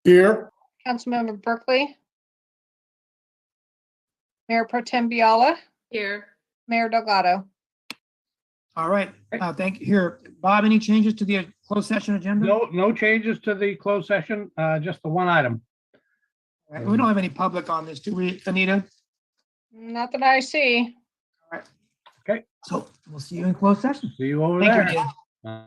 Here. Councilmember Berkeley, Mayor Pro Tem Biala, Here. Mayor Delgado. All right, thank you. Here, Bob, any changes to the closed session agenda? No changes to the closed session, just the one item. All right, we don't have any public on this, do we, Anita? Not that I see. So we'll see you in closed session. See you over Thank you, there. Anita. Uh,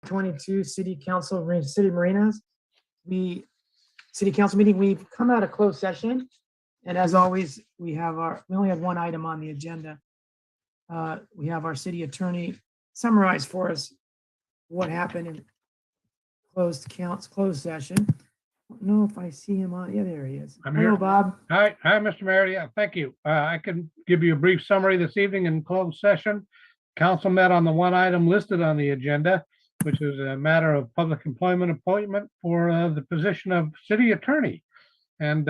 22 City Marinas. City Council meeting, we've come out of closed session. And as always, we only have one item on the agenda. We have our city attorney summarize for us what happened in closed session. I don't know if I see him on, yeah, there he is. I'm Hello, here. Bob. Hi, Mr. Mayor. Yeah, thank you. I can give you a brief summary this evening in closed session. Council met on the one item listed on the agenda, which is a matter of public employment appointment for the position of city attorney. And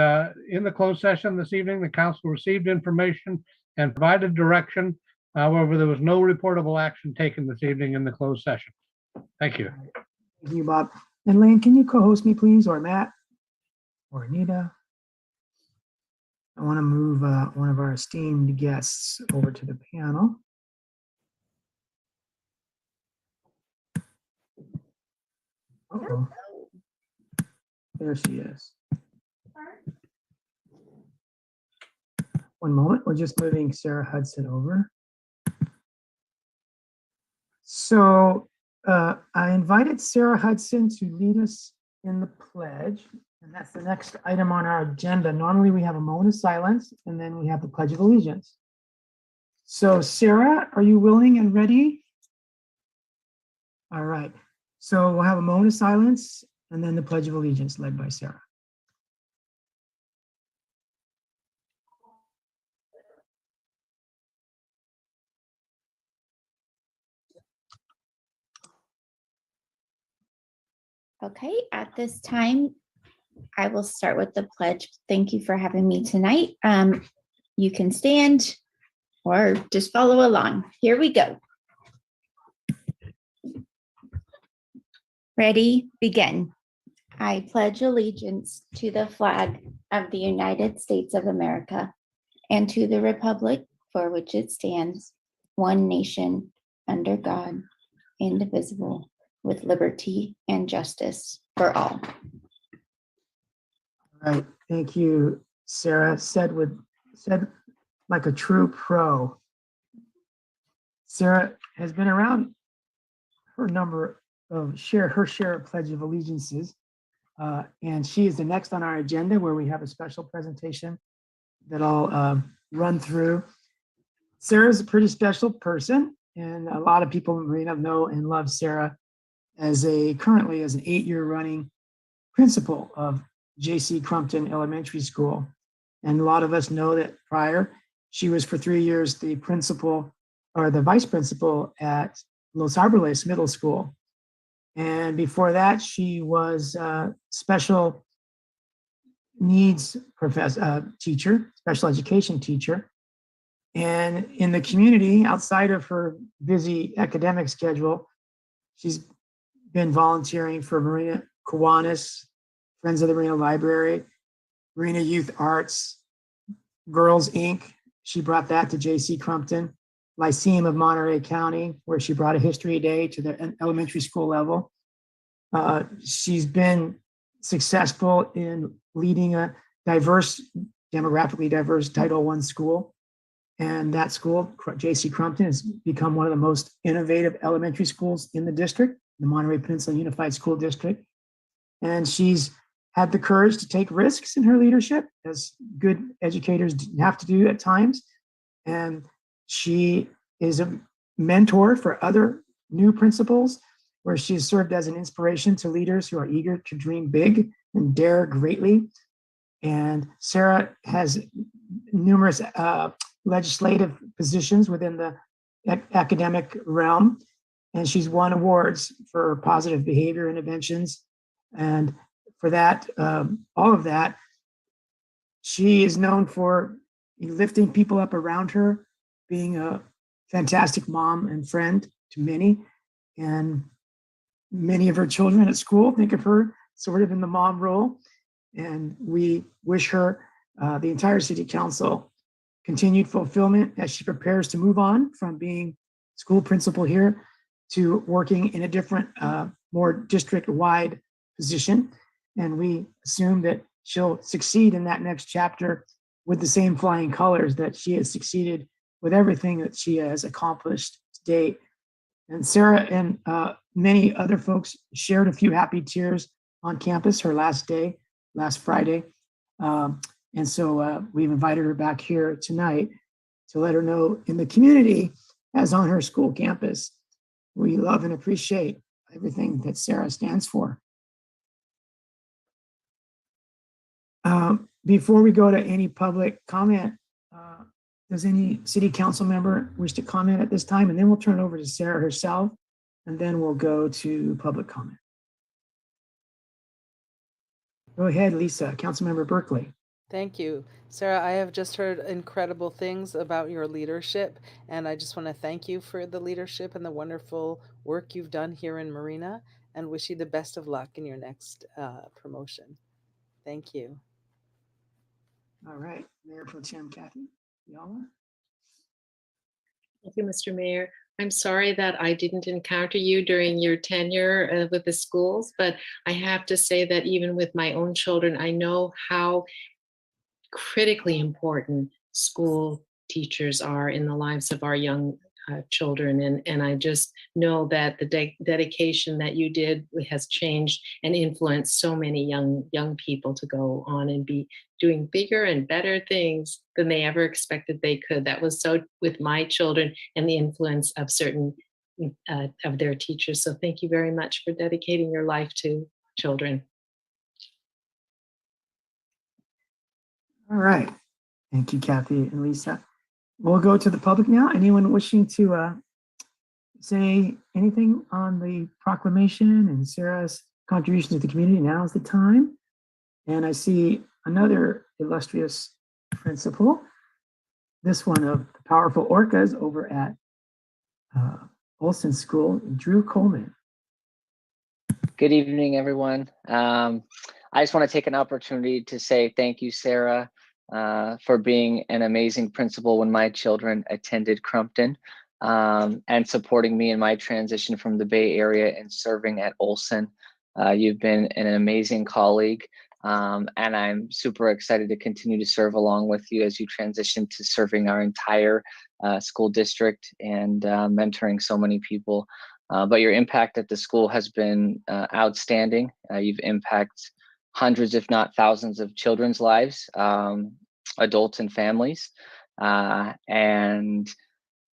in the closed session this evening, the council received information and provided direction. However, there was no reportable action taken this evening in the closed session. Thank you. Thank you, Bob. And Lane, can you co-host me, please, or Matt, or Anita? I want to move one of our esteemed guests over to the panel. Uh-oh. There she is. One moment, we're just moving Sarah Hudson over. So I invited Sarah Hudson to lead us in the pledge, and that's the next item on our agenda. Normally we have a moment of silence, and then we have the Pledge of Allegiance. So Sarah, are you willing and ready? All right, so we'll have a moment of silence, and then the Pledge of Allegiance led by Sarah. Okay, at this time, I will start with the pledge. Thank you for having me tonight. You can stand or just follow along. Here we go. Ready, begin. I pledge allegiance to the flag of the United States of America and to the republic for which it stands, one nation, under God, indivisible, with liberty and justice for all. All right, thank you, Sarah. Said like a true pro. Sarah has been around her share of Pledge of Allegiances, and she is the next on our agenda where we have a special presentation that I'll run through. Sarah's a pretty special person, and a lot of people in Marina know and love Sarah currently as an 8-year running principal of J.C. Crumpton Elementary School. And a lot of us know that prior, she was for 3 years the principal or the vice principal at Los Arboles Middle School. And before that, she was a special needs teacher, special education teacher. And in the community, outside of her busy academic schedule, she's been volunteering for Marina Kiwanis, Friends of the Marina Library, Marina Youth Arts, Girls Inc. She brought that to J.C. Crumpton, Lyceum of Monterey County, where she brought a history day to the elementary school level. She's been successful in leading a demographically diverse Title I school. And that school, J.C. Crumpton, has become one of the most innovative elementary schools in the district, the Monterey Peninsula Unified School District. And she's had the courage to take risks in her leadership, as good educators have to do at times. And she is a mentor for other new principals, where she has served as an inspiration to leaders who are eager to dream big and dare greatly. And Sarah has numerous legislative positions within the academic realm, and she's won awards for positive behavior interventions. And for that, all of that, she is known for lifting people up around her, being a fantastic mom and friend to many. And many of her children at school think of her sort of in the mom role. And we wish her, the entire city council, continued fulfillment as she prepares to move on from being school principal here to working in a different, more district-wide position. And we assume that she'll succeed in that next chapter with the same flying colors that she has succeeded with everything that she has accomplished to date. And Sarah and many other folks shared a few happy tears on campus her last day, last Friday. And so we've invited her back here tonight to let her know in the community, as on her school campus, we love and appreciate everything that Sarah stands for. Before we go to any public comment, does any city council member wish to comment at this time? And then we'll turn it over to Sarah herself, and then we'll go to public comment. Go ahead, Lisa, Councilmember Berkeley. Thank you. Sarah, I have just heard incredible things about your leadership, and I just want to thank you for the leadership and the wonderful work you've done here in Marina, and wish you the best of luck in your next promotion. Thank you. All right, Mayor Pro Tem Kathy Yala. Thank you, Mr. Mayor. I'm sorry that I didn't encounter you during your tenure with the schools, but I have to say that even with my own children, I know how critically important school teachers are in the lives of our young children. And I just know that the dedication that you did has changed and influenced so many young people to go on and be doing bigger and better things than they ever expected they could. That was so with my children and the influence of certain of their teachers. So thank you very much for dedicating your life to children. All right, thank you, Kathy and Lisa. We'll go to the public now. Anyone wishing to say anything on the proclamation and Sarah's contribution to the community? Now is the time. And I see another illustrious principal, this one of the powerful orcas over at Olson School, Drew Coleman. Good evening, everyone. I just want to take an opportunity to say thank you, Sarah, for being an amazing principal when my children attended Crumpton, and supporting me in my transition from the Bay Area and serving at Olson. You've been an amazing colleague, and I'm super excited to continue to serve along with you as you transition to serving our entire school district and mentoring so many people. But your impact at the school has been outstanding. You've impacted hundreds, if not thousands, of children's lives, adults and families. And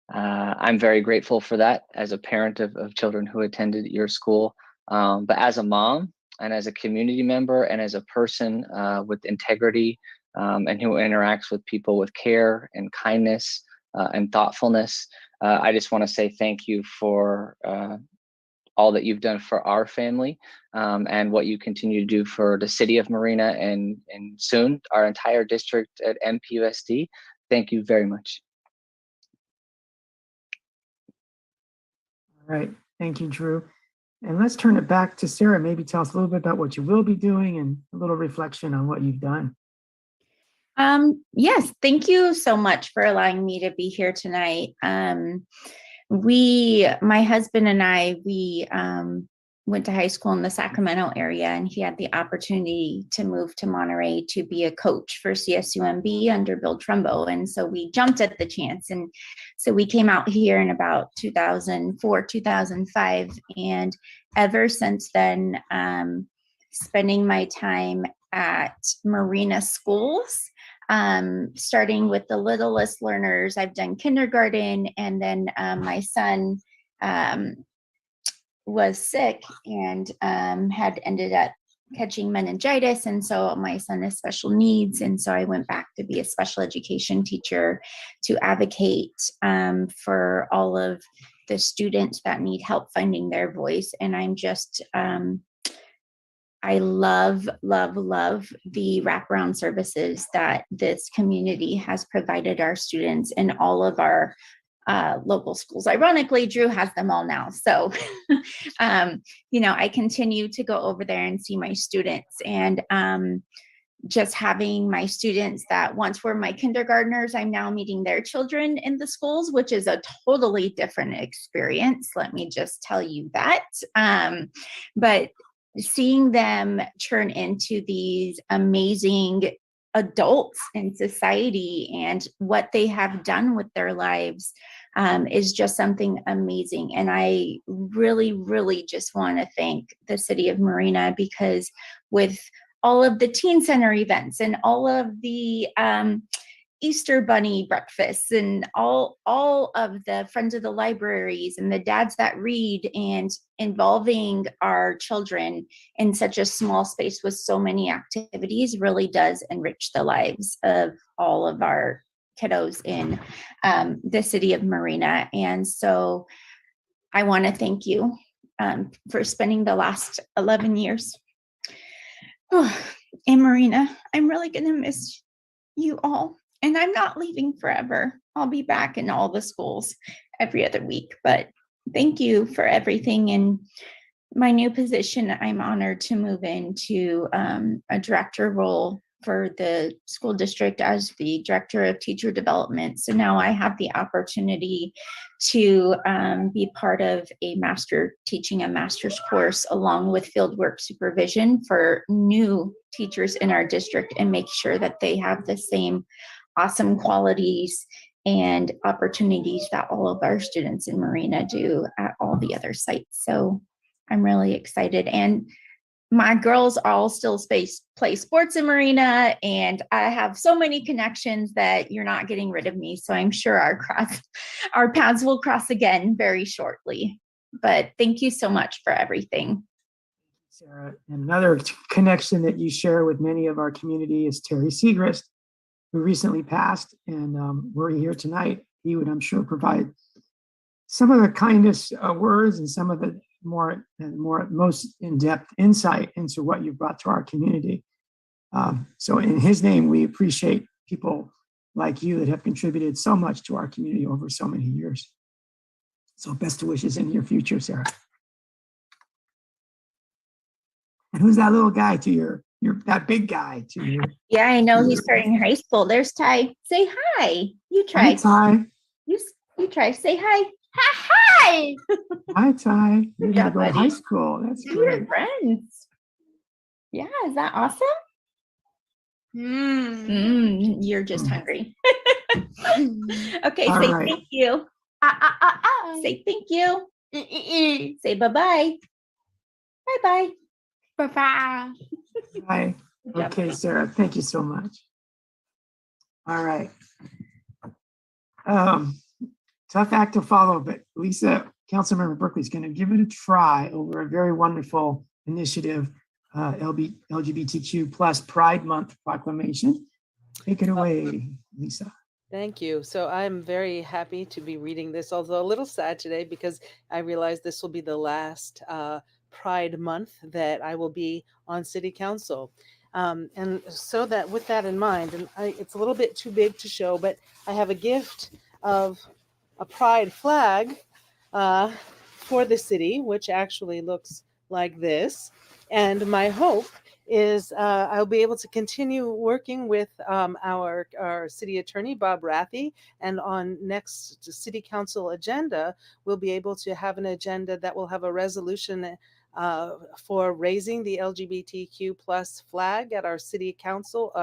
I'm very grateful for that as a parent of children who attended your school. But as a mom and as a community member and as a person with integrity and who interacts with people with care and kindness and thoughtfulness, I just want to say thank you for all that you've done for our family, and what you continue to do for the city of Marina and soon our entire district at MPUSD. Thank you very much. All right, thank you, Drew. And let's turn it back to Sarah. Maybe tell us a little bit about what you will be doing and a little reflection on what you've done. Yes, thank you so much for allowing me to be here tonight. My husband and I, we went to high school in the Sacramento area, and he had the opportunity to move to Monterey to be a coach for CSUMB under Bill Trumbo. And so we jumped at the chance. And so we came out here in about 2004, 2005. And ever since then, spending my time at Marina schools, starting with the littlest learners. I've done kindergarten, and then my son was sick and had ended up catching meningitis, and so my son has special needs, and so I went back to be a special education teacher to advocate for all of the students that need help finding their voice. And I'm just I love, love, love the wraparound services that this community has provided our students in all of our local schools. Ironically, Drew has them all now. So, I continue to go over there and see my students, and just having my students that once were my kindergartners, I'm now meeting their children in the schools, which is a totally different experience. Let me just tell you that. But seeing them turn into these amazing adults in society and what they have done with their lives is just something amazing. And I really, really just want to thank the city of Marina, because with all of the teen center events and all of the Easter bunny breakfasts and all of the friends of the libraries and the dads that read, and involving our children in such a small space with so many activities really does enrich the lives of all of our kiddos in the city of Marina. And so I want to thank you for spending the last 11 years in Marina. I'm really going to miss you all. And I'm not leaving forever. I'll be back in all the schools every other week. But thank you for everything. In my new position, I'm honored to move into a director role for the school district as the director of teacher development. So now I have the opportunity to be part of teaching a master's course along with fieldwork supervision for new teachers in our district, and make sure that they have the same awesome qualities and opportunities that all of our students in Marina do at all the other sites. So I'm really excited. And my girls all still play sports in Marina, and I have so many connections that you're not getting rid of me. So I'm sure our paths will cross again very shortly. But thank you so much for everything. Sarah, and another connection that you share with many of our community is Terry Segrist, who recently passed, and we're here tonight. He would, I'm sure, provide some of the kindest words and some of the most in-depth insight into what you've brought to our community. So in his name, we appreciate people like you that have contributed so much to our community over so many years. So best wishes in your future, Sarah. And who's that little guy to your that big guy to your? Yeah, I know he's starting high school. There's Ty. Say hi. You try. Hi, Ty. You try. Say hi. Hi. Hi, Ty. You're Good gonna job, go to buddy. high school. That's You're great. friends. Yeah, is that awesome? You're just hungry. Okay, All say right. thank you. Say thank you. Say bye-bye. Bye-bye. Bye-bye. Hi. Good job, Okay, buddy. Sarah, thank you so much. All right. Tough act to follow, but Lisa, Councilmember Berkeley is going to give it a try over a very wonderful initiative, LGBTQ plus Pride Month proclamation. Take it away, Lisa. Thank you. So I'm very happy to be reading this, although a little sad today because I realize this will be the last Pride Month that I will be on City Council. And so that with that in mind, and it's a little bit too big to show, but I have a gift of a Pride flag for the city, which actually looks like this. And my hope is I'll be able to continue working with our city attorney, Bob Rathie, and on next city council agenda, we'll be able to have an agenda that will have a resolution for raising the LGBTQ plus flag at our city council,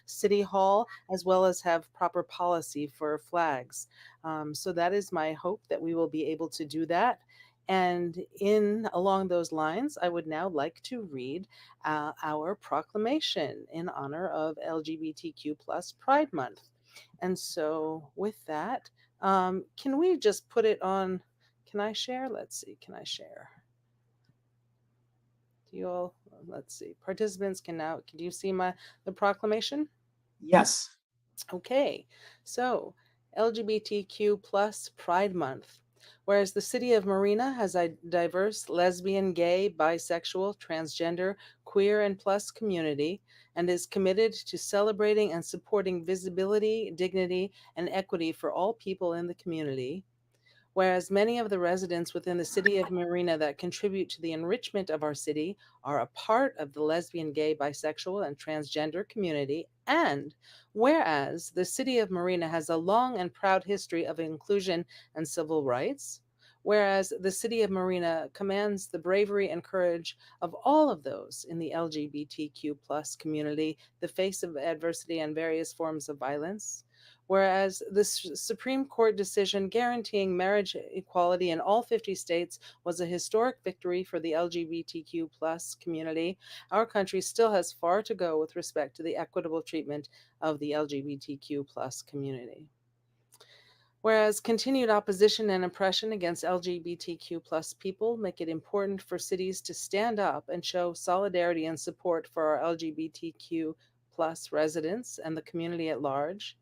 city hall, as well as have proper policy for flags. So that is my hope that we will be able to do that. And along those lines, I would now like to read our proclamation in honor of LGBTQ plus Pride Month. And so with that, can we just put it on? Can I share? Let's see. Can I share? Do you all? Let's see. Participants can you see the proclamation? Yes. Okay. So LGBTQ plus Pride Month. Whereas the city of Marina has a diverse lesbian, gay, bisexual, transgender, queer, and plus community, and is committed to celebrating and supporting visibility, dignity, and equity for all people in the community. Whereas many of the residents within the city of Marina that contribute to the enrichment of our city are a part of the lesbian, gay, bisexual, and transgender community. And whereas the city of Marina has a long and proud history of inclusion and civil rights, Whereas the city of Marina commends the bravery and courage of all of those in the LGBTQ plus community, the face of adversity and various forms of violence. Whereas the Supreme Court decision guaranteeing marriage equality in all 50 states was a historic victory for the LGBTQ plus community, our country still has far to go with respect to the equitable treatment of the LGBTQ plus community. Whereas continued opposition and oppression against LGBTQ plus people make it important for cities to stand up and show solidarity and support for our LGBTQ plus residents and the community at large.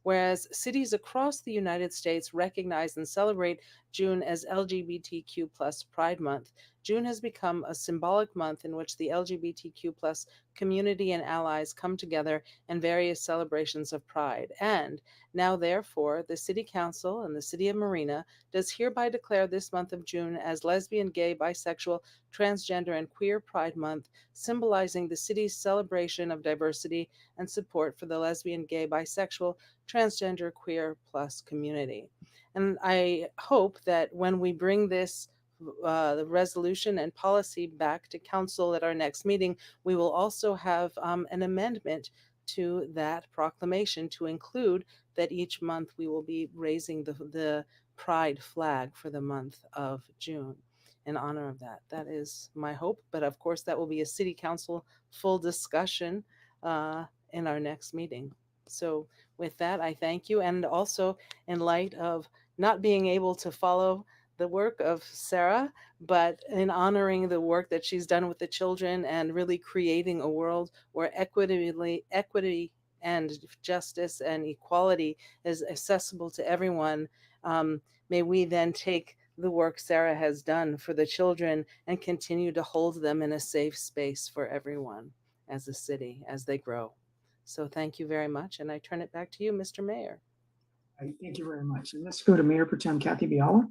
Whereas cities across the United States recognize and celebrate June as LGBTQ plus Pride Month, June has become a symbolic month in which the LGBTQ plus community and allies come together in various celebrations of pride. And now, therefore, the City Council and the City of Marina does hereby declare this month of June as Lesbian, Gay, Bisexual, Transgender, and Queer Pride Month, symbolizing the city's celebration of diversity and support for the lesbian, gay, bisexual, transgender, queer plus community. And I hope that when we bring this the resolution and policy back to council at our next meeting, we will also have an amendment to that proclamation to include that each month we will be raising the pride flag for the month of June in honor of that. That is my hope, but of course that will be a city council full discussion in our next meeting. So with that, I thank you. And also in light of not being able to follow the work of Sarah, but in honoring the work that she's done with the children and really creating a world where equity and justice and equality is accessible to everyone, may we then take the work Sarah has done for the children and continue to hold them in a safe space for everyone as a city as they grow. So thank you very much. And I turn it back to you, Mr. Mayor. Thank you very much. And let's go to Mayor Pro Tem Kathy Biala.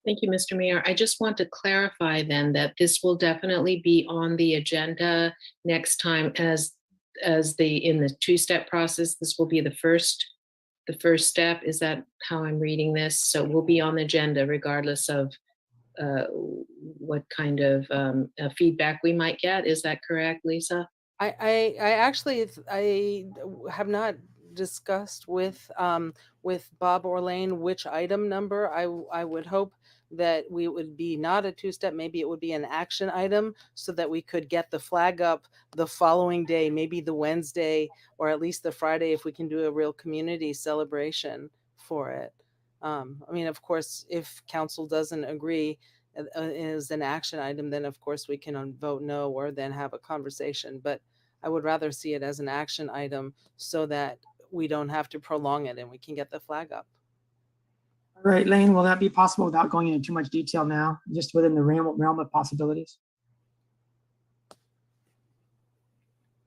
Thank you, Mr. Mayor. I just want to clarify then that this will definitely be on the agenda next time as in the two-step process. This will be the first step. Is that how I'm reading this? So we'll be on the agenda regardless of what kind of feedback we might get. Is that correct, Lisa? I actually have not discussed with Bob Orlane which item number. I would hope that we would be not a two-step, maybe it would be an action item so that we could get the flag up the following day, maybe the Wednesday or at least the Friday if we can do a real community celebration for it. I mean, of course, if council doesn't agree is an action item, then of course we can vote no or then have a conversation. But I would rather see it as an action item so that we don't have to prolong it and we can get the flag up. All right, Lane, will that be possible without going into too much detail now, just within the realm of possibilities?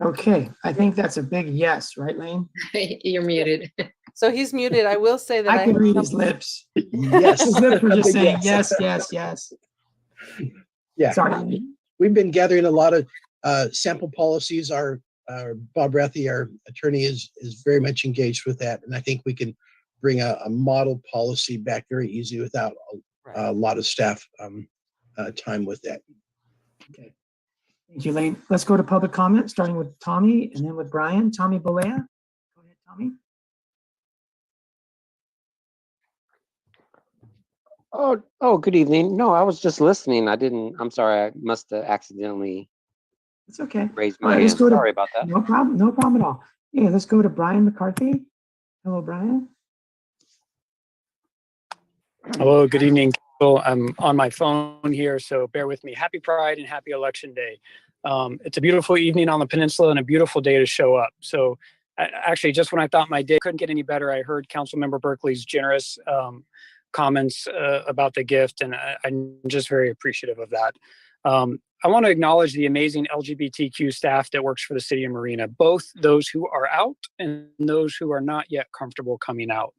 Okay, I think that's a big yes, right, Lane? You're muted. So he's muted. I will say that I can read his lips. Yes. His lips were just saying yes, yes, yes. Yeah. Sorry. We've been gathering a lot of sample policies. Our Bob Rethy, our attorney, is very much engaged with that, and I think we can bring a model policy back very easy without a lot of staff time with that. Okay. Thank you, Lane. Let's go to public comment, starting with Tommy and then with Brian. Tommy Bolea. Go ahead, Tommy. Oh, good evening. No, I was just listening. I'm sorry, I must have accidentally It's okay. raised All my right, let's hand. go to- Sorry about that. No problem at all. Yeah, let's go to Brian McCarthy. Hello, Brian. Hello, good evening. I'm on my phone here, so bear with me. Happy Pride and happy Election Day. It's a beautiful evening on the peninsula and a beautiful day to show up. So actually, just when I thought my day couldn't get any better, I heard Councilmember Berkeley's generous comments about the gift, and I'm just very appreciative of that. I want to acknowledge the amazing LGBTQ staff that works for the City of Marina, both those who are out and those who are not yet comfortable coming out.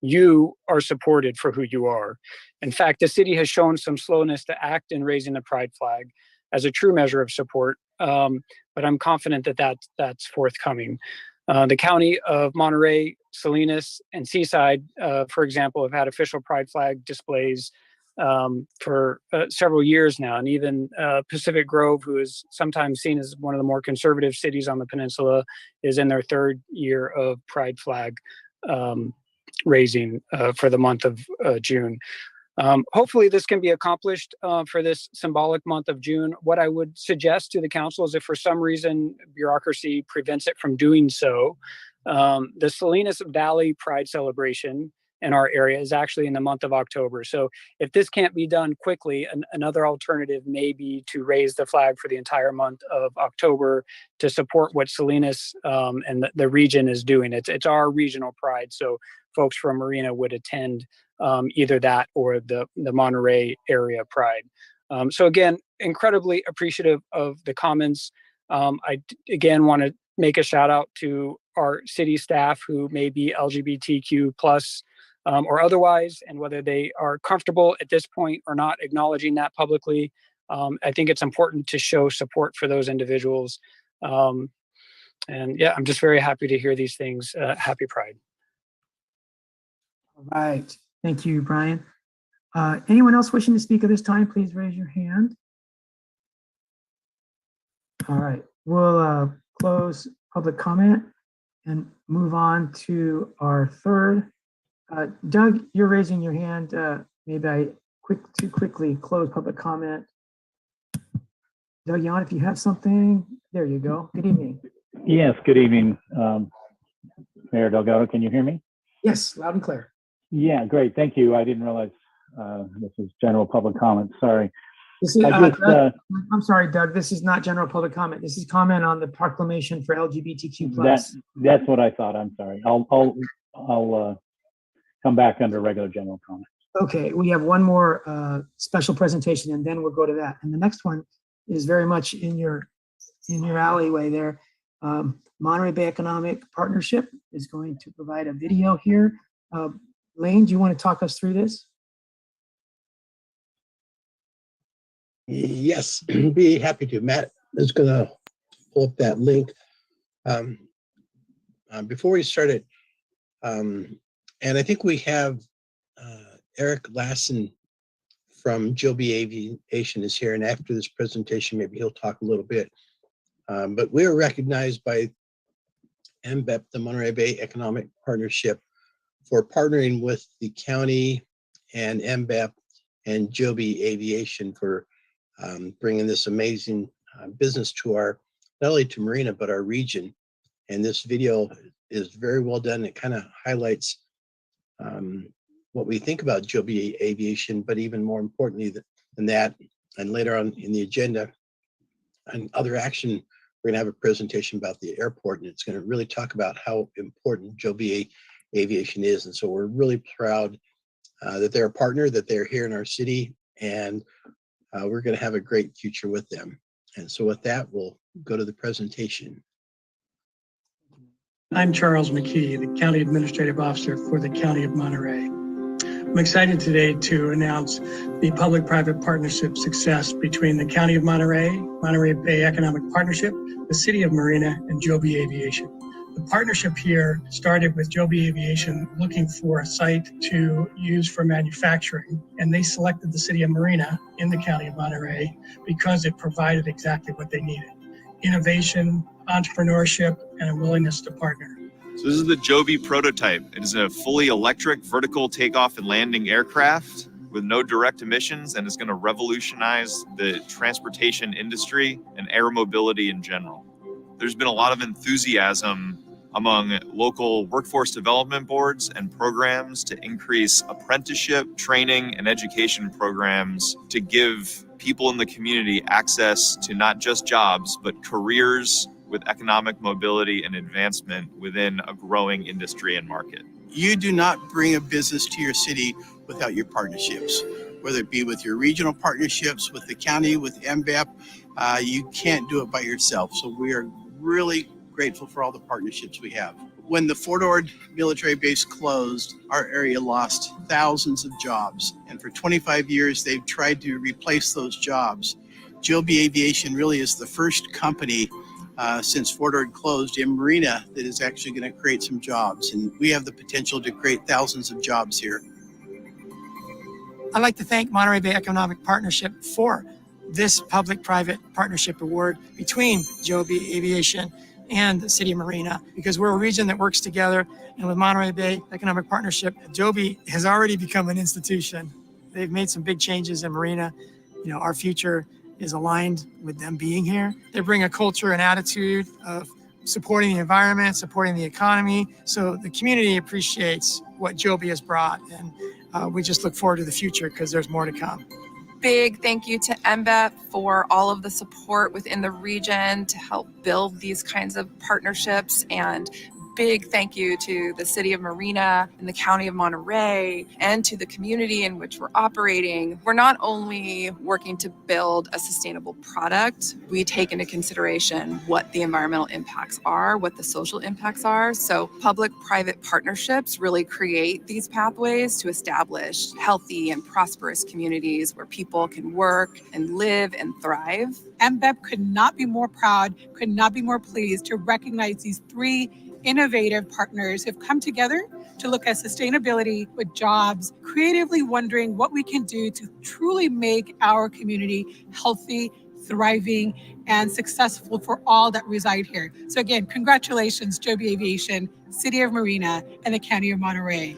You are supported for who you are. In fact, the city has shown some slowness to act in raising the pride flag as a true measure of support, but I'm confident that that's forthcoming. The County of Monterey Salinas and Seaside, for example, have had official pride flag displays for several years now. And even Pacific Grove, who is sometimes seen as one of the more conservative cities on the peninsula, is in their third year of pride flag raising for the month of June. Hopefully this can be accomplished for this symbolic month of June. What I would suggest to the council is if for some reason bureaucracy prevents it from doing so, the Salinas Valley Pride celebration in our area is actually in the month of October. So if this can't be done quickly, another alternative may be to raise the flag for the entire month of October to support what Salinas and the region is doing. It's our regional pride. So folks from Marina would attend either that or the Monterey area pride. So again, incredibly appreciative of the comments. I again want to make a shout out to our city staff who may be LGBTQ plus or otherwise, and whether they are comfortable at this point or not acknowledging that publicly. I think it's important to show support for those individuals. And yeah, I'm just very happy to hear these things. Happy Pride. All right. Thank you, Brian. Anyone else wishing to speak at this time, please raise your hand. All right. We'll close public comment and move on to our third. Doug, you're raising your hand. Maybe I too quickly close public comment. Doug Yon, if you have something, there you go. Good evening. Yes, good evening, Mayor Delgado. Can you hear me? Yes, loud and clear. Yeah, great. Thank you. I didn't realize this is general public comment. Sorry. This is, I'm sorry, Doug. This is not general public comment. This is comment on the proclamation for LGBTQ plus. That's what I thought. I'm sorry. I'll come back under regular general comment. Okay, we have one more special presentation, and then we'll go to that. And the next one is very much in your alleyway there. Monterey Bay Economic Partnership is going to provide a video here. Lane, do you want to talk us through this? Yes, be happy to. Matt is going to pull up that link. Before we start it, and I think we have Eric Lassen from Joby Aviation is here, and after this presentation, maybe he'll talk a little bit. But we are recognized by MBEP, the Monterey Bay Economic Partnership, for partnering with the county and MBEP and Joby Aviation for bringing this amazing business to not only to Marina, but our region. And this video is very well done. It kind of highlights what we think about Joby Aviation, but even more importantly than that, and later on in the agenda and other action, we're going to have a presentation about the airport, and it's going to really talk about how important Joby Aviation is. And so we're really proud that they're a partner, that they're here in our city, and we're going to have a great future with them. And so with that, we'll go to the presentation. I'm Charles McKee, the County Administrative Officer for the County of Monterey. I'm excited today to announce the public-private partnership success between the County of Monterey, Monterey Bay Economic Partnership, the City of Marina, and Joby Aviation. The partnership here started with Joby Aviation looking for a site to use for manufacturing, and they selected the City of Marina in the County of Monterey because it provided exactly what they needed: innovation, entrepreneurship, and a willingness to partner. So this is the Joby prototype. It is a fully electric vertical takeoff and landing aircraft with no direct emissions, and it's going to revolutionize the transportation industry and air mobility in general. There's been a lot of enthusiasm among local workforce development boards and programs to increase apprenticeship, training, and education programs to give people in the community access to not just jobs, but careers with economic mobility and advancement within a growing industry and market. You do not bring a business to your city without your partnerships, whether it be with your regional partnerships, with the county, with MBEP. You can't do it by yourself. So we are really grateful for all the partnerships we have. When the Fort Ord military base closed, our area lost thousands of jobs. And for 25 years, they've tried to replace those jobs. Joby Aviation really is the first company since Fort Ord closed in Marina that is actually going to create some jobs. And we have the potential to create thousands of jobs here. I'd like to thank Monterey Bay Economic Partnership for this public-private partnership award between Joby Aviation and the City of Marina, because we're a region that works together. And with Monterey Bay Economic Partnership, Joby has already become an institution. They've made some big changes in Marina. You know, our future is aligned with them being here. They bring a culture and attitude of supporting the environment, supporting the economy. So the community appreciates what Joby has brought. And we just look forward to the future because there's more to come. Big thank you to MBEP for all of the support within the region to help build these kinds of partnerships, and big thank you to the City of Marina and the County of Monterey and to the community in which we're operating. We're not only working to build a sustainable product, we take into consideration what the environmental impacts are, what the social impacts are. So public-private partnerships really create these pathways to establish healthy and prosperous communities where people can work and live and thrive. MBEP could not be more proud, could not be more pleased to recognize these three innovative partners who've come together to look at sustainability with jobs, creatively wondering what we can do to truly make our community healthy, thriving, and successful for all that reside here. So again, congratulations, Joby Aviation, City of Marina, and the County of Monterey.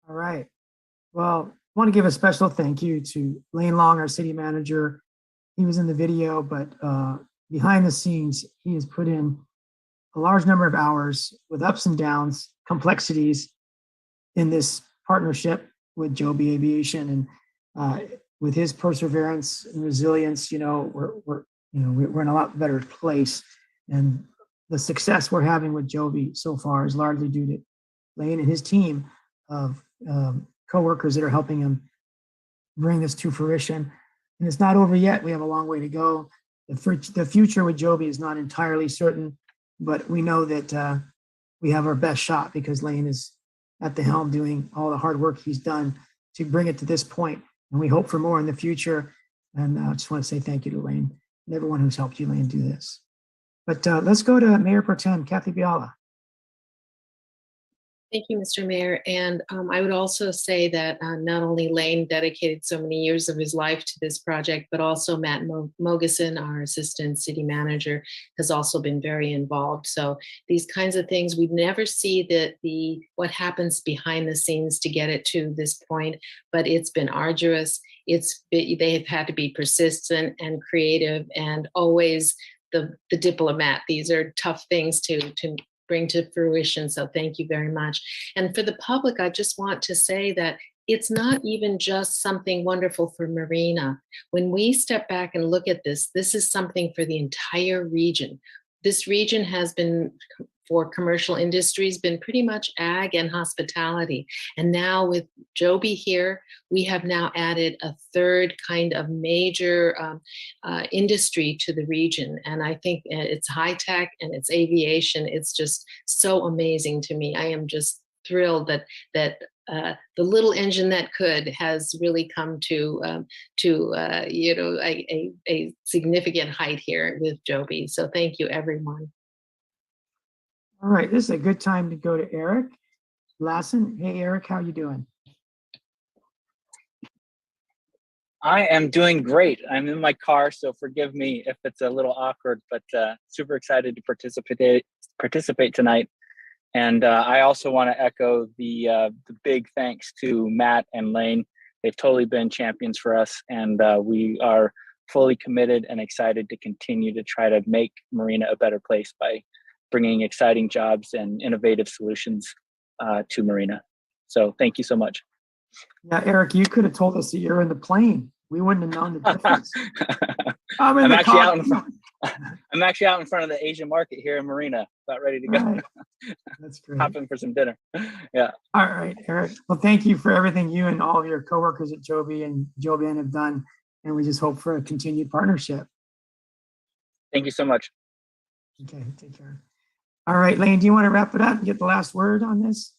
All right. Well, I want to give a special thank you to Lane Long, our city manager. He was in the video, but behind the scenes, he has put in a large number of hours with ups and downs, complexities in this partnership with Joby Aviation. And with his perseverance and resilience, we're in a lot better place. And the success we're having with Joby so far is largely due to Lane and his team of coworkers that are helping him bring this to fruition. And it's not over yet. We have a long way to go. The future with Joby is not entirely certain, but we know that we have our best shot because Lane is at the helm doing all the hard work he's done to bring it to this point. And we hope for more in the future. And I just want to say thank you to Lane and everyone who's helped you, Lane, do this. But let's go to Mayor Pro Tem Kathy Biala. Thank you, Mr. Mayor. And I would also say that not only Lane dedicated so many years of his life to this project, but also Matt Mogeson, our assistant city manager, has also been very involved. So these kinds of things, we never see what happens behind the scenes to get it to this point, but it's been arduous. They have had to be persistent and creative and always the diplomat. These are tough things to bring to fruition. So thank you very much. And for the public, I just want to say that it's not even just something wonderful for Marina. When we step back and look at this, this is something for the entire region. This region has been, for commercial industries, been pretty much ag and hospitality. And now with Joby here, we have now added a third kind of major industry to the region. And I think it's high tech and it's aviation. It's just so amazing to me. I am just thrilled that the little engine that could has really come to a significant height here with Joby. So thank you, everyone. All right, this is a good time to go to Eric Lassen. Hey, Eric, how you doing? I am doing great. I'm in my car, so forgive me if it's a little awkward, but super excited to participate tonight. And I also want to echo the big thanks to Matt and Lane. They've totally been champions for us, and we are fully committed and excited to continue to try to make Marina a better place by bringing exciting jobs and innovative solutions to Marina. So thank you so much. Yeah, Eric, you could have told us that you're in the plane. We wouldn't have known the difference. I'm actually out in front of the Asian market here in Marina, about ready to go. Right. That's great. Hopping for some dinner. Yeah. All right, Eric. Well, thank you for everything you and all of your coworkers at Joby and Joby have done. And we just hope for a continued partnership. Thank you so much. Okay, take care. All right, Lane, do you want to wrap it up and get the last word on this?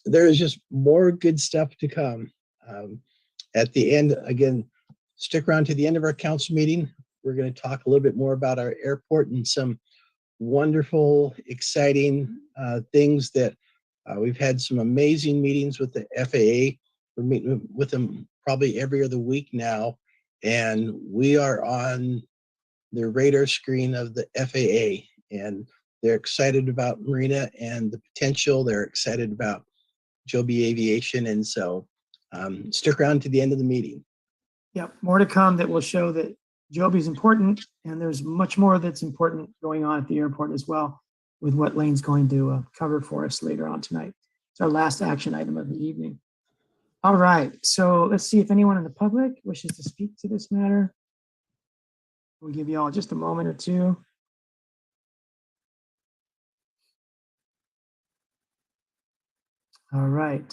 There is just more good stuff to come. At the end, again, stick around to the end of our council meeting. We're going to talk a little bit more about our airport and some wonderful, exciting things that we've had some amazing meetings with the FAA. We're meeting with them probably every other week now, and we are on the radar screen of the FAA, and they're excited about Marina and the potential. They're excited about Joby Aviation, and so stick around to the end of the meeting. Yep, more to come that will show that Joby is important, and there's much more that's important going on at the airport as well, with what Lane's going to cover for us later on tonight. It's our last action item of the evening. All right, so let's see if anyone in the public wishes to speak to this matter. We'll give you all just a moment or two. All right,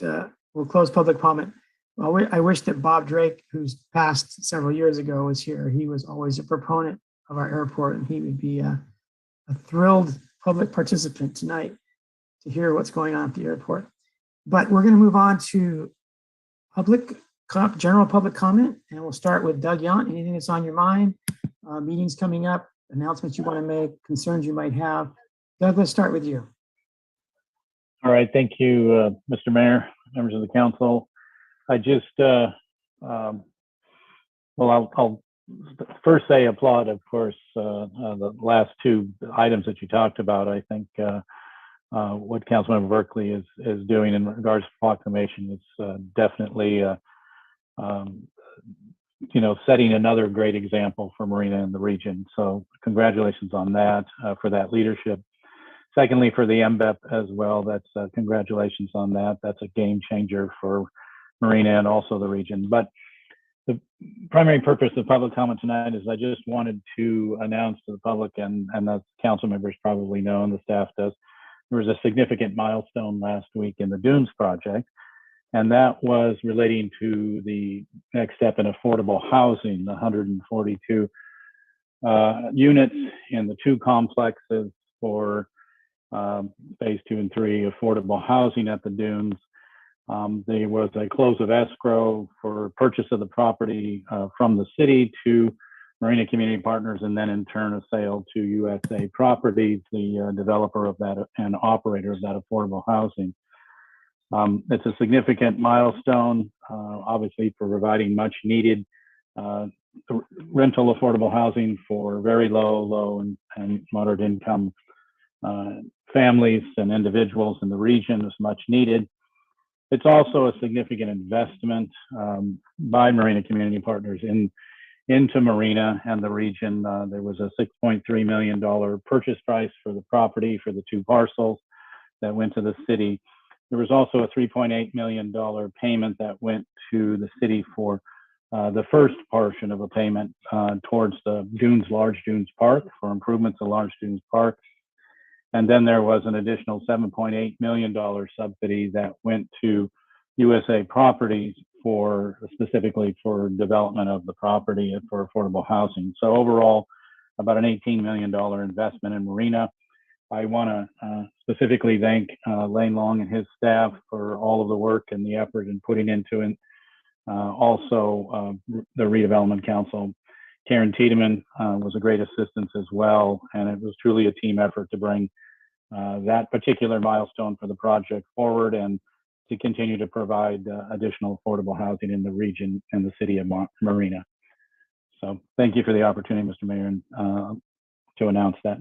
we'll close public comment. Well, I wish that Bob Drake, who's passed several years ago, was here. He was always a proponent of our airport, and he would be a thrilled public participant tonight to hear what's going on at the airport. But we're going to move on to general public comment, and we'll start with Doug Yount. Anything that's on your mind, meetings coming up, announcements you want to make, concerns you might have. Doug, let's start with you. All right, thank you, Mr. Mayor, members of the council. I just, well, I'll first say applaud, of course, the last two items that you talked about. I think what Councilmember Berkeley is doing in regards to proclamation is definitely, setting another great example for Marina and the region. So congratulations on that, for that leadership. Secondly, for the MBEP as well, that's congratulations on that. That's a game changer for Marina and also the region. But the primary purpose of public comment tonight is I just wanted to announce to the public, and the council members probably know and the staff does, there was a significant milestone last week in the Dunes project, and that was relating to the next step in affordable housing, the 142 units in the two complexes for phase 2 and 3 affordable housing at the Dunes. There was a close of escrow for purchase of the property from the city to Marina Community Partners, and then in turn a sale to USA Properties, the developer of that and operator of that affordable housing. It's a significant milestone, obviously, for providing much needed rental affordable housing for very low and moderate income families and individuals in the region is much needed. It's also a significant investment by Marina Community Partners into Marina and the region. There was a $6.3 million purchase price for the property for the two parcels that went to the city. There was also a $3.8 million payment that went to the city for the first portion of a payment towards the Large Dunes Park, for improvements to Large Dunes Park. And then there was an additional $7.8 million subsidy that went to USA Properties specifically for development of the property and for affordable housing. So overall, about an $18 million investment in Marina. I want to specifically thank Lane Long and his staff for all of the work and the effort in putting into it. Also, the Redevelopment Council, Karen Tiedemann was a great assistance as well, and it was truly a team effort to bring that particular milestone for the project forward and to continue to provide additional affordable housing in the region and the city of Marina. So thank you for the opportunity, Mr. Mayor, to announce that.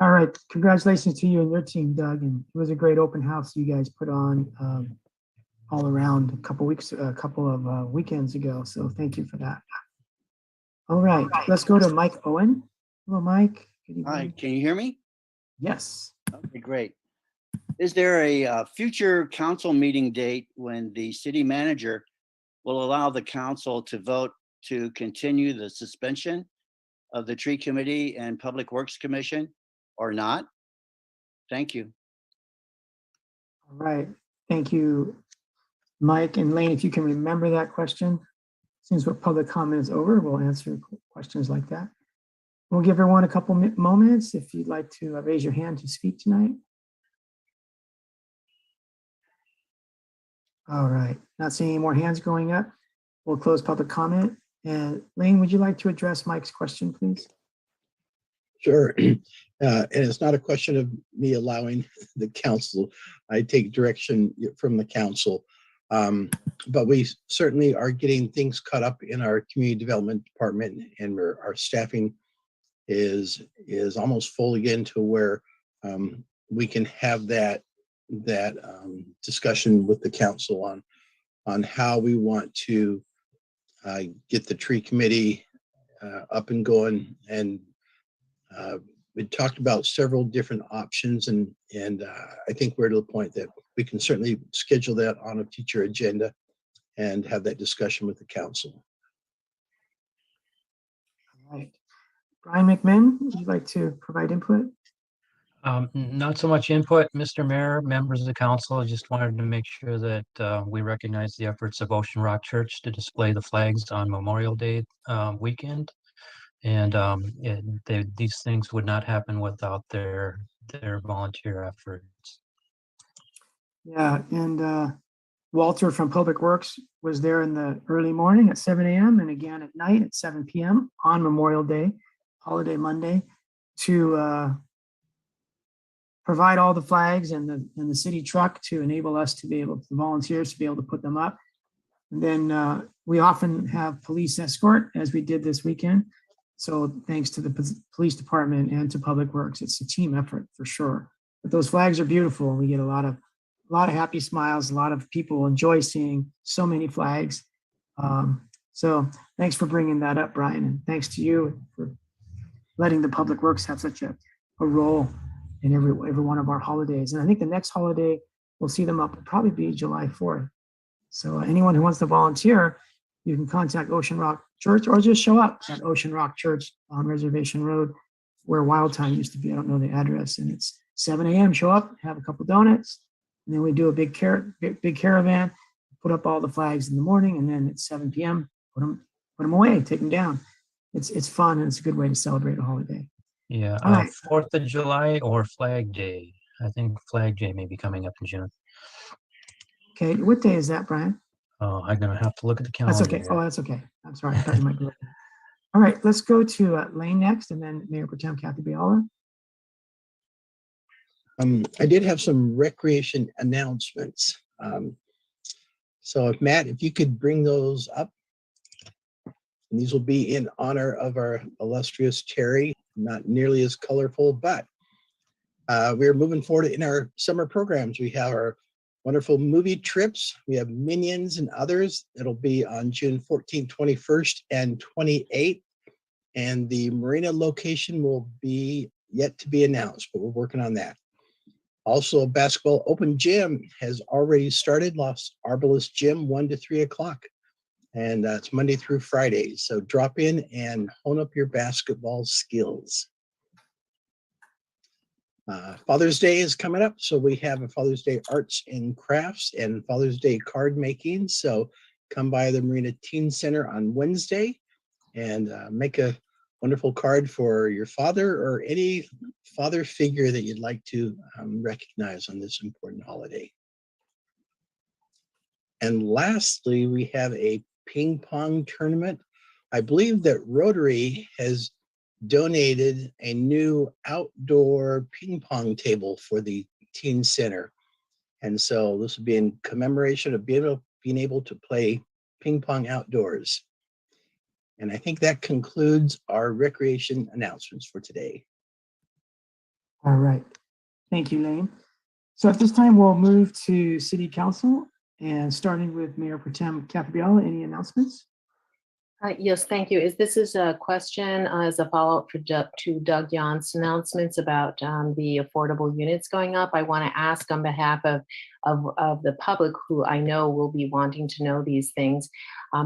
All right, congratulations to you and your team, Doug. And it was a great open house you guys put on all around a couple of weekends ago. So thank you for that. All right, let's go to Mike Owen. Hello, Mike. Hi, can you hear me? Yes. Okay, great. Is there a future council meeting date when the city manager will allow the council to vote to continue the suspension of the tree committee and public works commission or not? Thank you. All right, thank you, Mike. And Lane, if you can remember that question. soon as public comment is over, we'll answer questions like that. We'll give everyone a couple moments if you'd like to raise your hand to speak tonight. All right, not seeing any more hands going up. We'll close public comment. And Lane, would you like to address Mike's question, please? Sure. And it's not a question of me allowing the council. I take direction from the council. But we certainly are getting things caught up in our community development department, and our staffing is almost full again to where we can have that discussion with the council on how we want to get the tree committee up and going. And we talked about several different options, and I think we're to the point that we can certainly schedule that on a future agenda and have that discussion with the council. All right. Brian McMinn, would you like to provide input? Not so much input, Mr. Mayor, members of the council. I just wanted to make sure that we recognize the efforts of Ocean Rock Church to display the flags on Memorial Day weekend. And these things would not happen without their volunteer efforts. Yeah, and Walter from Public Works was there in the early morning at 7 a.m. and again at night at 7 p.m. on Memorial Day, holiday Monday, to provide all the flags and the city truck to enable us to be able to, the volunteers to be able to put them up. And then we often have police escort, as we did this weekend. So thanks to the police department and to Public Works, it's a team effort for sure. But those flags are beautiful. We get a lot of happy smiles. A lot of people enjoy seeing so many flags. So thanks for bringing that up, Brian, and thanks to you for letting the Public Works have such a role in every one of our holidays. And I think the next holiday we'll see them up will probably be July 4th. So anyone who wants to volunteer, you can contact Ocean Rock Church or just show up at Ocean Rock Church on Reservation Road, where Wild Time used to be. I don't know the address, and it's 7 a.m. Show up, have a couple donuts, and then we do a big caravan, put up all the flags in the morning, and then at 7 p.m. put them away, take them down. It's fun, and it's a good way to celebrate a holiday. Yeah, All right. 4th of July or Flag Day. I think Flag Day may be coming up in June. Okay, what day is that, Brian? Oh, I'm gonna have to look at the calendar. That's okay. Oh, that's okay. I'm sorry. I thought you might be. All right, let's go to Lane next, and then Mayor Pro Tem Kathy Biala. I did have some recreation announcements. So if Matt, if you could bring those up. And these will be in honor of our illustrious Terry, not nearly as colorful, but we're moving forward in our summer programs. We have our wonderful movie trips. We have Minions and others. It'll be on June 14th, 21st, and 28th. And the Marina location will be yet to be announced, but we're working on that. Also, basketball open gym has already started, Los Arboles Gym, 1 to 3 o'clock. And it's Monday through Friday. So drop in and hone up your basketball skills. Father's Day is coming up. So we have a Father's Day arts and crafts and Father's Day card making. So come by the Marina Teen Center on Wednesday and make a wonderful card for your father or any father figure that you'd like to recognize on this important holiday. And lastly, we have a ping pong tournament. I believe that Rotary has donated a new outdoor ping pong table for the teen center. And so this will be in commemoration of being able to play ping pong outdoors. And I think that concludes our recreation announcements for today. All right. Thank you, Lane. So at this time, we'll move to City Council, and starting with Mayor Pro Tem Kathy Biala. Any announcements? Yes, thank you. This is a question as a follow-up to Doug Yont's announcements about the affordable units going up. I want to ask on behalf of the public, who I know will be wanting to know these things,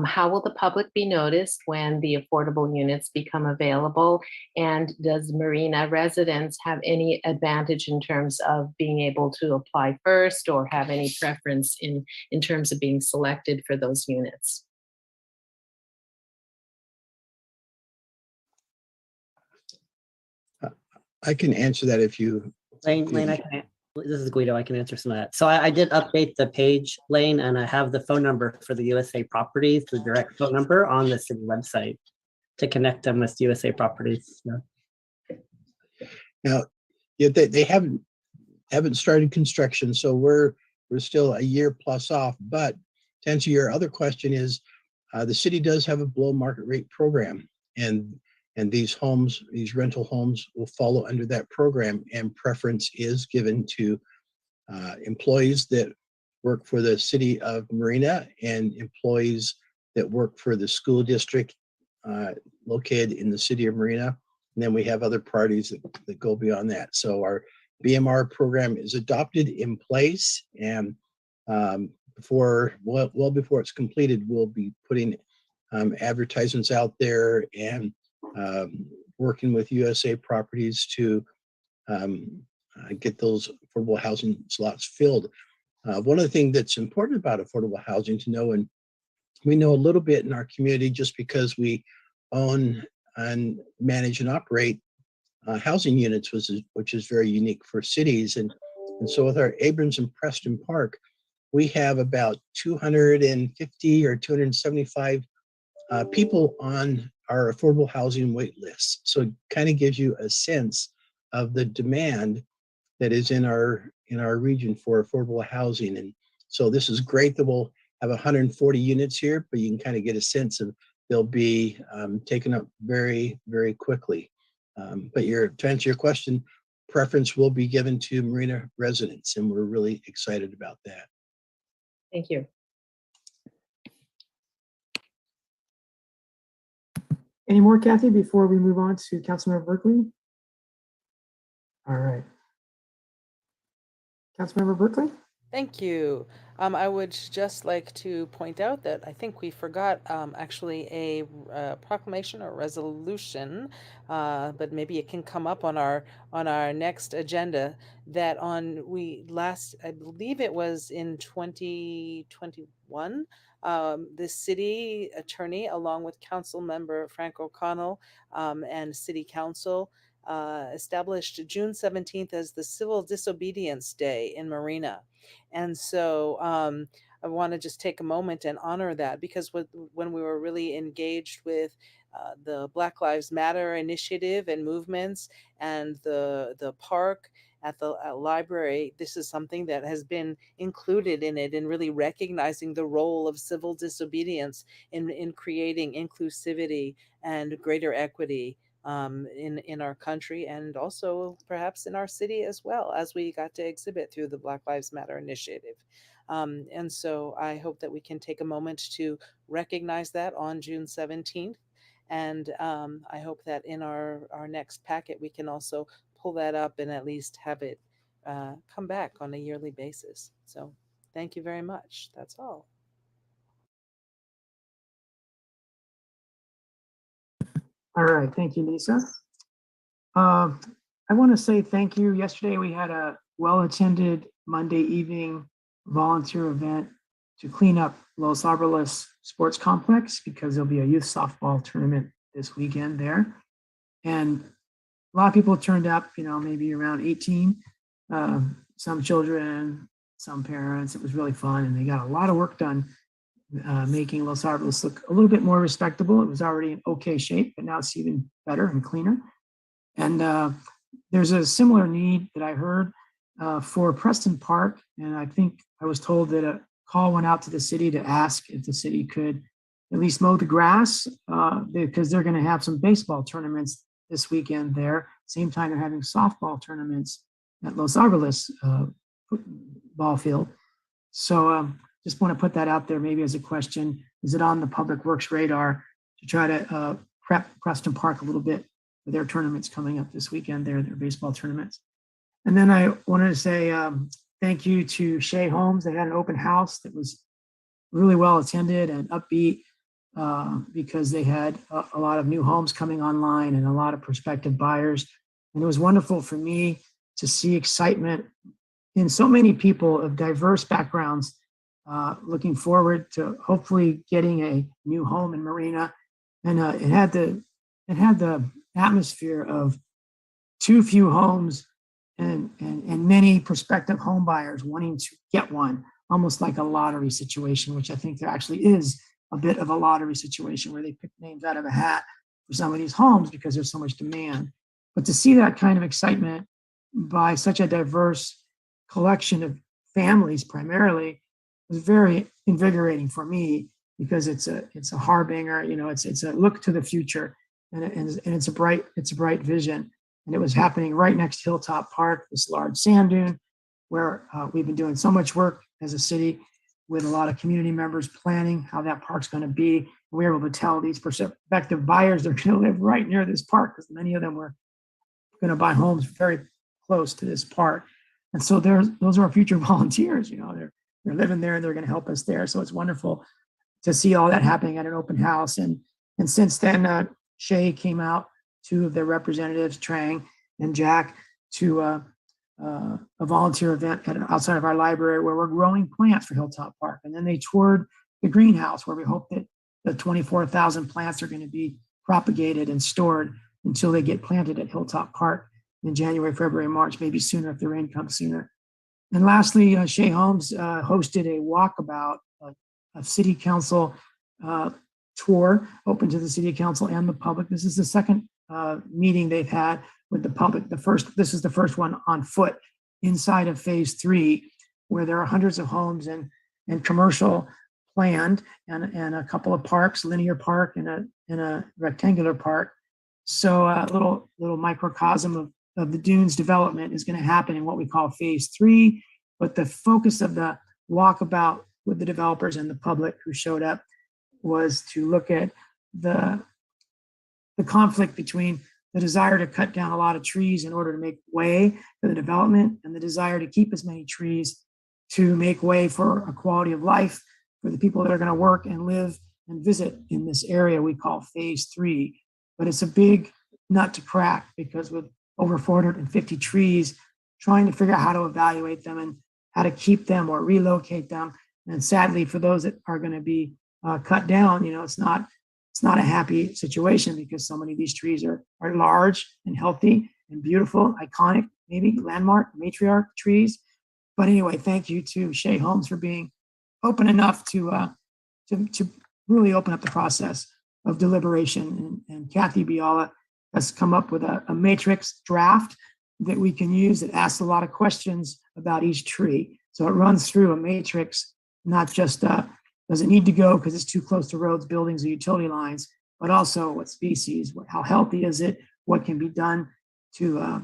how will the public be noticed when the affordable units become available? And does Marina residents have any advantage in terms of being able to apply first, or have any preference in terms of being selected for those units? I can answer that if you. Lane, this is Guido. I can answer some of that. So I did update the page, Lane, and I have the phone number for the USA Properties, the direct phone number on the city website to connect them with USA Properties. Yeah. Now, yeah, they haven't started construction, so we're still a year plus off. But to answer your other question is, the city does have a below market rate program, and these rental homes will follow under that program, and preference is given to employees that work for the city of Marina and employees that work for the school district located in the city of Marina. And then we have other parties that go beyond that. So our BMR program is adopted in place, and well before it's completed, we'll be putting advertisements out there and working with USA Properties to get those affordable housing slots filled. One of the things that's important about affordable housing to know, and we know a little bit in our community just because we own and manage and operate housing units, which is very unique for cities. And so with our Abrams and Preston Park, we have about 250 or 275 people on our affordable housing wait list. So it kind of gives you a sense of the demand that is in our region for affordable housing. And so this is great that we'll have 140 units here, but you can kind of get a sense of they'll be taken up very, very quickly. But to answer your question, preference will be given to Marina residents, and we're really excited about that. Thank you. Any more, Kathy, before we move on to Councilmember Berkeley? All right. Councilmember Berkeley? Thank you. I would just like to point out that I think we forgot actually a proclamation or resolution, but maybe it can come up on our next agenda. That I believe it was in 2021. The city attorney, along with Council Member Frank O'Connell and City Council, established June 17th as the Civil Disobedience Day in Marina. And so I want to just take a moment and honor that, because when we were really engaged with the Black Lives Matter initiative and movements and the park at the library, this is something that has been included in it, and really recognizing the role of civil disobedience in creating inclusivity and greater equity in our country, and also perhaps in our city as well, as we got to exhibit through the Black Lives Matter initiative. And so I hope that we can take a moment to recognize that on June 17th. And I hope that in our next packet, we can also pull that up and at least have it come back on a yearly basis. So thank you very much. That's all. All right, thank you, Lisa. I want to say thank you. Yesterday, we had a well-attended Monday evening volunteer event to clean up Los Arboles Sports Complex, because there'll be a youth softball tournament this weekend there. And a lot of people turned up, maybe around 18, some children, some parents. It was really fun, and they got a lot of work done making Los Arboles look a little bit more respectable. It was already in okay shape, but now it's even better and cleaner. And there's a similar need that I heard for Preston Park. And I think I was told that a call went out to the city to ask if the city could at least mow the grass, because they're going to have some baseball tournaments this weekend there. Same time they're having softball tournaments at Los Arboles ball field. So just want to put that out there maybe as a question. Is it on the Public Works radar to try to prep Preston Park a little bit for their tournaments coming up this weekend, their baseball tournaments? And then I wanted to say thank you to Shea Homes. They had an open house that was really well attended and upbeat, because they had a lot of new homes coming online and a lot of prospective buyers. And it was wonderful for me to see excitement in so many people of diverse backgrounds, looking forward to hopefully getting a new home in Marina. And it had the atmosphere of too few homes and many prospective home buyers wanting to get one, almost like a lottery situation, which I think there actually is a bit of a lottery situation where they pick names out of a hat for some of these homes because there's so much demand. But to see that kind of excitement by such a diverse collection of families primarily was very invigorating for me, because it's a harbinger, it's a look to the future, and it's a bright vision. And it was happening right next to Hilltop Park, this large sand dune, where we've been doing so much work as a city with a lot of community members planning how that park's going to be. We were able to tell these prospective buyers they're going to live right near this park, because many of them were going to buy homes very close to this park. And so those are our future volunteers. They're living there and they're going to help us there. So it's wonderful to see all that happening at an open house. And since then, Shay came out, two of their representatives, Trang and Jack, to a volunteer event outside of our library where we're growing plants for Hilltop Park. And then they toured the greenhouse where we hope that the 24,000 plants are going to be propagated and stored until they get planted at Hilltop Park in January, February, March, maybe sooner if the rain comes sooner. And lastly, Shay Holmes hosted a walkabout, a city council tour open to the city council and the public. This is the second meeting they've had with the public. This is the first one on foot inside of phase 3, where there are hundreds of homes and commercial planned, and a couple of parks, linear park and a rectangular park. So a little microcosm of the dunes development is going to happen in what we call phase 3. But the focus of the walkabout with the developers and the public who showed up was to look at the conflict between the desire to cut down a lot of trees in order to make way for the development and the desire to keep as many trees to make way for a quality of life for the people that are going to work and live and visit in this area we call phase 3. But it's a big nut to crack, because with over 450 trees, trying to figure out how to evaluate them and how to keep them or relocate them. And sadly, for those that are going to be cut down, it's not a happy situation, because so many of these trees are large and healthy and beautiful, iconic, maybe landmark, matriarch trees. But anyway, thank you to Shay Holmes for being open enough to really open up the process of deliberation. And Kathy Biala has come up with a matrix draft that we can use that asks a lot of questions about each tree. So it runs through a matrix, not just does it need to go because it's too close to roads, buildings, or utility lines, but also what species, how healthy is it, what can be done to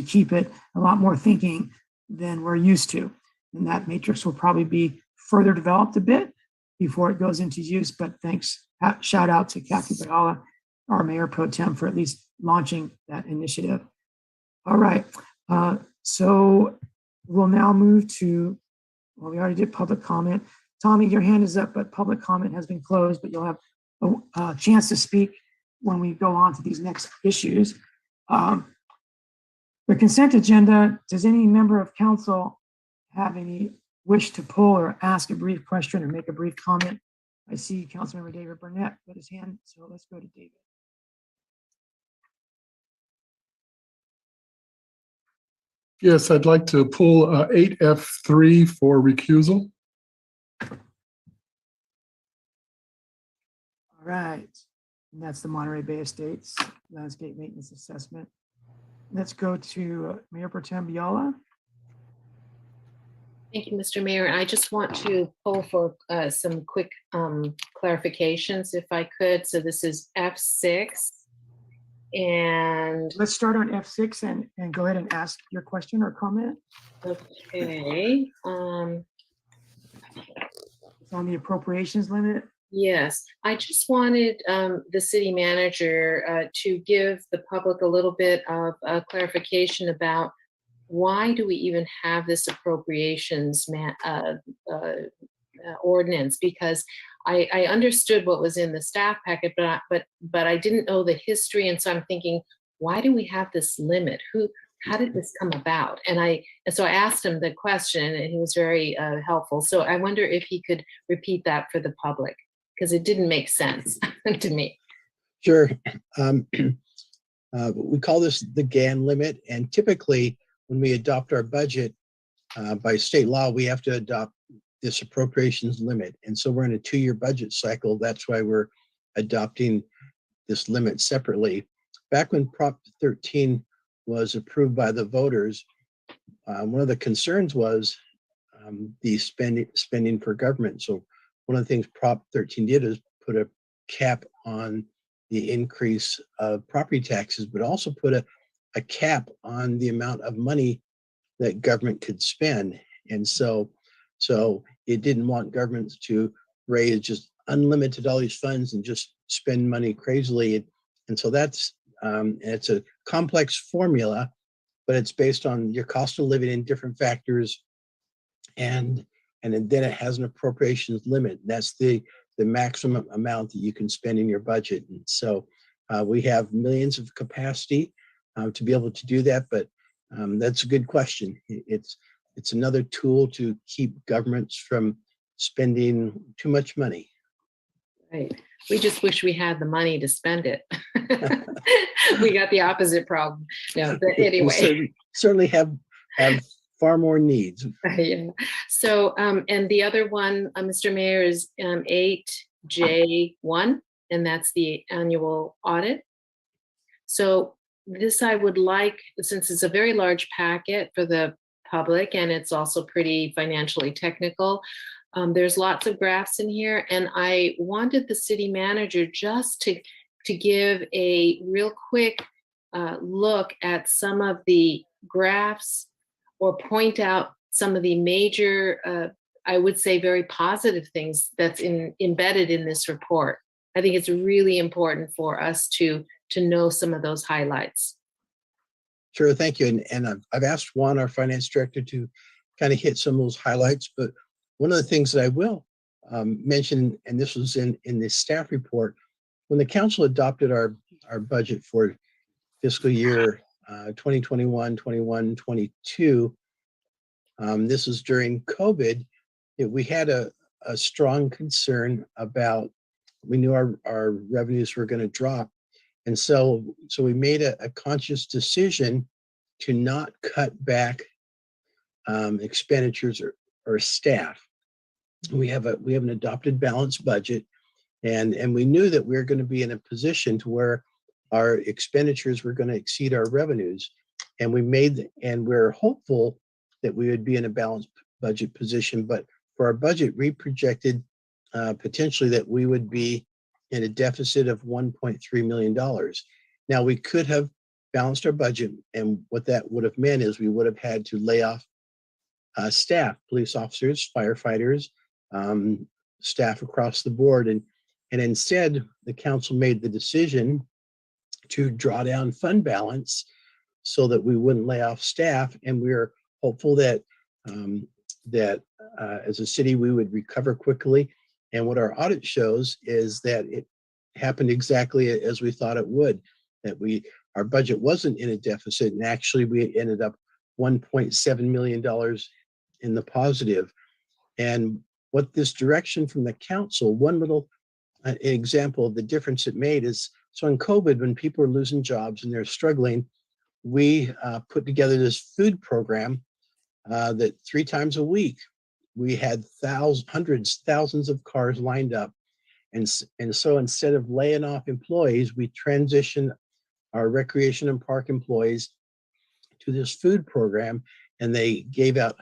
keep it. A lot more thinking than we're used to. And that matrix will probably be further developed a bit before it goes into use. But thanks, shout out to Kathy Biala, our Mayor Pro Tem, for at least launching that initiative. All right, so we'll now move to, well, we already did public comment. Tommy, your hand is up, but public comment has been closed, but you'll have a chance to speak when we go on to these next issues. The consent agenda, does any member of council have any wish to pull or ask a brief question or make a brief comment? I see Councilmember David Burnett with his hand, so let's go to David. Yes, I'd like to pull 8F3 for recusal. All right, and that's the Monterey Bay Estates Landscape Maintenance Assessment. Let's go to Mayor Pro Tem Biala. Thank you, Mr. Mayor. I just want to pull for some quick clarifications, if I could. So this is F6. And let's start on F6 and go ahead and ask your question or comment. Okay. It's on the appropriations limit. Yes, I just wanted the city manager to give the public a little bit of clarification about why do we even have this appropriations ordinance? Because I understood what was in the staff packet, but I didn't know the history, and so I'm thinking, why do we have this limit? How did this come about? And so I asked him the question, and he was very helpful. So I wonder if he could repeat that for the public, because it didn't make sense to me. Sure. We call this the GAN limit. And typically, when we adopt our budget by state law, we have to adopt this appropriations limit. And so we're in a 2-year budget cycle. That's why we're adopting this limit separately. Back when Prop 13 was approved by the voters, one of the concerns was the spending for government. So one of the things Prop 13 did is put a cap on the increase of property taxes, but also put a cap on the amount of money that government could spend. And so it didn't want governments to raise just unlimited all these funds and just spend money crazily. And so it's a complex formula, but it's based on your cost of living and different factors. And then it has an appropriations limit. That's the maximum amount that you can spend in your budget. And so we have millions of capacity to be able to do that, but that's a good question. It's another tool to keep governments from spending too much money. Right. We just wish we had the money to spend it. We got the opposite problem. No, but anyway. We certainly have far more needs. Yeah. So, and the other one, Mr. Mayor, is 8J1, and that's the annual audit. So this I would like, since it's a very large packet for the public and it's also pretty financially technical, there's lots of graphs in here, and I wanted the city manager just to give a real quick look at some of the graphs or point out some of the major, I would say very positive things that's embedded in this report. I think it's really important for us to know some of those highlights. Sure, thank you. And I've asked Juan, our finance director, to kind of hit some of those highlights, but one of the things that I will mention, and this was in the staff report, when the council adopted our budget for fiscal year 2021, 21, 22, this was during COVID, we had a strong concern about, we knew our revenues were going to drop. And so we made a conscious decision to not cut back expenditures or staff. We have an adopted balanced budget, and we knew that we were going to be in a position to where our expenditures were going to exceed our revenues. And we're hopeful that we would be in a balanced budget position. But for our budget, we projected potentially that we would be in a deficit of $1.3 million. Now, we could have balanced our budget, and what that would have meant is we would have had to lay off staff, police officers, firefighters, staff across the board. And instead, the council made the decision to draw down fund balance so that we wouldn't lay off staff. And we're hopeful that as a city, we would recover quickly. And what our audit shows is that it happened exactly as we thought it would, that our budget wasn't in a deficit, and actually we ended up $1.7 million in the positive. And what this direction from the council, one little example of the difference it made is, so in COVID, when people are losing jobs and they're struggling, we put together this food program that 3 times a week, we had thousands of cars lined up. And so instead of laying off employees, we transitioned our recreation and park employees to this food program, and they gave out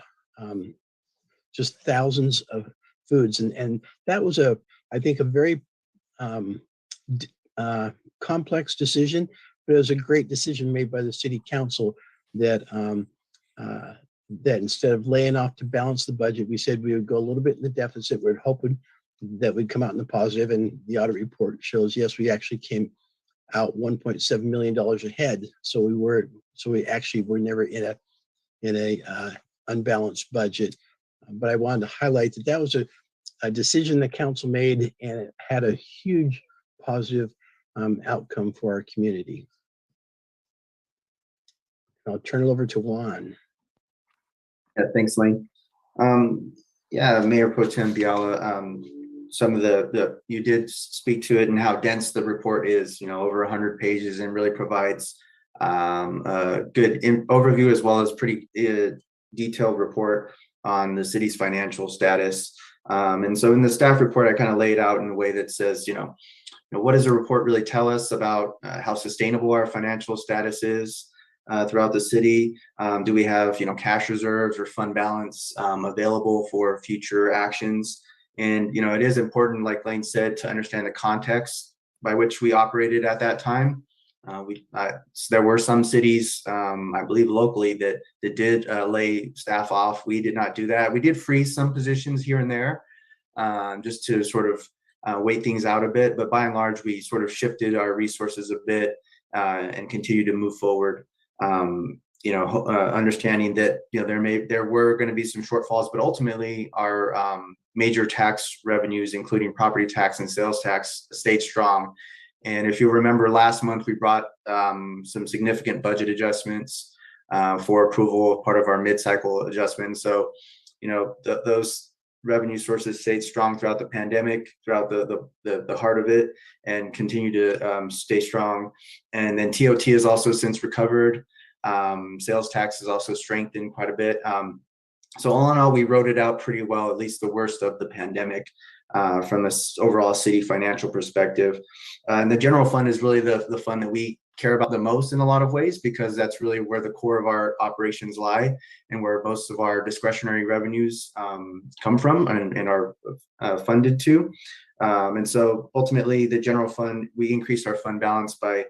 just thousands of foods. And that was I think a very complex decision, but it was a great decision made by the city council that instead of laying off to balance the budget, we said we would go a little bit in the deficit. We're hoping that we'd come out in the positive, and the audit report shows, yes, we actually came out $1.7 million ahead. So we actually were never in a unbalanced budget. But I wanted to highlight that was a decision the council made, and it had a huge positive outcome for our community. I'll turn it over to Juan. Yeah, thanks, Lane. Yeah, Mayor Pro Tem Biala, some of the you did speak to it and how dense the report is, over 100 pages, and really provides a good overview as well as pretty detailed report on the city's financial status. And so in the staff report, I kind of laid out in a way that says, what does the report really tell us about how sustainable our financial status is throughout the city? Do we have, cash reserves or fund balance available for future actions? And, it is important, like Lane said, to understand the context by which we operated at that time. There were some cities, I believe locally, that did lay staff off. We did not do that. We did freeze some positions here and there just to sort of wait things out a bit. But by and large, we sort of shifted our resources a bit and continue to move forward. Understanding that there were going to be some shortfalls, but ultimately our major tax revenues, including property tax and sales tax, stayed strong. And if you remember last month, we brought some significant budget adjustments for approval, part of our mid-cycle adjustment. So, those revenue sources stayed strong throughout the pandemic, throughout the heart of it, and continue to stay strong. And then TOT has also since recovered. Sales tax has also strengthened quite a bit. So all in all, we wrote it out pretty well, at least the worst of the pandemic from this overall city financial perspective. And the general fund is really the fund that we care about the most in a lot of ways, because that's really where the core of our operations lie and where most of our discretionary revenues come from and are funded to. And so ultimately the general fund, we increased our fund balance by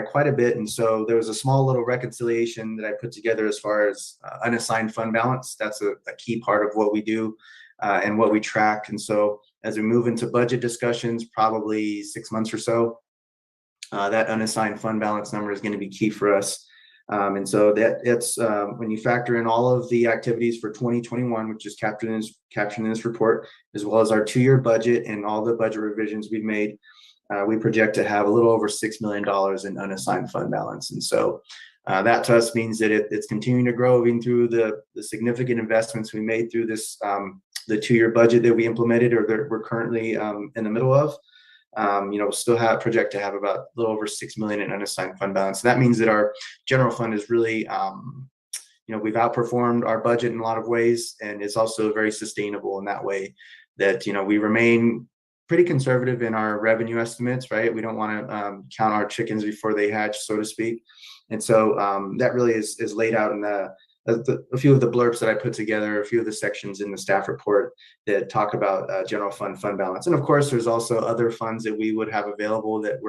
quite a bit. And so there was a small little reconciliation that I put together as far as unassigned fund balance. That's a key part of what we do and what we track. And so as we move into budget discussions, probably 6 months or so, that unassigned fund balance number is going to be key for us. And so it's when you factor in all of the activities for 2021, which is captured in this report, as well as our 2-year budget and all the budget revisions we've made, we project to have a little over $6 million in unassigned fund balance. And so that to us means that it's continuing to grow even through the significant investments we made through this, the 2-year budget that we implemented or that we're currently in the middle of. Still project to have about a little over $6 million in unassigned fund balance. So that means that our general fund is really, we've outperformed our budget in a lot of ways, and it's also very sustainable in that way that, we remain pretty conservative in our revenue estimates, right? We don't want to count our chickens before they hatch, so to speak. And so that really is laid out in a few of the blurbs that I put together, a few of the sections in the staff report that talk about general fund balance. And of course, there's also other funds that we would have available that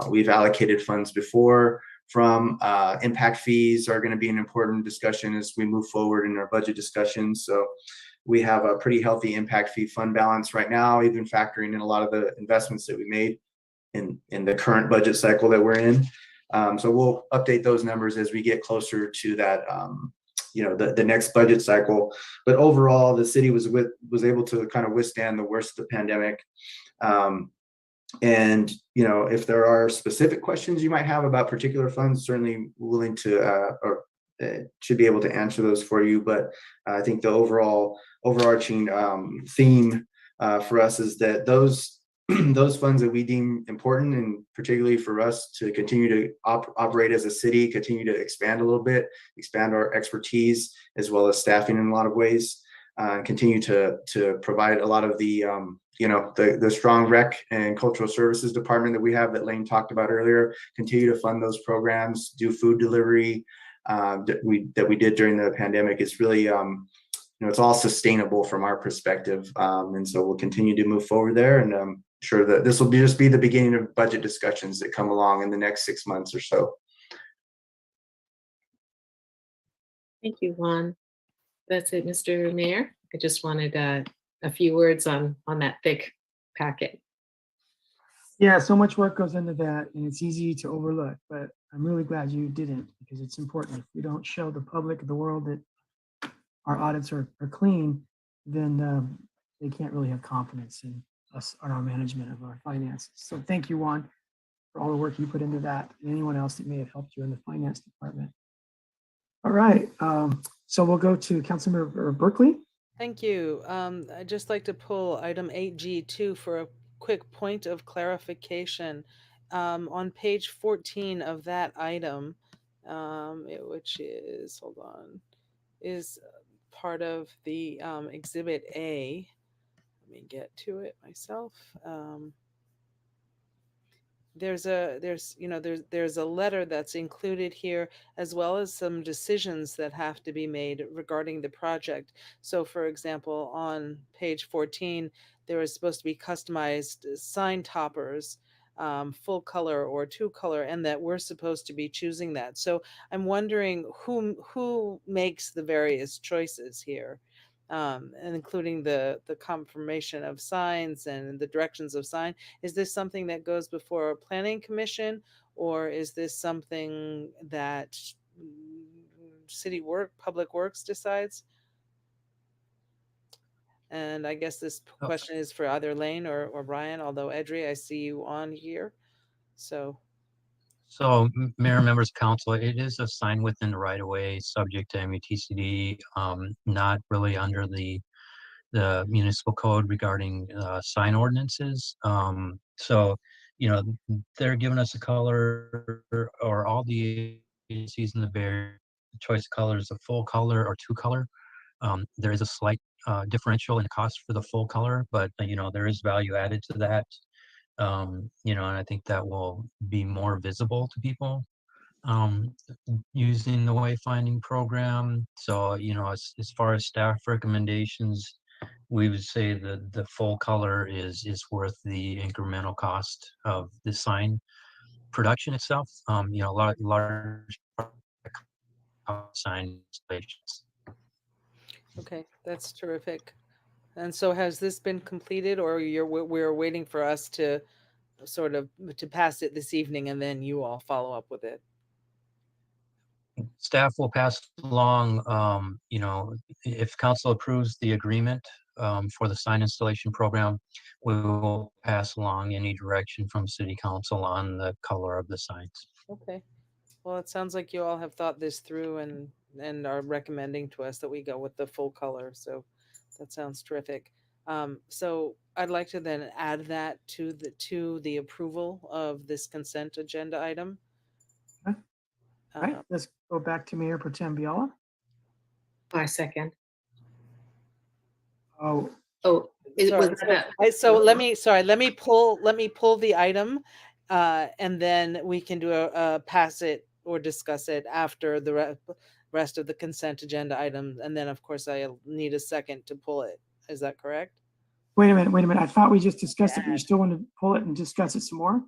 we've allocated funds before from. Impact fees are going to be an important discussion as we move forward in our budget discussions. So we have a pretty healthy impact fee fund balance right now, even factoring in a lot of the investments that we made in the current budget cycle that we're in. So we'll update those numbers as we get closer to that, the next budget cycle. But overall, the city was able to kind of withstand the worst of the pandemic. And if there are specific questions you might have about particular funds, certainly willing to should be able to answer those for you. But I think the overarching theme for us is that those funds that we deem important, and particularly for us to continue to operate as a city, continue to expand a little bit, expand our expertise as well as staffing in a lot of ways, continue to provide a lot of the strong rec and cultural services department that we have that Lane talked about earlier, continue to fund those programs, do food delivery that we did during the pandemic. It's really it's all sustainable from our perspective, and so we'll continue to move forward there, and sure that this will just be the beginning of budget discussions that come along in the next 6 months or so. Thank you, Juan. That's it, Mr. Mayor. I just wanted a few words on that thick packet. Yeah, so much work goes into that, and it's easy to overlook, but I'm really glad you didn't, because it's important. If we don't show the public, the world, that our audits are clean, then they can't really have confidence in us on our management of our finances. So thank you, Juan, for all the work you put into that, and anyone else that may have helped you in the finance department. All right, so we'll go to Councilmember Berkeley. Thank you. I'd just like to pull item 8G2 for a quick point of clarification. On page 14 of that item, which is, hold on, is part of the Exhibit A. Let me get to it myself. There's a letter that's included here, as well as some decisions that have to be made regarding the project. So for example, on page 14 there is supposed to be customized sign toppers, full color or two color, and that we're supposed to be choosing that. So I'm wondering who makes the various choices here, and including the confirmation of signs and the directions of sign. Is this something that goes before a planning commission, or is this something that public works decides? And I guess this question is for either Lane or Brian, although Edry, I see you on here. So So, Mayor, members of council, it is a sign within the right of way, subject to MUTCD, not really under the municipal code regarding sign ordinances. So, they're giving us a color, or all the agencies in the Bay, choice of colors, a full color or two color. There is a slight differential in the cost for the full color, but there is value added to that. And I think that will be more visible to people using the wayfinding program. So, as far as staff recommendations, we would say that the full color is worth the incremental cost of the sign production itself. A lot large sign installations. okay, that's terrific. And so has this been completed, or we're waiting for us to sort of to pass it this evening and then you all follow up with it? Staff will pass along, if council approves the agreement for the sign installation program, we will pass along any direction from city council on the color of the signs. Okay. Well, it sounds like you all have thought this through and are recommending to us that we go with the full color. So that sounds terrific. So I'd like to then add that to the approval of this consent agenda item. All right, let's go back to Mayor Pro Tem Viola. I second. Oh, So let me pull the item, and then we can do a pass it or discuss it after the rest of the consent agenda items, and then of course I'll need a second to pull it. Is that correct? wait a minute. I thought we just discussed it, but you still want to pull it and discuss it some more?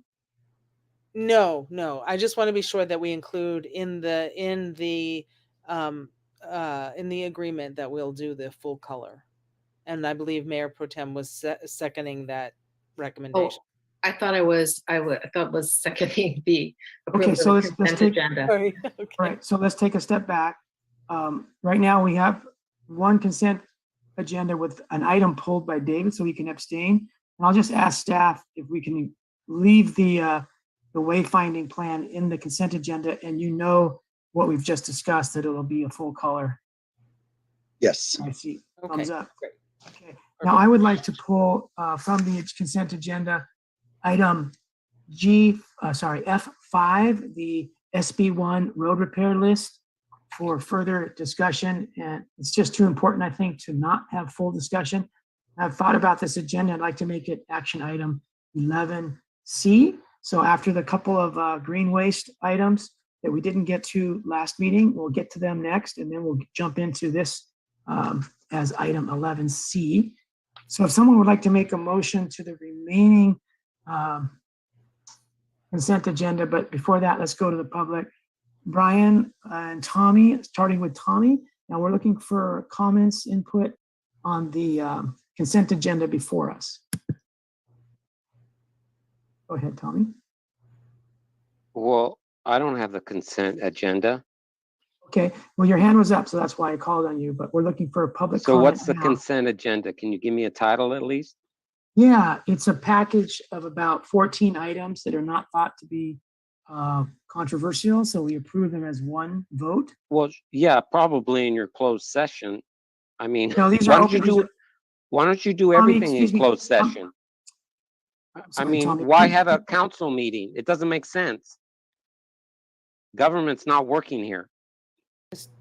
No. I just want to be sure that we include in the agreement that we'll do the full color. And I believe Mayor Pro Tem was seconding that recommendation. Oh, I thought it was seconding the Okay, so let's take agenda. Sorry. Okay. All right, so let's take a step back. Right now we have one consent agenda with an item pulled by David, so he can abstain. And I'll just ask staff if we can leave the wayfinding plan in the consent agenda, and what we've just discussed, that it'll be a full color. Yes. I see. Okay, Thumbs up. great. Okay. Now I would like to pull from the consent agenda item F5, the SB1 road repair list, for further discussion. And it's just too important, I think, to not have full discussion. I've thought about this agenda. I'd like to make it action item 11C. So after the couple of green waste items that we didn't get to last meeting, we'll get to them next, and then we'll jump into this as item 11C. So if someone would like to make a motion to the remaining consent agenda, but before that, let's go to the public. Brian and Tommy, starting with Tommy. Now we're looking for comments, input on the consent agenda before us. Go ahead, Tommy. Well, I don't have the consent agenda. Okay, well, your hand was up, so that's why I called on you, but we're looking for a public So comment what's the now. consent agenda? Can you give me a title at least? Yeah, it's a package of about 14 items that are not thought to be controversial, so we approve them as one vote. Well, yeah, probably in your closed session. I mean, No, these why are don't you open. do, why don't you do Tommy, everything in excuse me. closed session? I Sorry, mean, Tommy. why have a council meeting? It doesn't make sense. Government's not working here.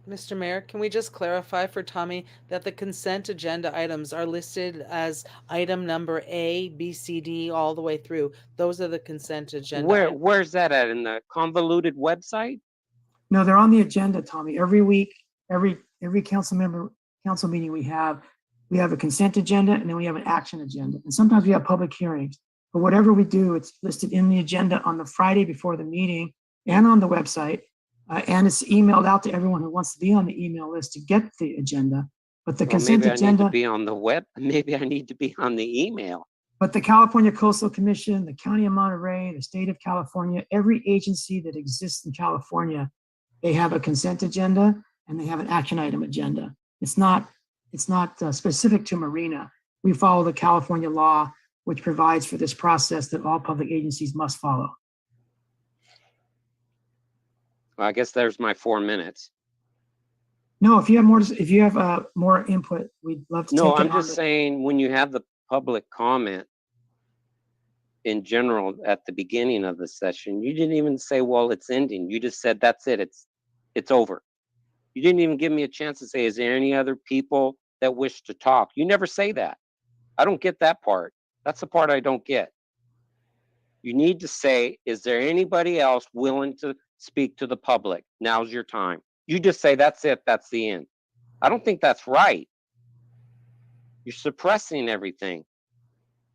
Mr. Mayor, can we just clarify for Tommy that the consent agenda items are listed as item number A, B, C, D, all the way through? Those are the consent agenda items. Where's that at? In the convoluted website? No, they're on the agenda, Tommy. Every week, every council meeting we have a consent agenda, and then we have an action agenda. And sometimes we have public hearings. But whatever we do, it's listed in the agenda on the Friday before the meeting and on the website. And it's emailed out to everyone who wants to be on the email list to get the agenda. But the Well, consent maybe I need to agenda, be on the web. Maybe I need to be on the email. but the California Coastal Commission, the County of Monterey, the State of California, every agency that exists in California, they have a consent agenda and they have an action item agenda. It's not specific to Marina. We follow the California law, which provides for this process that all public agencies must follow. Well, I guess there's my 4 minutes. No, if you have more input, we'd love to take it. No, I'm just saying when you have the public comment in general at the beginning of the session, you didn't even say, well, it's ending. You just said, that's it. It's over. You didn't even give me a chance to say, is there any other people that wish to talk? You never say that. I don't get that part. That's the part I don't get. You need to say, is there anybody else willing to speak to the public? Now's your time. You just say, that's it, that's the end. I don't think that's right. You're suppressing everything.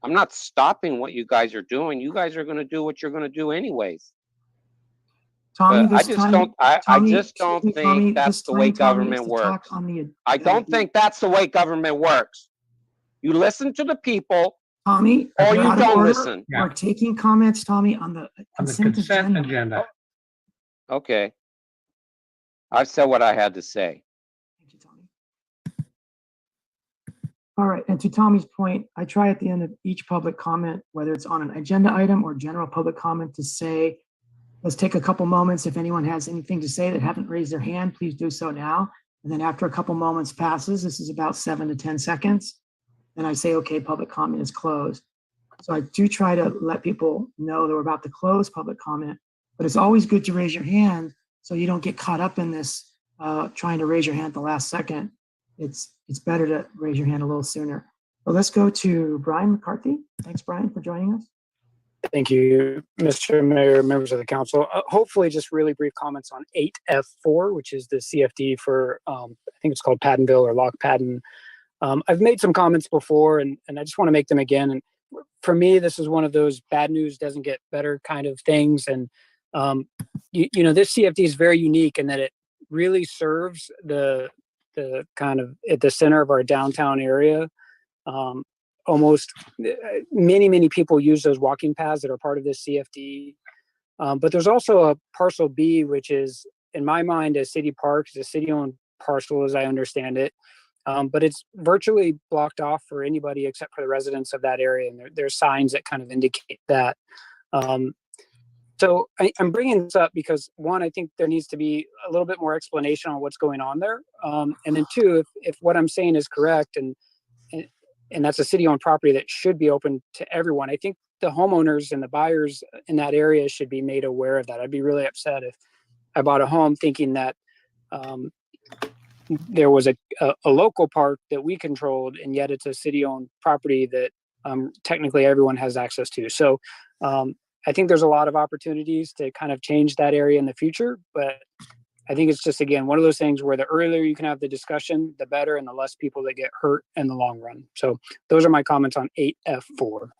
I'm not stopping what you guys are doing. You guys are going to do what you're going to do anyways. Tommy, I just don't think that's the way government works. I don't think that's the way government works. You listen to the people, Tommy, or you out of don't order. listen. We're taking comments, Tommy, on the consent agenda. Okay. I've said what I had to say. All right, and to Tommy's point, I try at the end of each public comment, whether it's on an agenda item or general public comment, to say, let's take a couple moments. If anyone has anything to say that haven't raised their hand, please do so now. And then after a couple moments passes, this is about 7 to 10 seconds, then I say, okay, public comment is closed. So I do try to let people know that we're about to close public comment, but it's always good to raise your hand so you don't get caught up in this trying to raise your hand at the last second. It's better to raise your hand a little sooner. So let's go to Brian McCarthy. Thanks, Brian, for joining us. Thank you, Mr. Mayor, members of the council. Hopefully just really brief comments on 8F4, which is the CFD for, I think it's called Pattonville or Lock Patton. I've made some comments before and I just want to make them again. And for me, this is one of those bad news doesn't get better kind of things. And, you know, this CFD is very unique in that it really serves the kind of at the center of our downtown area. Almost many people use those walking paths that are part of this CFD. But there's also a parcel B, which is in my mind a city park, it's a city-owned parcel as I understand it. But it's virtually blocked off for anybody except for the residents of that area. And there's signs that kind of indicate that. So I'm bringing this up because one, I think there needs to be a little bit more explanation on what's going on there. And then two, if what I'm saying is correct and that's a city-owned property that should be open to everyone, I think the homeowners and the buyers in that area should be made aware of that. I'd be really upset if I bought a home thinking that there was a local park that we controlled, and yet it's a city-owned property that technically everyone has access to. So I think there's a lot of opportunities to kind of change that area in the future, but I think it's just, again, one of those things where the earlier you can have the discussion, the better, and the less people that get hurt in the long run. So those are my comments on 8F4.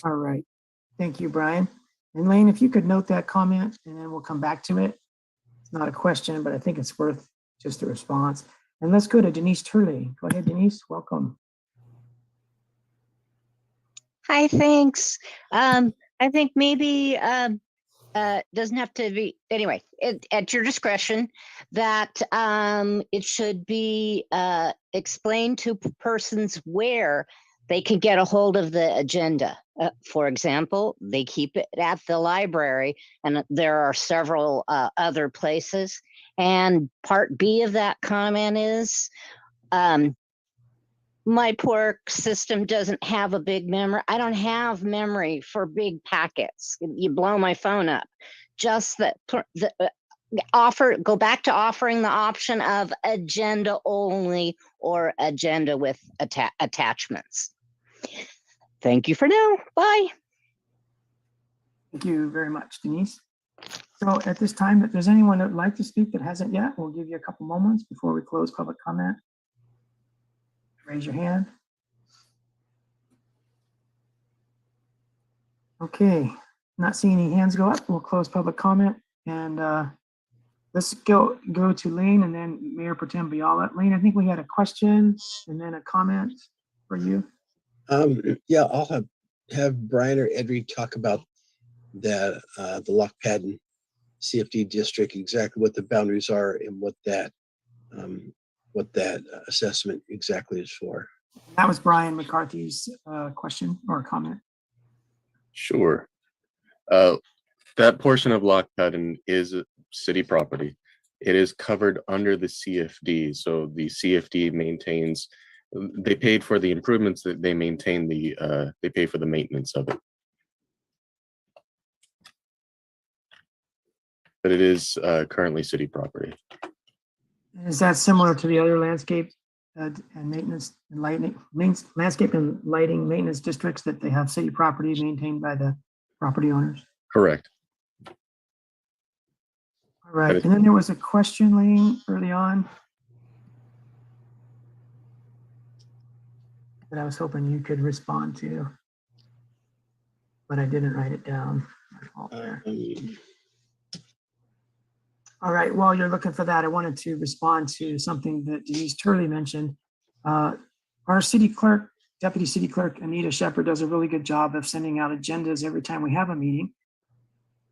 All right. Thank you, Brian. And Lane, if you could note that comment, and then we'll come back to it. It's not a question, but I think it's worth just a response. And let's go to Denise Turley. Go ahead, Denise. Welcome. Hi, thanks. I think maybe doesn't have to be, anyway, at your discretion, that it should be explained to persons where they can get a hold of the agenda. For example, they keep it at the library, and there are several other places. And part B of that comment is, my poor system doesn't have a big memory. I don't have memory for big packets. You blow my phone up. Just that go back to offering the option of agenda only or agenda with attachments. Thank you for now. Bye. Thank you very much, Denise. So at this time, if there's anyone that would like to speak that hasn't yet, we'll give you a couple moments before we close public comment. Raise your hand. Okay, not seeing any hands go up, we'll close public comment, and let's go to Lane and then Mayor Pro Tem Biala. Lane, I think we had a question and then a comment for you. Yeah, I'll have Brian or Edry talk about that, the lock pad and CFD district, exactly what the boundaries are and what that assessment exactly is for. That was Brian McCarthy's question or comment. Sure. That portion of Lock Patton is city property. It is covered under the CFD. So the CFD maintains, they paid for the improvements that they maintain they pay for the maintenance of it. But it is currently city property. Is that similar to the other landscape and maintenance and lighting, landscape and lighting maintenance districts that they have city property maintained by the property owners? Correct. All right, and then there was a question, Lane, early on that I was hoping you could respond to, but I didn't write it down. My fault there. All right, while you're looking for that, I wanted to respond to something that Denise Turley mentioned. Our city clerk, deputy city clerk, Anita Shepard, does a really good job of sending out agendas every time we have a meeting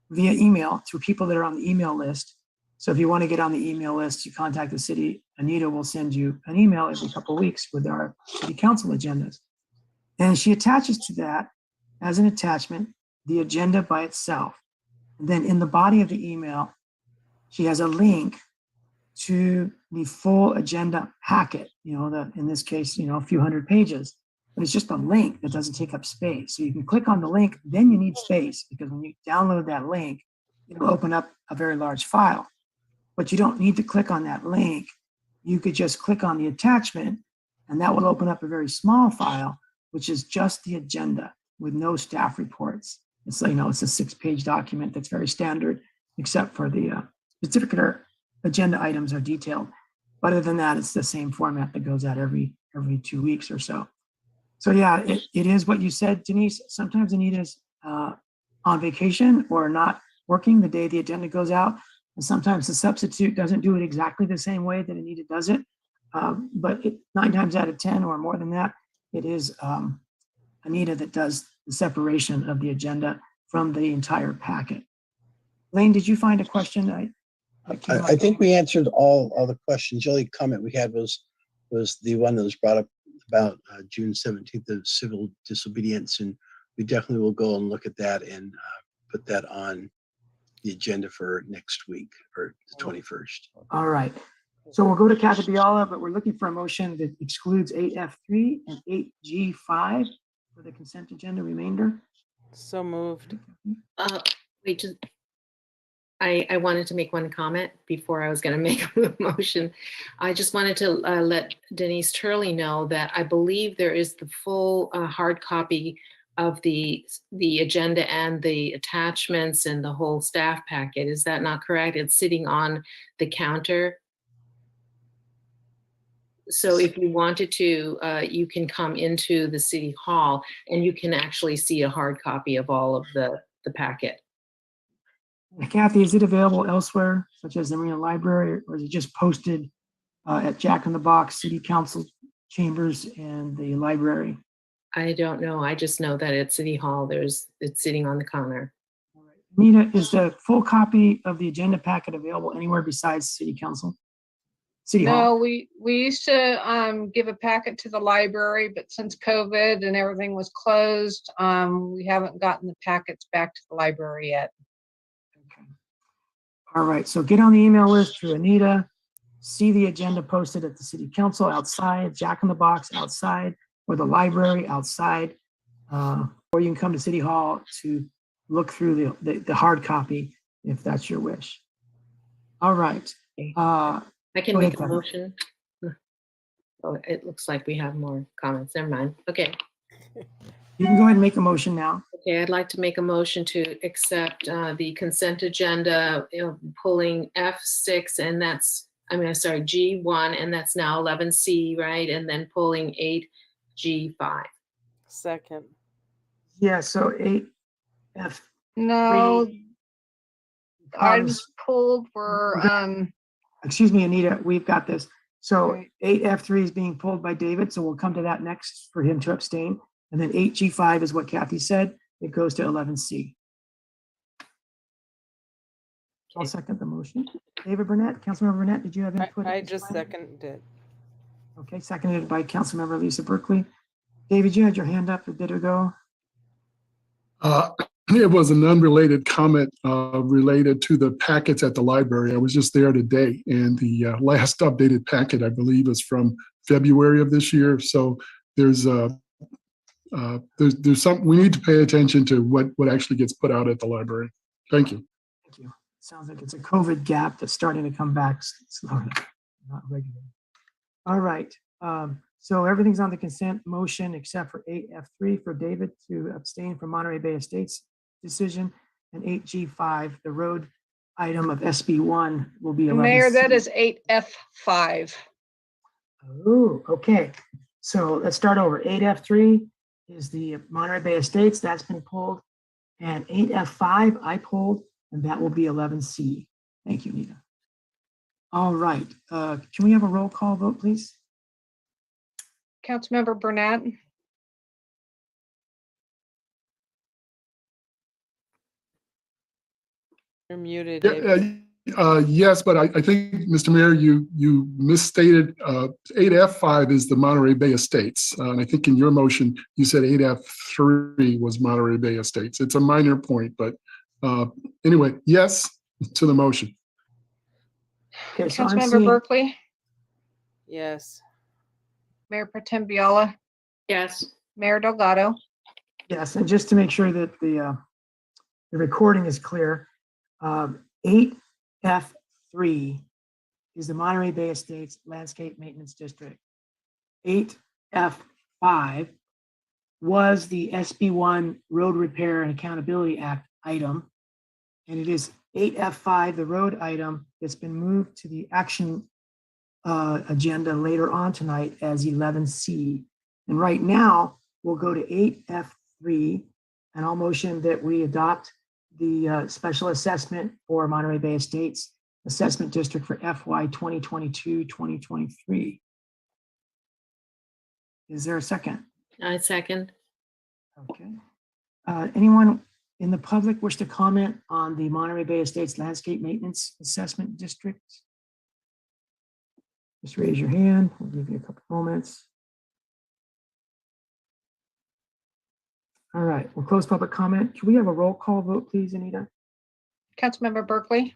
via email to people that are on the email list. So if you want to get on the email list, you contact the city. Anita will send you an email every couple of weeks with our city council agendas. And she attaches to that as an attachment, the agenda by itself. And then in the body of the email, she has a link to the full agenda packet, in this case, a few hundred pages, but it's just a link that doesn't take up space. So you can click on the link, then you need space, because when you download that link, it'll open up a very large file. But you don't need to click on that link. You could just click on the attachment, and that will open up a very small file, which is just the agenda with no staff reports. It's it's a 6-page document that's very standard, except for the particular agenda items are detailed. But other than that, it's the same format that goes out every 2 weeks or so. So yeah, it is what you said, Denise. Sometimes Anita's on vacation or not working the day the agenda goes out. And sometimes the substitute doesn't do it exactly the same way that Anita does it. But 9 times out of 10 or more than that, it is Anita that does the separation of the agenda from the entire packet. Lane, did you find a question? I think we answered all the questions. The only comment we had was the one that was brought up about June 17th, the civil disobedience, and we definitely will go and look at that and put that on the agenda for next week, or the 21st. All right. So we'll go to Kathy Biala, but we're looking for a motion that excludes 8F3 and 8G5 for the consent agenda remainder. So moved. Wait, I wanted to make one comment before I was going to make a motion. I just wanted to let Denise Turley know that I believe there is the full hard copy of the agenda and the attachments and the whole staff packet. Is that not correct? It's sitting on the counter. So if you wanted to, you can come into the city hall and you can actually see a hard copy of all of the packet. Kathy, is it available elsewhere, such as the Marina Library, or is it just posted at Jack in the Box, City Council chambers, and the library? I don't know. I just know that at City Hall, it's sitting on the counter. Anita, is the full copy of the agenda packet available anywhere besides City Council? City No, Hall? we used to give a packet to the library, but since COVID and everything was closed, we haven't gotten the packets back to the library yet. All right, so get on the email list through Anita, see the agenda posted at the city council outside, Jack in the Box outside, or the library outside. Or you can come to City Hall to look through the hard copy if that's your wish. All right. I can Go make ahead, a Kathy. motion. Oh, it looks like we have more comments. Never mind. Okay. You can go ahead and make a motion now. Okay, I'd like to make a motion to accept the consent agenda, pulling F6, and that's, sorry, G1, and that's now 11C, right? And then pulling 8G5. Second. Yeah, so 8F. No, items comes- pulled were, Excuse me, Anita, we've got this. So 8F3 is being pulled by David, so we'll come to that next for him to abstain. And then 8G5 is what Kathy said. It goes to 11C. I'll second the motion. David Burnett, Councilmember Burnett, did you have input? I just seconded it. Okay, seconded by Councilmember Lisa Berkeley. David, you had your hand up a bit ago. It was an unrelated comment related to the packets at the library. I was just there today, and the last updated packet, I believe, is from February of this year. So there's something we need to pay attention to what actually gets put out at the library. Thank you. Thank you. Sounds like it's a COVID gap that's starting to come back slowly, not regularly. All right. So everything's on the consent motion except for 8F3 for David to abstain from Monterey Bay Estates decision, and 8G5, the road item of SB1 will be 11C. Mayor, that is 8F5. Oh, okay. So let's start over. 8F3 is the Monterey Bay Estates. That's been pulled. And 8F5 I pulled, and that will be 11C. Thank you, Nita. All right. Can we have a roll call vote, please? Councilmember Burnett, You're muted, Yeah, David. yes, but I think, Mr. Mayor, you misstated 8F5 is the Monterey Bay Estates. And I think in your motion, you said 8F3 was Monterey Bay Estates. It's a minor point, but anyway, yes to the motion. Okay, so Councilmember Berkeley, Yes. Mayor Pro Tem Viola. Yes. Mayor Delgado. Yes, and just to make sure that the recording is clear, 8F3 is the Monterey Bay Estates Landscape Maintenance District. 8F5 was the SB1 Road Repair and Accountability Act item, and it is 8F5, the road item, that's been moved to the action agenda later on tonight as 11C. And right now, we'll go to 8F3, and I'll motion that we adopt the special assessment for Monterey Bay Estates Assessment District for FY 2022-2023. Is there a second? I second. Okay. Anyone in the public wish to comment on the Monterey Bay Estates Landscape Maintenance Assessment District? Just raise your hand. We'll give you a couple moments. All right, we'll close public comment. Can we have a roll call vote, please, Anita? Councilmember Berkeley,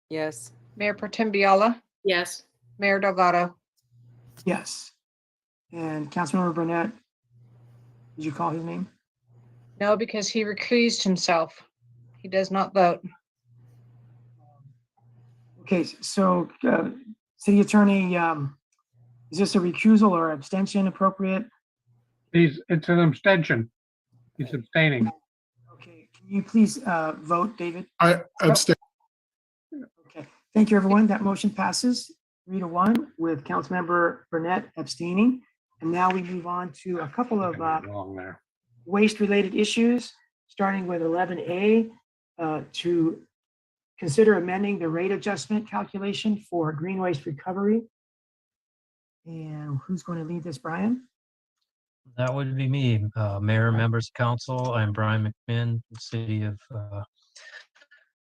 Yes. Mayor Pro Tem Viola, Yes. Mayor Delgado. Yes. And Councilmember Burnett, did you call his name? No, because he recused himself. He does not vote. Okay, so City Attorney, is this a recusal or abstention appropriate? It's an abstention. He's abstaining. Okay, can you please vote, David? I abstain. Okay, thank you, everyone. That motion passes 3-1 with Councilmember Burnett abstaining. And now we move on to a couple of Wrong there. waste-related issues, starting with 11A, to consider amending the rate adjustment calculation for green waste recovery. And who's going to lead this, Brian? That would be me, Mayor, members of council. I'm Brian McMinn, City of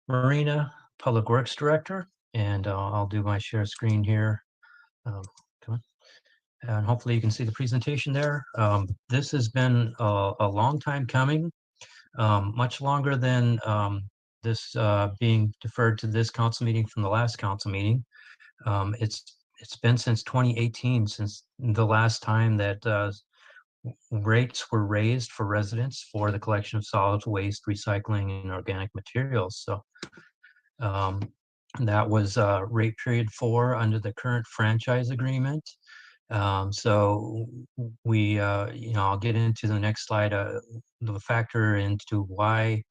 Marina Public Works Director. And I'll do my share screen here. Come on. And hopefully you can see the presentation there. This has been a long time coming, much longer than this being deferred to this council meeting from the last council meeting. It's been since 2018, since the last time that rates were raised for residents for the collection of solid waste, recycling, and organic materials. So that was rate period 4 under the current franchise agreement. So we, I'll get into the next slide, the factor into why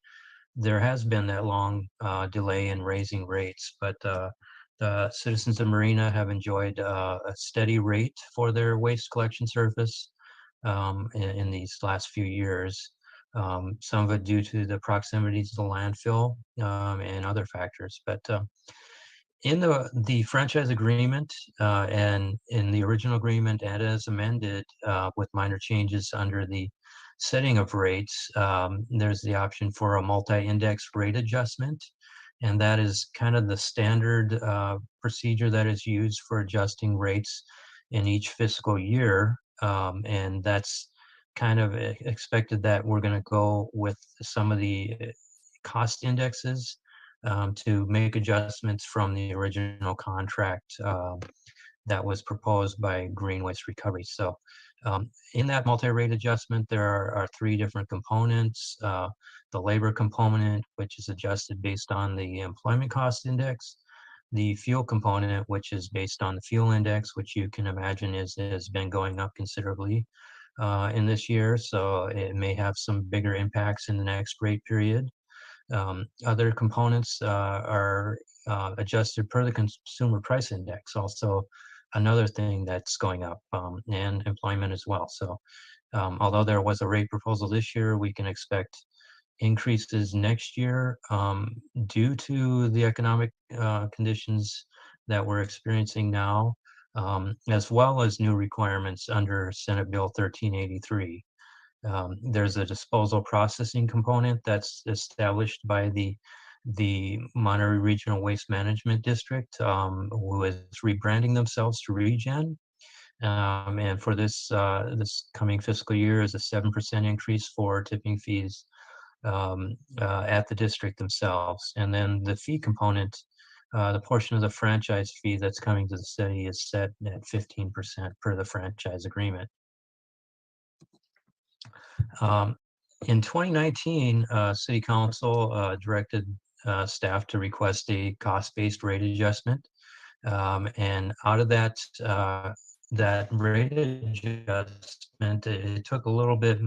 there has been that long delay in raising rates, but the citizens of Marina have enjoyed a steady rate for their waste collection service in these last few years. Some of it due to the proximity to the landfill and other factors, but in the franchise agreement and in the original agreement and as amended with minor changes under the setting of rates, there's the option for a multi-index rate adjustment. And that is kind of the standard procedure that is used for adjusting rates in each fiscal year. And that's kind of expected that we're going to go with some of the cost indexes to make adjustments from the original contract that was proposed by Green Waste Recovery. So in that multi-rate adjustment, there are 3 different components. The labor component, which is adjusted based on the employment cost index. The fuel component, which is based on the fuel index, which you can imagine has been going up considerably in this year. So it may have some bigger impacts in the next rate period. Other components are adjusted per the consumer price index, also another thing that's going up, and employment as well. So although there was a rate proposal this year, we can expect increases next year due to the economic conditions that we're experiencing now, as well as new requirements under Senate Bill 1383. There's a disposal processing component that's established by the Monterey Regional Waste Management District, who is rebranding themselves to Regen. And for this coming fiscal year is a 7% increase for tipping fees at the district themselves. And then the fee component, the portion of the franchise fee that's coming to the city is set at 15% per the franchise agreement. In 2019, City Council directed staff to request a cost-based rate adjustment. And out of that, that rate adjustment, it took a little bit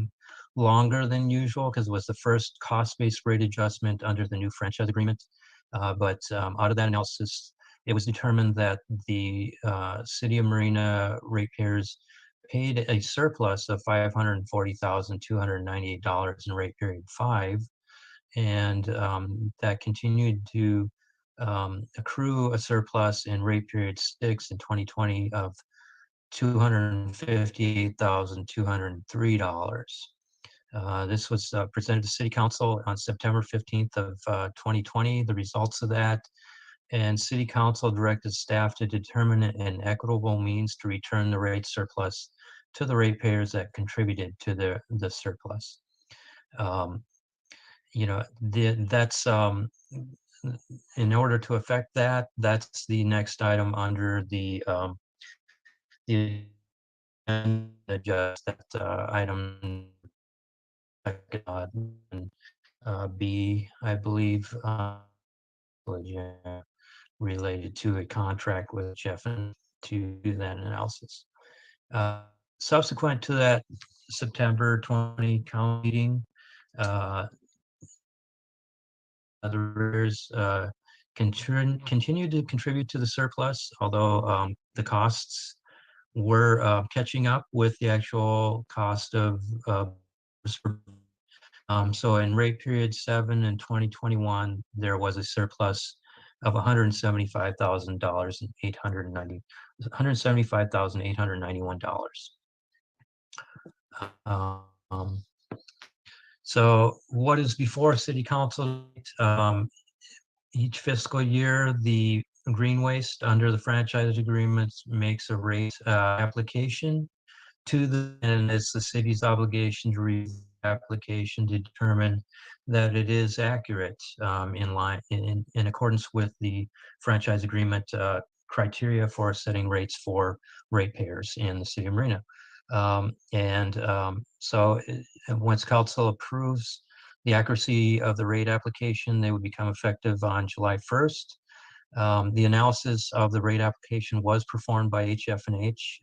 longer than usual because it was the first cost-based rate adjustment under the new franchise agreement. But out of that analysis, it was determined that the City of Marina ratepayers paid a surplus of $540,298 in rate period 5, and that continued to accrue a surplus in rate period 6 in 2020 of $258,203. This was presented to City Council on September 15th of 2020, the results of that, and City Council directed staff to determine an equitable means to return the rate surplus to the ratepayers that contributed to the surplus. That's in order to affect that, that's the next item under the adjust that item B, I believe, related to a contract with Jeff to do that analysis. Subsequent to that September 20 council meeting, others continued to contribute to the surplus, although the costs were catching up with the actual cost of so in rate period 7 in 2021, there was a surplus of $175,891. So what is before City Council? Each fiscal year, the Green Waste, under the franchise agreements, makes a rate application to the, and it's the city's obligation to review the application to determine that it is accurate in line in accordance with the franchise agreement criteria for setting rates for ratepayers in the city of Marina. Once council approves the accuracy of the rate application, they would become effective on July 1st. The analysis of the rate application was performed by HF&H,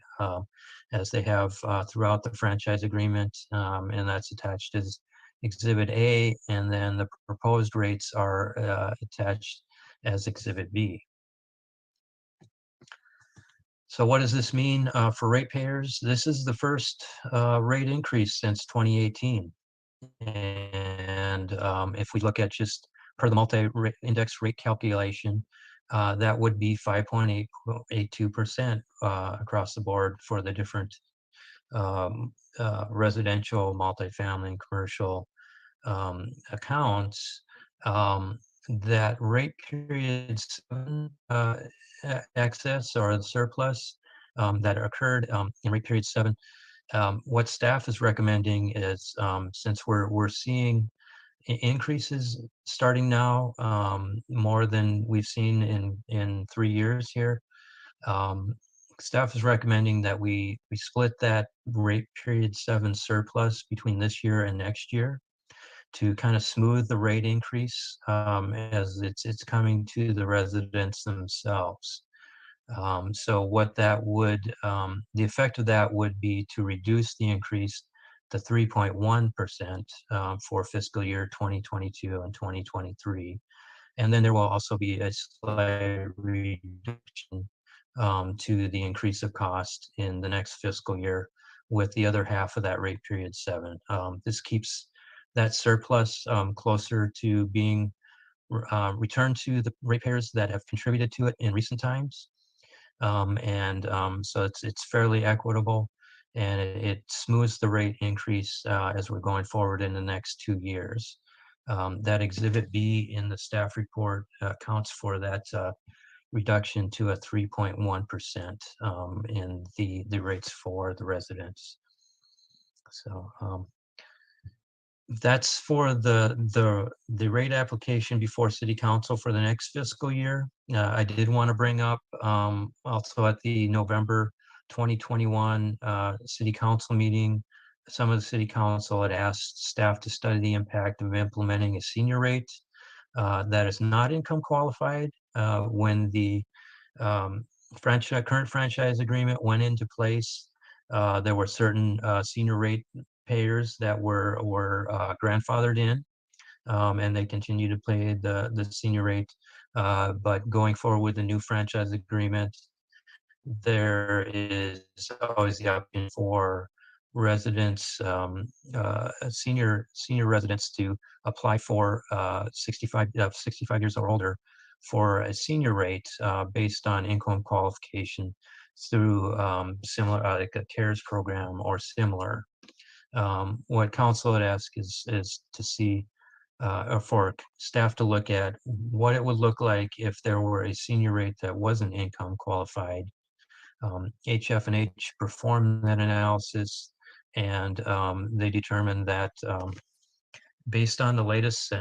as they have throughout the franchise agreement, and that's attached as Exhibit A, and then the proposed rates are attached as Exhibit B. So what does this mean for ratepayers? This is the first rate increase since 2018. And if we look at just per the multi-index rate calculation, that would be 5.82% across the board for the different residential, multifamily, and commercial accounts. That rate period 7 excess or the surplus that occurred in rate period 7, what staff is recommending is, since we're seeing increases starting now, more than we've seen in 3 years here, staff is recommending that we split that rate period 7 surplus between this year and next year to kind of smooth the rate increase as it's coming to the residents themselves. So what that would, the effect of that would be to reduce the increase to 3.1% for fiscal year 2022 and 2023. And then there will also be a slight reduction to the increase of cost in the next fiscal year with the other half of that rate period 7. This keeps that surplus closer to being returned to the ratepayers that have contributed to it in recent times. So it's fairly equitable, and it smooths the rate increase as we're going forward in the next 2 years. That Exhibit B in the staff report accounts for that reduction to a 3.1% in the rates for the residents. So that's for the rate application before City Council for the next fiscal year. I did want to bring up also at the November 2021 City Council meeting, some of the City Council had asked staff to study the impact of implementing a senior rate that is not income qualified. When the current franchise agreement went into place, there were certain senior rate payers that were grandfathered in, and they continue to pay the senior rate. But going forward with the new franchise agreement, there is always the option for residents, senior residents, to apply for 65 years or older for a senior rate based on income qualification through similar, like a CARES program or similar. What council would ask is to see, or for staff to look at what it would look like if there were a senior rate that wasn't income qualified. HF&H performed that analysis, and they determined that based on the latest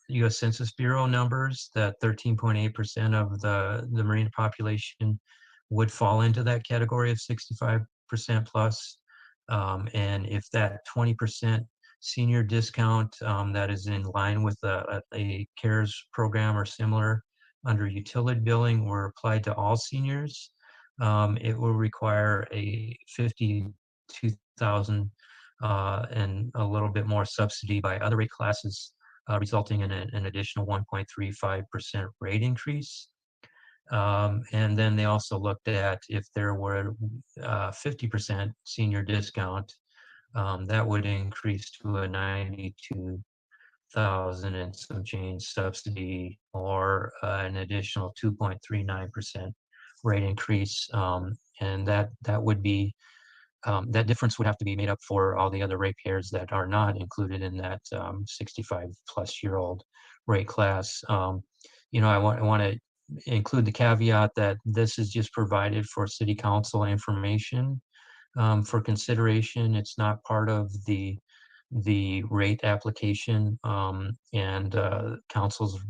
U.S. Census Bureau numbers, that 13.8% of the Marina population would fall into that category of 65% plus. And if that 20% senior discount that is in line with a CARES program or similar under utility billing were applied to all seniors, it will require a $52,000 and a little bit more subsidy by other rate classes, resulting in an additional 1.35% rate increase. And then they also looked at if there were 50% senior discount, that would increase to a 92,000 and some change subsidy, or an additional 2.39% rate increase. And that would be, that difference would have to be made up for all the other ratepayers that are not included in that 65 plus year old rate class. You know, I want to include the caveat that this is just provided for city council information for consideration. It's not part of the rate application, and council's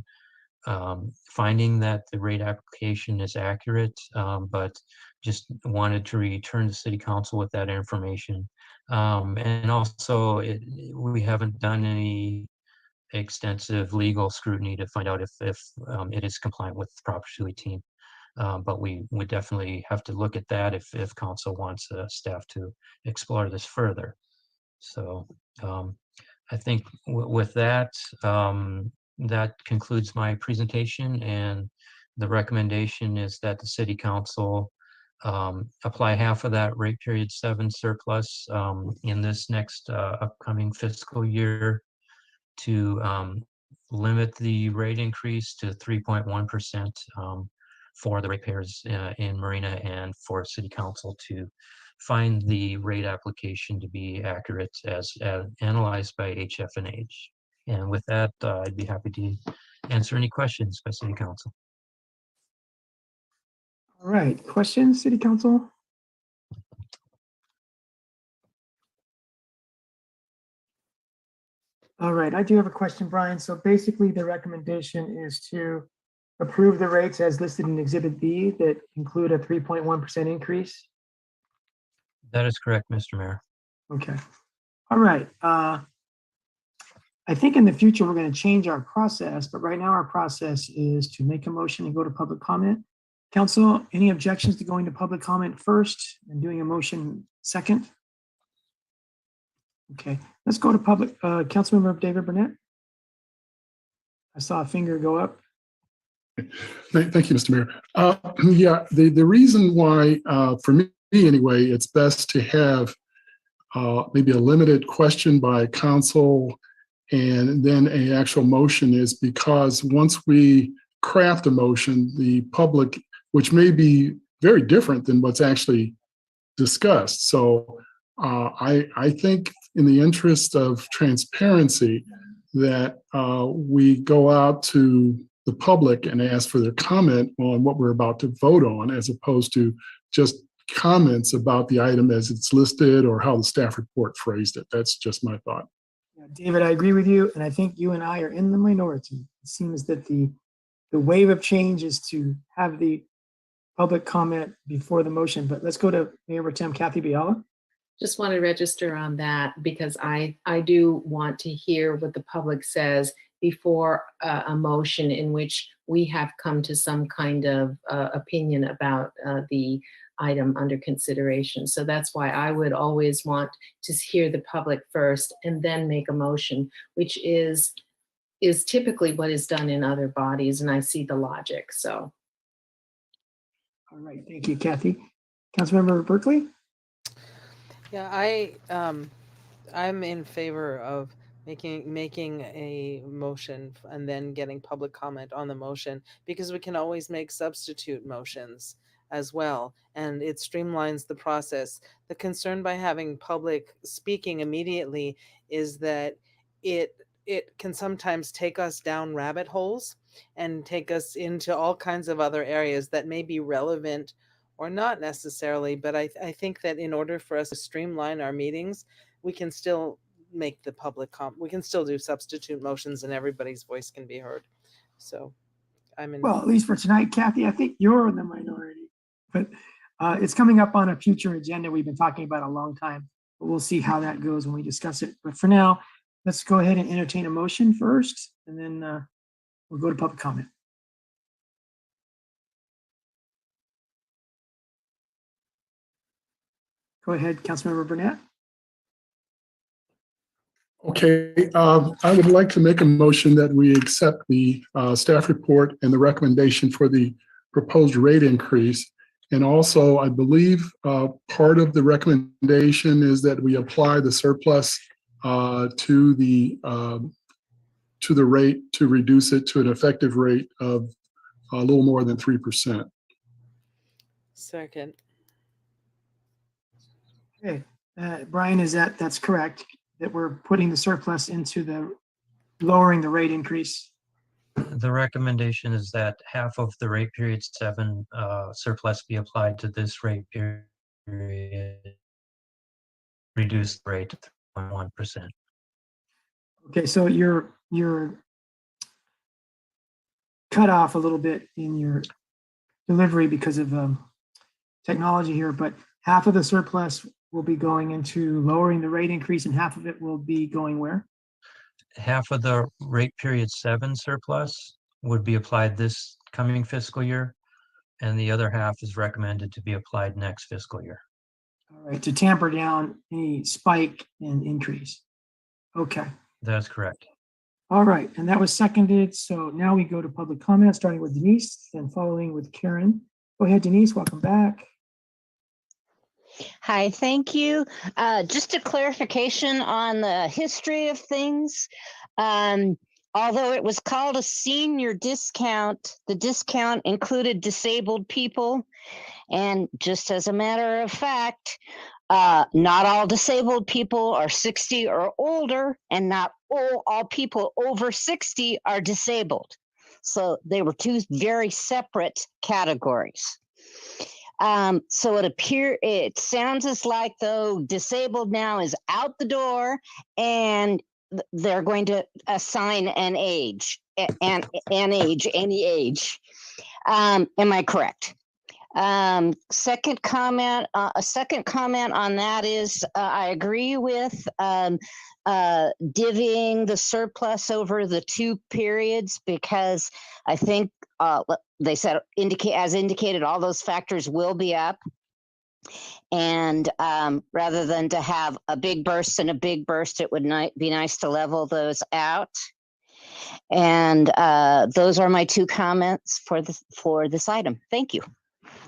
finding that the rate application is accurate, but just wanted to return to city council with that information. And also, we haven't done any extensive legal scrutiny to find out if it is compliant with Prop 218. But we would definitely have to look at that if council wants staff to explore this further. So I think with that, that concludes my presentation, and the recommendation is that the city council apply half of that rate period 7 surplus in this next upcoming fiscal year to limit the rate increase to 3.1% for the ratepayers in Marina, and for city council to find the rate application to be accurate as analyzed by HF&H. And with that, I'd be happy to answer any questions by city council. All right, questions, city council? All right, I do have a question, Brian. So basically the recommendation is to approve the rates as listed in Exhibit B that include a 3.1% increase. That is correct, Mr. Mayor. Okay. All right. I think in the future we're going to change our process, but right now our process is to make a motion and go to public comment. Council, any objections to going to public comment first and doing a motion second? Okay, let's go to public. Councilmember David Burnett. I saw a finger go up. Thank you, Mr. Mayor. Yeah, the reason why, for me anyway, it's best to have maybe a limited question by council and then an actual motion is because once we craft a motion, the public, which may be very different than what's actually discussed. So I think in the interest of transparency that we go out to the public and ask for their comment on what we're about to vote on, as opposed to just comments about the item as it's listed or how the staff report phrased it. That's just my thought. Yeah, David, I agree with you, and I think you and I are in the minority. It seems that the wave of change is to have the public comment before the motion, but let's go to Mayor Pro Tem Kathy Biala. Just want to register on that because I do want to hear what the public says before a motion in which we have come to some kind of opinion about the item under consideration. So that's why I would always want to hear the public first and then make a motion, which is typically what is done in other bodies, and I see the logic. So. All right, thank you, Kathy. Councilmember Berkeley? Yeah, I'm in favor of making a motion and then getting public comment on the motion, because we can always make substitute motions as well, and it streamlines the process. The concern by having public speaking immediately is that it can sometimes take us down rabbit holes and take us into all kinds of other areas that may be relevant or not necessarily, but I think that in order for us to streamline our meetings, we can still make the public we can still do substitute motions and everybody's voice can be heard. So I'm in. Well, at least for tonight, Kathy, I think you're in the minority, but it's coming up on a future agenda we've been talking about a long time, but we'll see how that goes when we discuss it. But for now, let's go ahead and entertain a motion first, and then we'll go to public comment. Go ahead, Councilmember Burnett. Okay, I would like to make a motion that we accept the staff report and the recommendation for the proposed rate increase. And also, I believe part of the recommendation is that we apply the surplus to the rate to reduce it to an effective rate of a little more than 3%. Second. Okay, Brian, that's correct, that we're putting the surplus into the lowering the rate increase? The recommendation is that half of the rate period 7 surplus be applied to this rate period, reduce the rate to 3.1%. Okay, so you're cut off a little bit in your delivery because of technology here, but half of the surplus will be going into lowering the rate increase and half of it will be going where? Half of the rate period 7 surplus would be applied this coming fiscal year, and the other half is recommended to be applied next fiscal year. All right, to tamper down any spike and increase. Okay. That's correct. All right, and that was seconded. So now we go to public comment, starting with Denise, then following with Karen. Go ahead, Denise, welcome back. Hi, thank you. Just a clarification on the history of things. Although it was called a senior discount, the discount included disabled people. And just as a matter of fact, not all disabled people are 60 or older, and not all people over 60 are disabled. So they were two very separate categories. So it sounds as like though disabled now is out the door, and they're going to assign an age, any age. Am I correct? A second comment on that is I agree with divvying the surplus over the 2 periods, because I think they said as indicated, all those factors will be up. And rather than to have a big burst and a big burst, it would be nice to level those out. And those are my 2 comments for this item. Thank you.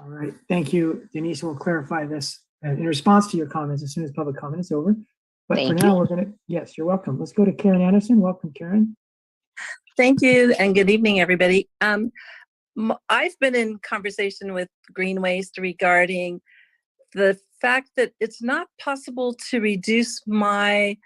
All right, thank you, Denise. We'll clarify this in response to your comments as soon as public comment is over. But Thank for now, you. we're going to, yes, you're welcome. Let's go to Karen Anderson. Welcome, Karen. Thank you, and good evening, everybody. I've been in conversation with Green Waste regarding the fact that it's not possible to reduce my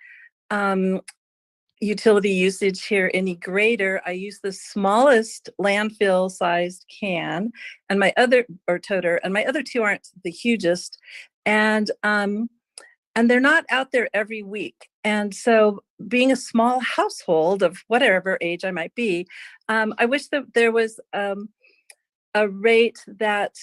utility usage here any greater. I use the smallest landfill sized can, and my other toter, and my other 2 aren't the hugest, and they're not out there every week. And so, being a small household of whatever age I might be, I wish that there was a rate that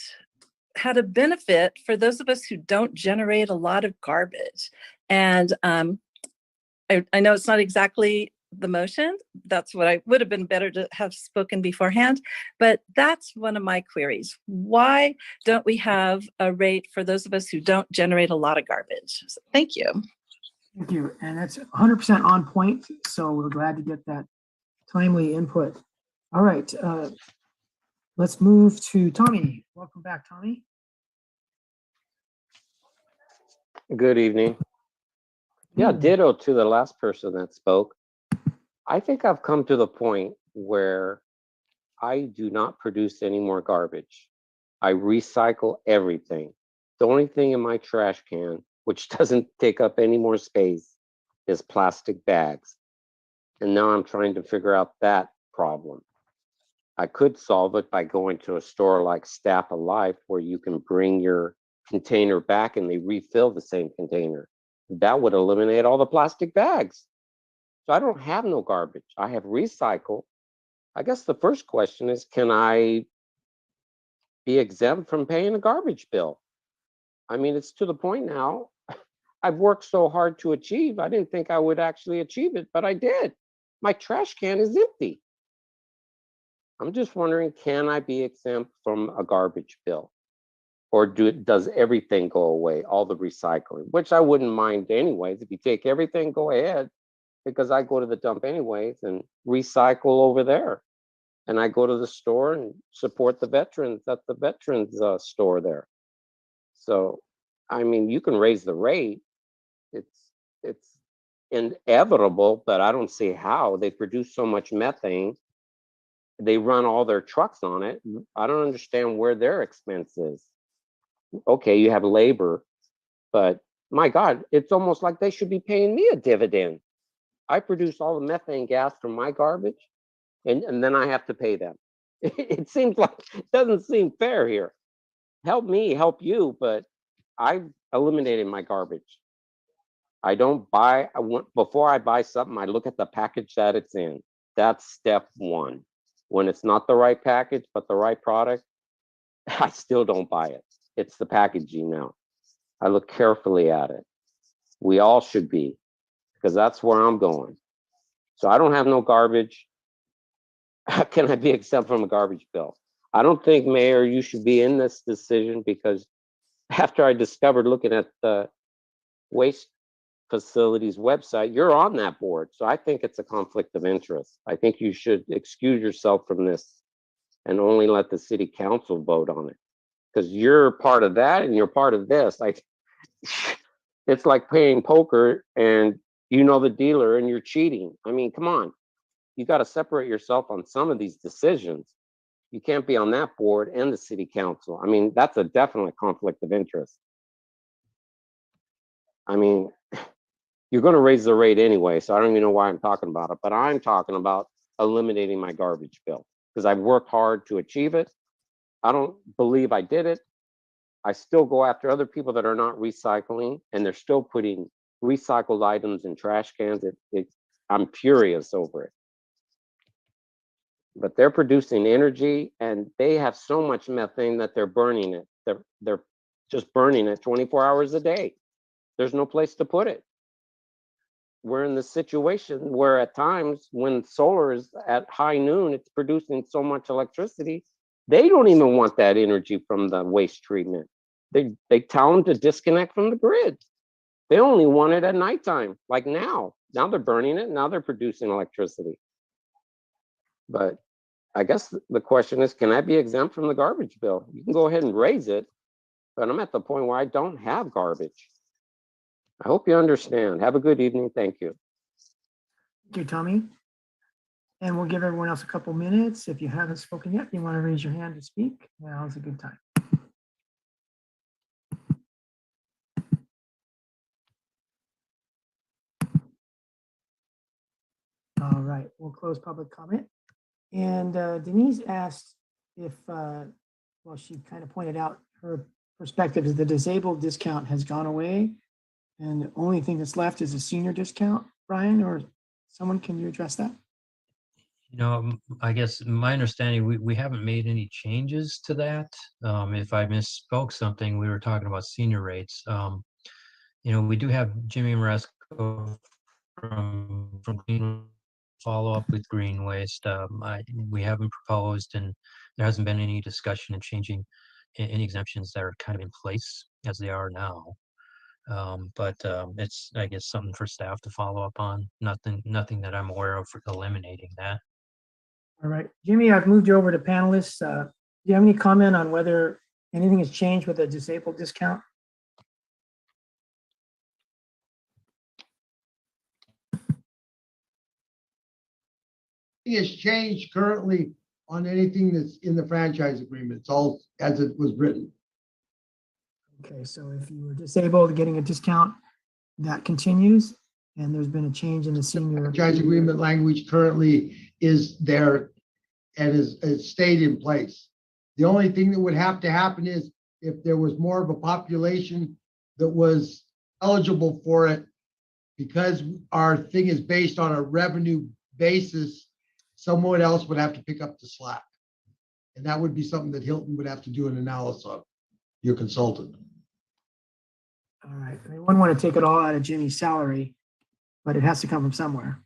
had a benefit for those of us who don't generate a lot of garbage. And I know it's not exactly the motion. That's what I would have been better to have spoken beforehand, but that's one of my queries. Why don't we have a rate for those of us who don't generate a lot of garbage? So, thank you. Thank you. And that's 100% on point. So we're glad to get that timely input. All right. Let's move to Tommy. Welcome back, Tommy. Good evening. Yeah, ditto to the last person that spoke. I think I've come to the point where I do not produce any more garbage. I recycle everything. The only thing in my trash can, which doesn't take up any more space, is plastic bags. And now I'm trying to figure out that problem. I could solve it by going to a store like Staff of Life, where you can bring your container back and they refill the same container. That would eliminate all the plastic bags. So I don't have no garbage. I have recycle. I guess the first question is, can I be exempt from paying a garbage bill? I mean, it's to the point now. I've worked so hard to achieve. I didn't think I would actually achieve it, but I did. My trash can is empty. I'm just wondering, can I be exempt from a garbage bill? Or does everything go away, all the recycling, which I wouldn't mind anyways. If you take everything, go ahead, because I go to the dump anyways and recycle over there. And I go to the store and support the veterans at the veterans store there. So, I mean, you can raise the rate. It's inevitable, but I don't see how. They produce so much methane. They run all their trucks on it. I don't understand where their expense is. Okay, you have labor, but my God, it's almost like they should be paying me a dividend. I produce all the methane gas from my garbage. and then I have to pay them. It seems like, it doesn't seem fair here. Help me, help you, but I've eliminated my garbage. I don't buy, before I buy something, I look at the package that it's in. That's step one. When it's not the right package, but the right product, I still don't buy it. It's the packaging now. I look carefully at it. We all should be, because that's where I'm going. So I don't have no garbage. How can I be exempt from a garbage bill? I don't think, Mayor, you should be in this decision, because after I discovered looking at the waste facilities website, you're on that board. So I think it's a conflict of interest. I think you should excuse yourself from this and only let the city council vote on it, because you're part of that and you're part of this. Like, it's like playing poker and you know the dealer and you're cheating. I mean, come on. You got to separate yourself on some of these decisions. You can't be on that board and the city council. I mean, that's a definite conflict of interest. I mean, you're going to raise the rate anyway, so I don't even know why I'm talking about it, but I'm talking about eliminating my garbage bill because I've worked hard to achieve it. I don't believe I did it. I still go after other people that are not recycling, and they're still putting recycled items in trash cans. I'm furious over it. But they're producing energy, and they have so much methane that they're burning it. They're just burning it 24 hours a day. There's no place to put it. We're in the situation where at times when solar is at high noon, it's producing so much electricity, they don't even want that energy from the waste treatment. They tell them to disconnect from the grid. They only want it at nighttime, like now. Now they're burning it, now they're producing electricity. But I guess the question is, can I be exempt from the garbage bill? You can go ahead and raise it, but I'm at the point where I don't have garbage. I hope you understand. Have a good evening. Thank you. Thank you, Tommy. And we'll give everyone else a couple minutes. If you haven't spoken yet, you want to raise your hand to speak, now's a good time. All right, we'll close public comment. And Denise asked if, well, she kind of pointed out her perspective is the disabled discount has gone away. And the only thing that's left is a senior discount. Brian, or someone, can you address that? You know, I guess my understanding, we haven't made any changes to that. If I misspoke something, we were talking about senior rates. You know, we do have Jimmy Maresco from Green follow up with green waste. We haven't proposed, and there hasn't been any discussion in changing any exemptions that are kind of in place as they are now. But it's, I guess, something for staff to follow up on. Nothing that I'm aware of for eliminating that. All right, Jimmy, I've moved you over to panelists. Do you have any comment on whether anything has changed with the disabled discount? Has changed currently on anything that's in the franchise agreement. It's all as it was written. Okay, so if you were disabled, getting a discount, that continues, and there's been a change in the senior Franchise agreement language currently is there and is stayed in place. The only thing that would have to happen is if there was more of a population that was eligible for it, because our thing is based on a revenue basis, someone else would have to pick up the slack. And that would be something that Hilton would have to do an analysis of, your consultant. All right, I wouldn't want to take it all out of Jimmy's salary, but it has to come from somewhere.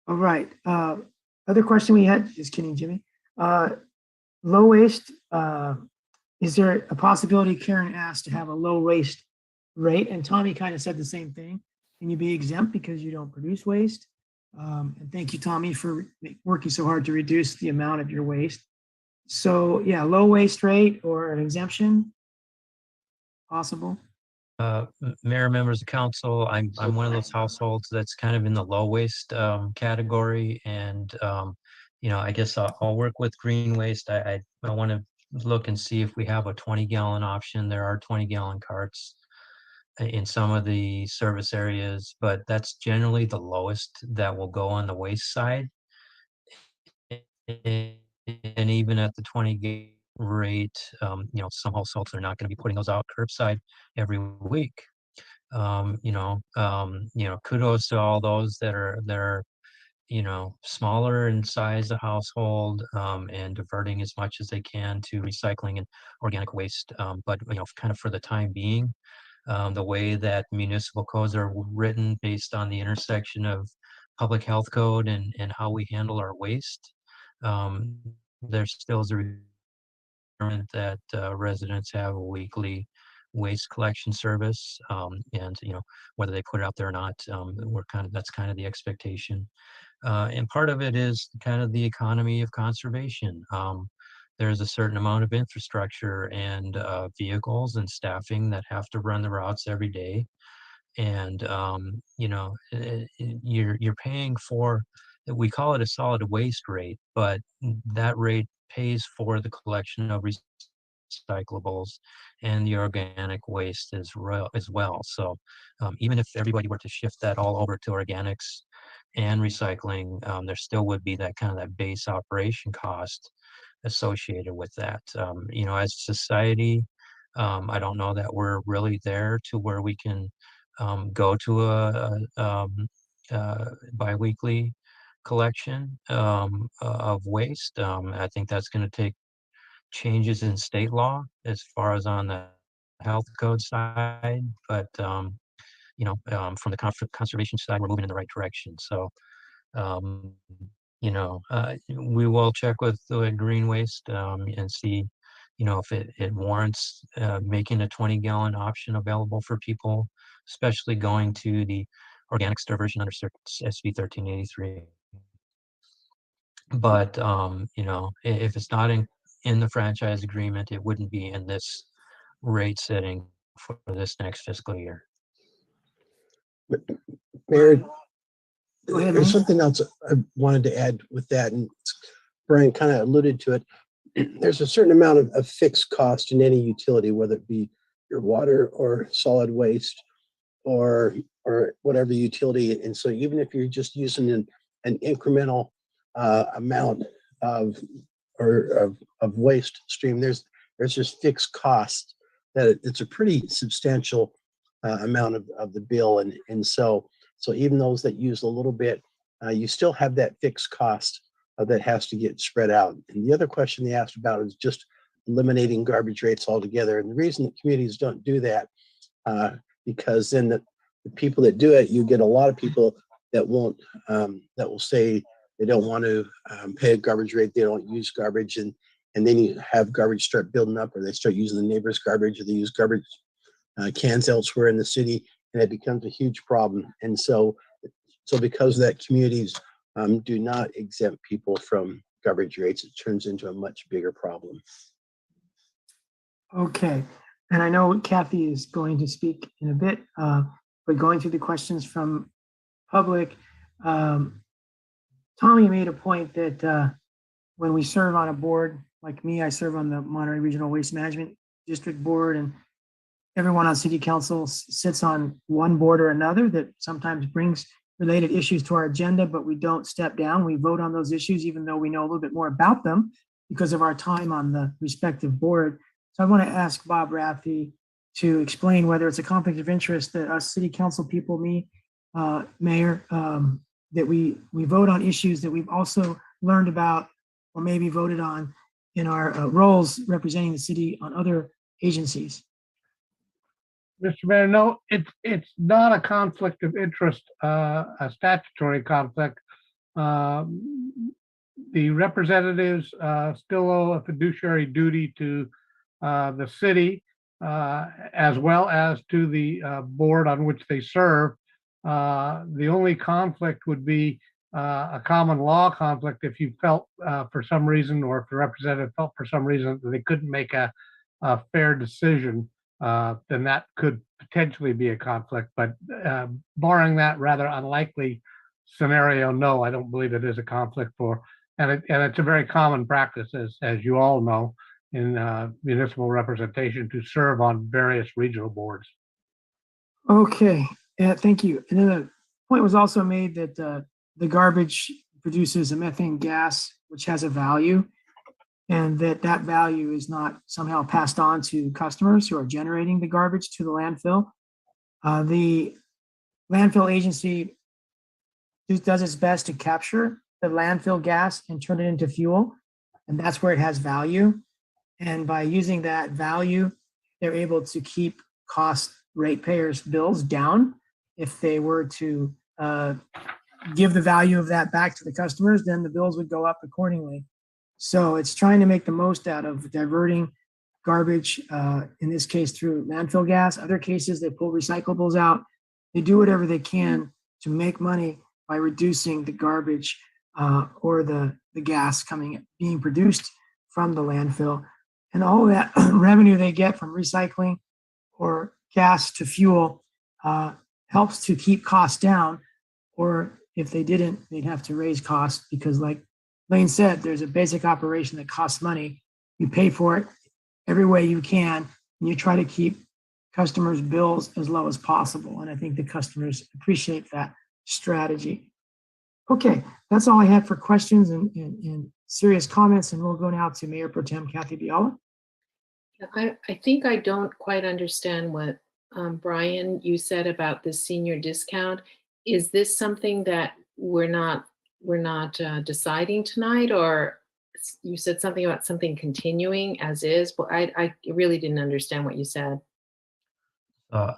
All right, other question we had, just kidding, Jimmy. Low waste, is there a possibility, Karen asked, to have a low waste rate? And Tommy kind of said the same thing. Can you be exempt because you don't produce waste? And thank you, Tommy, for working so hard to reduce the amount of your waste. So yeah, low waste rate or an exemption possible? Mayor, members of council, I'm one of those households that's kind of in the low waste category, and you know, I guess I'll work with green waste. I want to look and see if we have a 20-gallon option. There are 20-gallon carts in some of the service areas, but that's generally the lowest that will go on the waste side. And even at the 20 gig rate, some households are not going to be putting those out curbside every week. Kudos to all those that are smaller in size of household, and diverting as much as they can to recycling and organic waste. But kind of for the time being, the way that municipal codes are written based on the intersection of public health code and how we handle our waste, there still is a requirement that residents have a weekly waste collection service, and whether they put it out there or not, that's kind of the expectation. And part of it is kind of the economy of conservation. There's a certain amount of infrastructure and vehicles and staffing that have to run the routes every day. And you're paying for, we call it a solid waste rate, but that rate pays for the collection of recyclables and the organic waste as well. So even if everybody were to shift that all over to organics and recycling, there still would be that base operation cost associated with that. As a society, I don't know that we're really there to where we can go to a biweekly collection of waste. I think that's going to take changes in state law as far as on the health code side, but from the conservation side, we're moving in the right direction. So, we will check with the green waste and see, if it warrants making a 20-gallon option available for people, especially going to the organics diversion under SB 1383. But, if it's not in the franchise agreement, it wouldn't be in this rate setting for this next fiscal year. Mayor, Go ahead, there's Lane. something else I wanted to add with that, and Brian kind of alluded to it. There's a certain amount of fixed cost in any utility, whether it be your water or solid waste or whatever utility. And so even if you're just using an incremental amount of waste stream, there's just fixed cost that it's a pretty substantial amount of the bill. And so even those that use a little bit, you still have that fixed cost that has to get spread out. And the other question they asked about is just eliminating garbage rates altogether. And the reason that communities don't do that, because then the people that do it, you get a lot of people that won't, that will say they don't want to pay a garbage rate, they don't use garbage, and then you have garbage start building up, or they start using the neighbor's garbage, or they use garbage cans elsewhere in the city, and it becomes a huge problem. And so because of that, communities do not exempt people from garbage rates. It turns into a much bigger problem. Okay, and I know Kathy is going to speak in a bit, but going through the questions from public, Tommy made a point that when we serve on a board, like me, I serve on the Monterey Regional Waste Management District Board, and everyone on City Council sits on one board or another that sometimes brings related issues to our agenda, but we don't step down. We vote on those issues, even though we know a little bit more about them because of our time on the respective board. So I want to ask Bob Rathie to explain whether it's a conflict of interest that us City Council people, me, Mayor, that we vote on issues that we've also learned about or maybe voted on in our roles representing the city on other agencies. Mr. Mayor, no, it's not a conflict of interest, a statutory conflict. The representatives still owe a fiduciary duty to the city, as well as to the board on which they serve. The only conflict would be a common law conflict if you felt for some reason, or if the representative felt for some reason that they couldn't make a fair decision. Then that could potentially be a conflict. But barring that rather unlikely scenario, no, I don't believe it is a conflict and it's a very common practice, as you all know, in municipal representation to serve on various regional boards. Okay, thank you. And then the point was also made that the garbage produces a methane gas, which has a value, and that value is not somehow passed on to customers who are generating the garbage to the landfill. The landfill agency does its best to capture the landfill gas and turn it into fuel, and that's where it has value. And by using that value, they're able to keep cost ratepayers' bills down. If they were to give the value of that back to the customers, then the bills would go up accordingly. So it's trying to make the most out of diverting garbage, in this case through landfill gas. Other cases, they pull recyclables out. They do whatever they can to make money by reducing the garbage or the gas being produced from the landfill. And all that revenue they get from recycling or gas to fuel helps to keep costs down. Or if they didn't, they'd have to raise costs because, like Lane said, there's a basic operation that costs money. You pay for it every way you can, and you try to keep customers' bills as low as possible. And I think the customers appreciate that strategy. Okay, that's all I had for questions and serious comments, and we'll go now to Mayor Pro Tem Kathy Biala. I think I don't quite understand what, Brian, you said about the senior discount. Is this something that we're not deciding tonight, or you said something about something continuing as is? Well, I really didn't understand what you said.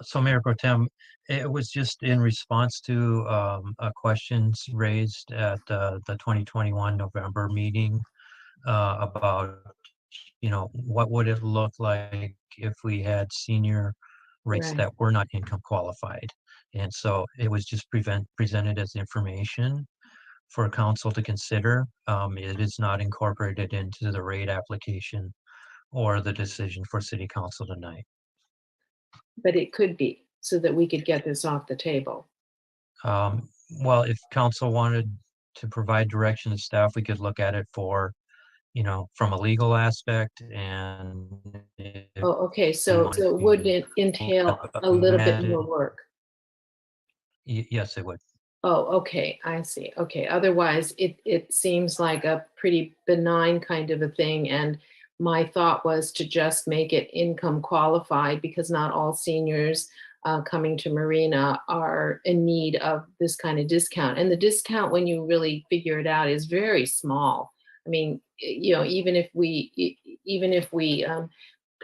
So Mayor Pro Tem, it was just in response to questions raised at the 2021 November meeting about, what would it look like if we had senior rates Right. that were not income qualified. And so it was just presented as information for council to consider. It is not incorporated into the rate application or the decision for city council tonight. But it could be, so that we could get this off the table. Well, if council wanted to provide direction to staff, we could look at it for, from a legal aspect and. Oh, okay, so it would entail a little bit more work. Yes, it would. Oh, okay, I see. Okay, otherwise it seems like a pretty benign kind of a thing. And my thought was to just make it income qualified, because not all seniors coming to Marina are in need of this kind of discount. And the discount, when you really figure it out, is very small. I mean, even if we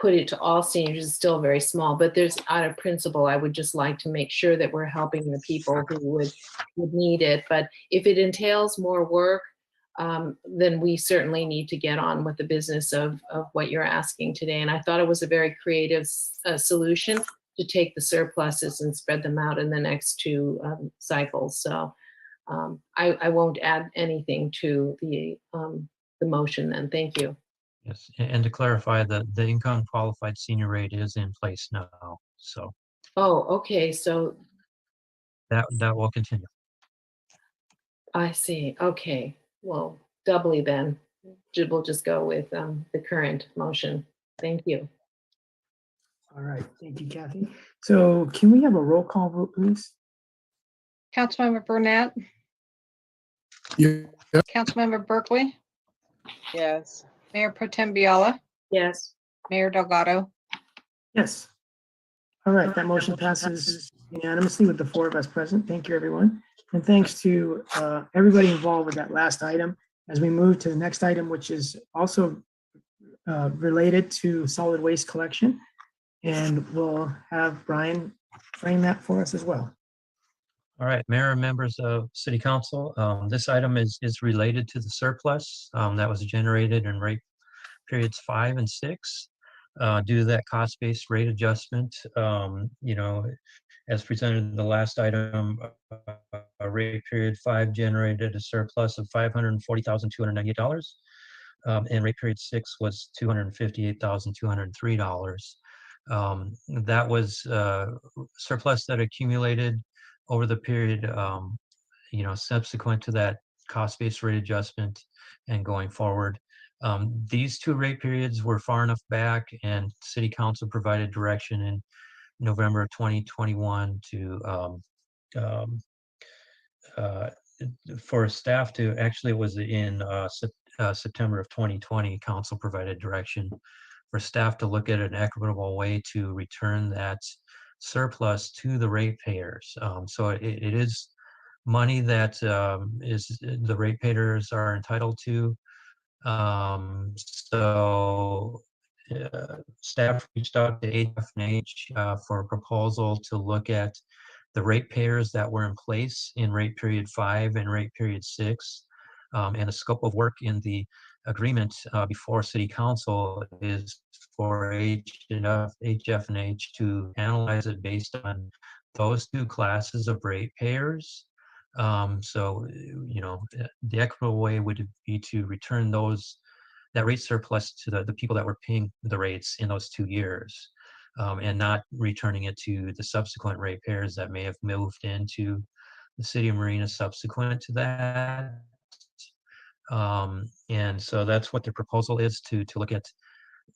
put it to all seniors, is still very small. But there's, out of principle, I would just like to make sure that we're helping the people who would need it. But if it entails more work, then we certainly need to get on with the business of what you're asking today. And I thought it was a very creative solution to take the surpluses and spread them out in the next two cycles. So I won't add anything to the motion then. Thank you. Yes, and to clarify, the income qualified senior rate is in place now, so Oh, okay, so that will continue. I see. Okay, well, doubly then. We'll just go with the current motion. Thank you. All right, thank you, Kathy. So can we have a roll call vote, please? Councilmember Burnett, Yeah. Councilmember Berkeley, Yes. Mayor Pro Tem Biala, Yes. Mayor Delgado. Yes. All right, that motion passes unanimously with the 4 of us present. Thank you, everyone. And thanks to everybody involved with that last item. As we move to the next item, which is also related to solid waste collection. And we'll have Brian frame that for us as well. All right, Mayor and members of City Council, this item is related to the surplus that was generated in rate periods 5 and 6. Due to that cost-based rate adjustment, as presented in the last item, rate period 5 generated a surplus of $540,298, and rate period 6 was $258,203. That was surplus that accumulated over the period, subsequent to that cost-based rate adjustment and going forward. These two rate periods were far enough back, and City Council provided direction in November 2021 to um, uh, for staff to, actually it was in September of 2020, council provided direction for staff to look at an equitable way to return that surplus to the ratepayers. So it is money that is the ratepayers are entitled to. So staff reached out to HF&H for a proposal to look at the ratepayers that were in place in rate period 5 and rate period 6. And the scope of work in the agreement before City Council is for HF&H to analyze it based on those two classes of ratepayers. So, you know, the equitable way would be to return that rate surplus to the people that were paying the rates in those 2 years, and not returning it to the subsequent ratepayers that may have moved into the city of Marina subsequent to that. And so that's what the proposal is, to look at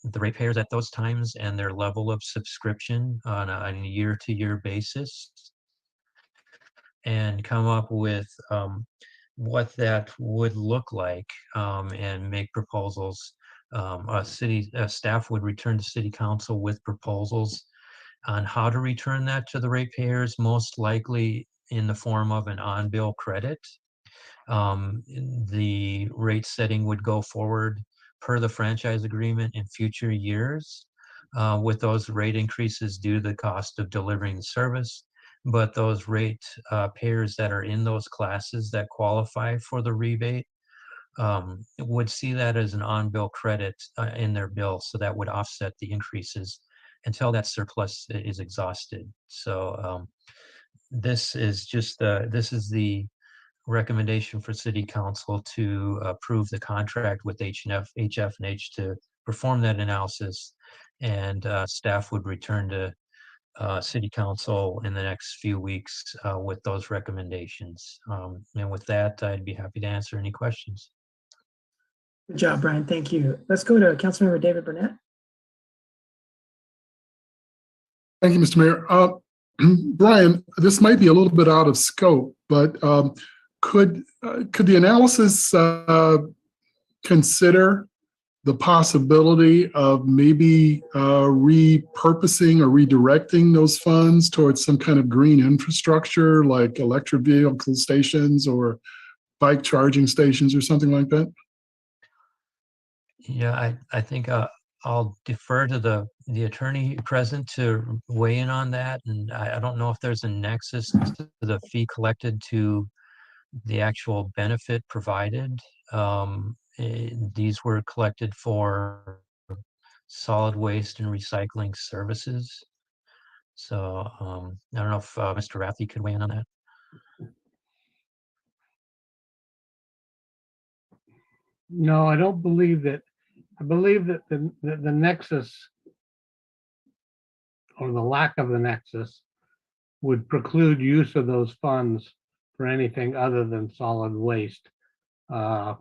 the ratepayers at those times and their level of subscription on a year-to-year basis, and come up with what that would look like, and make proposals. Staff would return to City Council with proposals on how to return that to the ratepayers, most likely in the form of an on-bill credit. The rate setting would go forward per the franchise agreement in future years, with those rate increases due to the cost of delivering the service. But those rate payers that are in those classes that qualify for the rebate would see that as an on-bill credit in their bill. So that would offset the increases until that surplus is exhausted. So this is the recommendation for City Council to approve the contract with HF&H to perform that analysis, and staff would return to City Council in the next few weeks with those recommendations. And with that, I'd be happy to answer any questions. Good job, Brian. Thank you. Let's go to Councilmember David Burnett. Thank you, Mr. Mayor. Brian, this might be a little bit out of scope, but could the analysis consider the possibility of maybe repurposing or redirecting those funds towards some kind of green infrastructure, like electric vehicle stations or bike charging stations or something like that? Yeah, I think I'll defer to the attorney present to weigh in on that. And I don't know if there's a nexus to the fee collected to the actual benefit provided. These were collected for solid waste and recycling services. So I don't know if Mr. Rathie could weigh in on that. No, I don't believe that. I believe that the nexus, or the lack of the nexus, would preclude use of those funds for anything other than solid waste. The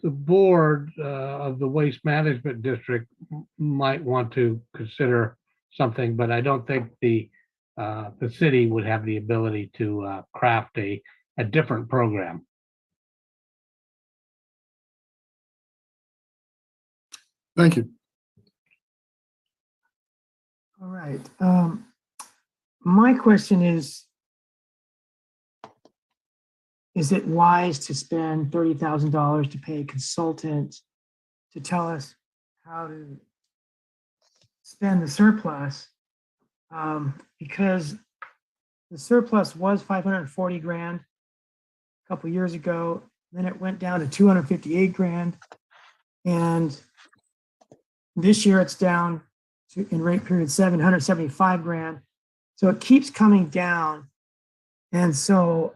board of the Waste Management District might want to consider something, but I don't think the city would have the ability to craft a different program. Thank you. All right. My question is it wise to spend $30,000 to pay a consultant to tell us how to spend the surplus? Because the surplus was 540 grand a couple years ago, then it went down to 258 grand. And this year it's down to, in rate period 775 grand. So it keeps coming down. And so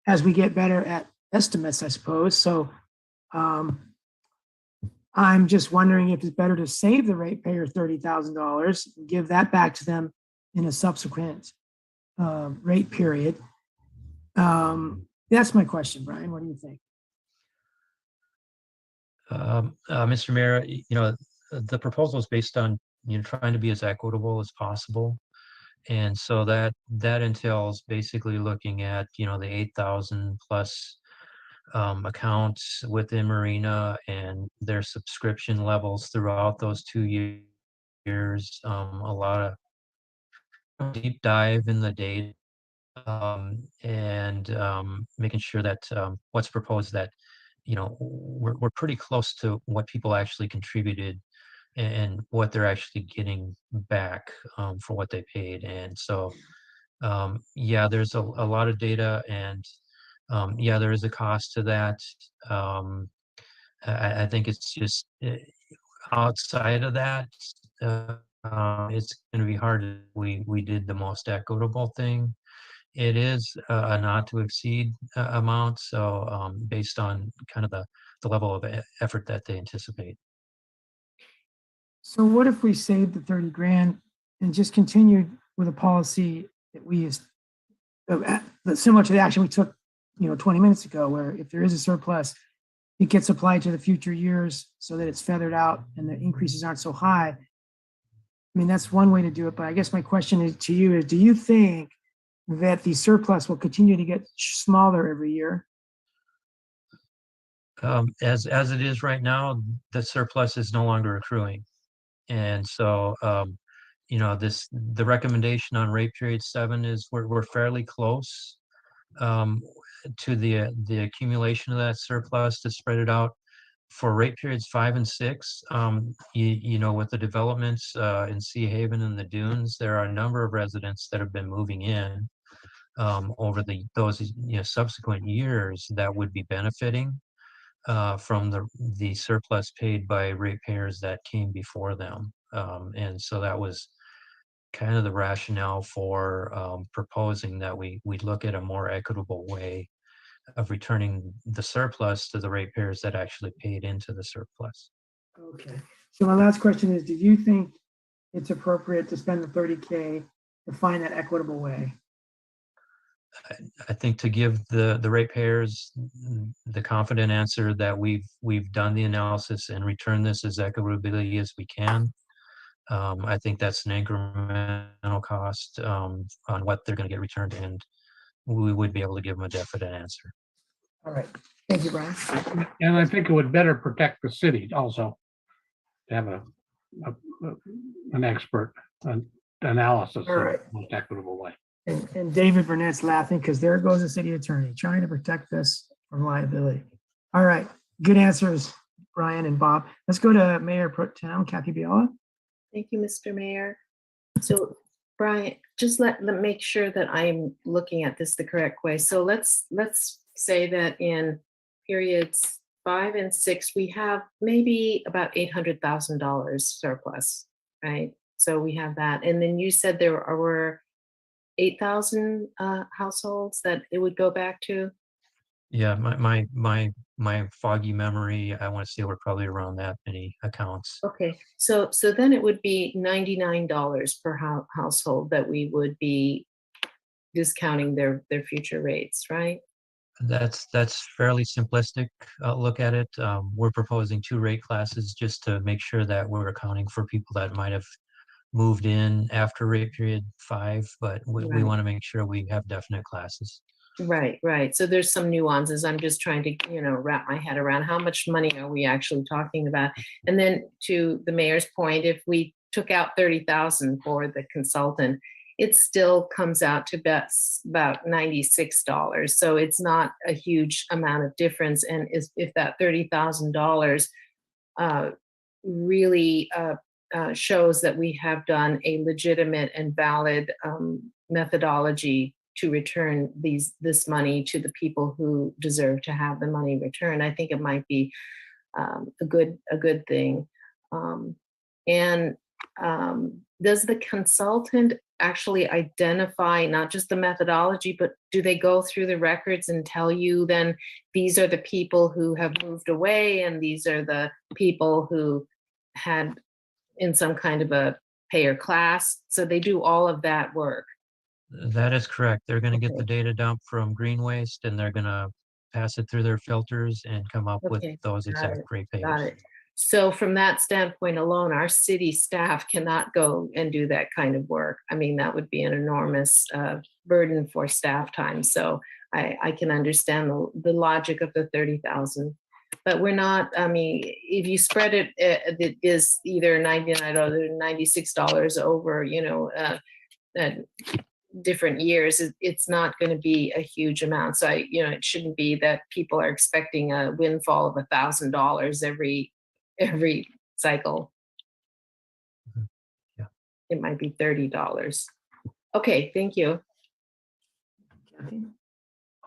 as we get better at estimates, I suppose. So I'm just wondering if it's better to save the ratepayer $30,000, give that back to them in a subsequent rate period. That's my question, Brian. What do you think? Mr. Mayor, the proposal is based on, trying to be as equitable as possible. And so that entails basically looking at, the 8,000 plus accounts within Marina and their subscription levels throughout those 2 years. A lot of deep dive in the data, and making sure that what's proposed, that we're pretty close to what people actually contributed and what they're actually getting back for what they paid. And so yeah, there's a lot of data, and yeah, there is a cost to that. I think it's just outside of that, it's going to be hard. We did the most equitable thing. It is a not to exceed amount, so based on kind of the level of effort that they anticipate. So what if we saved the 30 grand and just continued with a policy that we used, similar to the action we took, 20 minutes ago, where if there is a surplus, it gets applied to the future years so that it's feathered out and the increases aren't so high. I mean, that's one way to do it, but I guess my question is to you is, do you think that the surplus will continue to get smaller every year? As it is right now, the surplus is no longer accruing. And so, the recommendation on rate period 7 is we're fairly close to the accumulation of that surplus to spread it out. For rate periods 5 and 6, with the developments in Sea Haven and the Dunes, there are a number of residents that have been moving in over those subsequent years that would be benefiting from the surplus paid by ratepayers that came before them. And so that was kind of the rationale for proposing that we look at a more equitable way of returning the surplus to the ratepayers that actually paid into the surplus. Okay. So my last question is, do you think it's appropriate to spend the 30K to find that equitable way? I think to give the ratepayers the confident answer that we've done the analysis and returned this as equitably as we can. I think that's an incremental cost on what they're going to get returned, and we would be able to give them a definite answer. All right. Thank you, Brian. And I think it would better protect the city also to have an expert analysis All right. of the most equitable way. And David Burnett's laughing because there goes the city attorney trying to protect us from liability. All right. Good answers, Brian and Bob. Let's go to Mayor Pro Tem Kathy Biella. Thank you, Mr. Mayor. So Brian, just let make sure that I'm looking at this the correct way. So let's say that in periods 5 and 6, we have maybe about $800,000 surplus, right? So we have that. And then you said there were 8,000 households that it would go back to? Yeah, my foggy memory, I want to say we're probably around that many accounts. Okay, so then it would be $99 per household that we would be discounting their future rates, right? That's fairly simplistic look at it. We're proposing 2 rate classes just to make sure that we're accounting for people that might have moved in after rate period 5, but we want to make sure we have definite classes. Right. So there's some nuances. I'm just trying to, wrap my head around how much money are we actually talking about? And then to the mayor's point, if we took out 30,000 for the consultant, it still comes out to about $96. So it's not a huge amount of difference. And if that $30,000 really shows that we have done a legitimate and valid methodology to return this money to the people who deserve to have the money returned, I think it might be a good thing. Does the consultant actually identify not just the methodology, but do they go through the records and tell you then these are the people who have moved away and these are the people who had in some kind of a payer class? So they do all of that work. That is correct. They're going to get the data dump from Green Waste, and they're going to pass it through their filters and come up with Okay, those got exact it, rate got payers. it. So from that standpoint alone, our city staff cannot go and do that kind of work. I mean, that would be an enormous burden for staff time. So I can understand the logic of the 30,000. But we're not, I mean, if you spread it, it is either $99 or $96 over, different years, it's not going to be a huge amount. So it shouldn't be that people are expecting a windfall of $1,000 every cycle. Yeah. It might be $30. Okay, thank you.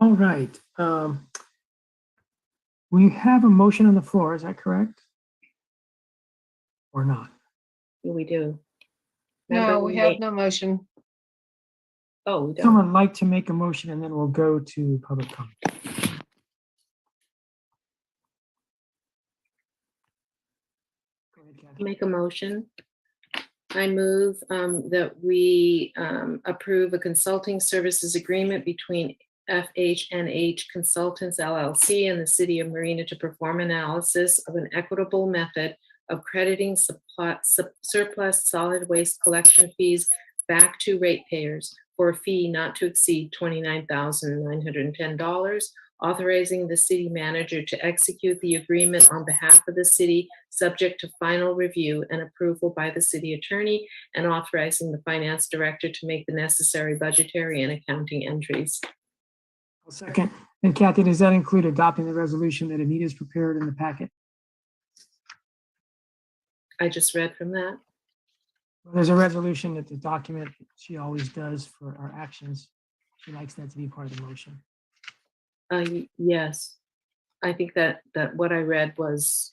All right. We have a motion on the floor, is that correct? Or not? We do. No, Remember we we have make- no motion. Oh, we don't. Someone like to make a motion and then we'll go to public comment. Go ahead, Kathy. Make a motion. I move that we approve a consulting services agreement between FH&H Consultants LLC and the City of Marina to perform analysis of an equitable method of crediting surplus solid waste collection fees back to ratepayers for a fee not to exceed $29,910, authorizing the city manager to execute the agreement on behalf of the city, subject to final review and approval by the city attorney, and authorizing the finance director to make the necessary budgetary and accounting entries. I'll second. And Kathy, does that include adopting the resolution that Anita's prepared in the packet? I just read from that. Well, there's a resolution that the document she always does for our actions. She likes that to be part of the motion. Yes, I think that what I read was.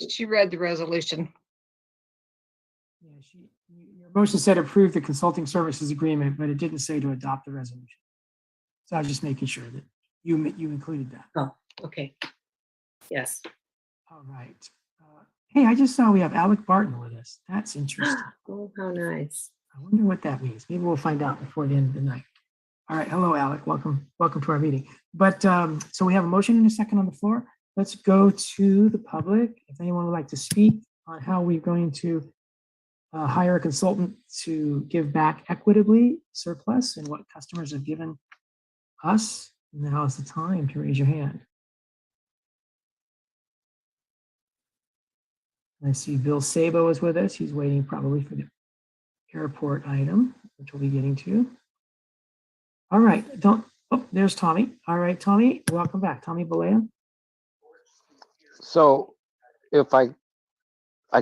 She read the resolution. Yeah, your motion said approve the consulting services agreement, but it didn't say to adopt the resolution. So I was just making sure that you included that. Oh, okay. Yes. All right. Hey, I just saw we have Alec Barton with us. That's interesting. Oh, how nice. I wonder what that means. Maybe we'll find out before the end of the night. All right. Hello, Alec. Welcome to our meeting. But so we have a motion and a second on the floor. Let's go to the public. If anyone would like to speak on how we're going to hire a consultant to give back equitably surplus and what customers have given us, now is the time to raise your hand. I see Bill Sabo is with us. He's waiting probably for the airport item, which we'll be getting to. All right, there's Tommy. All right, Tommy, welcome back. Tommy Balea. So if I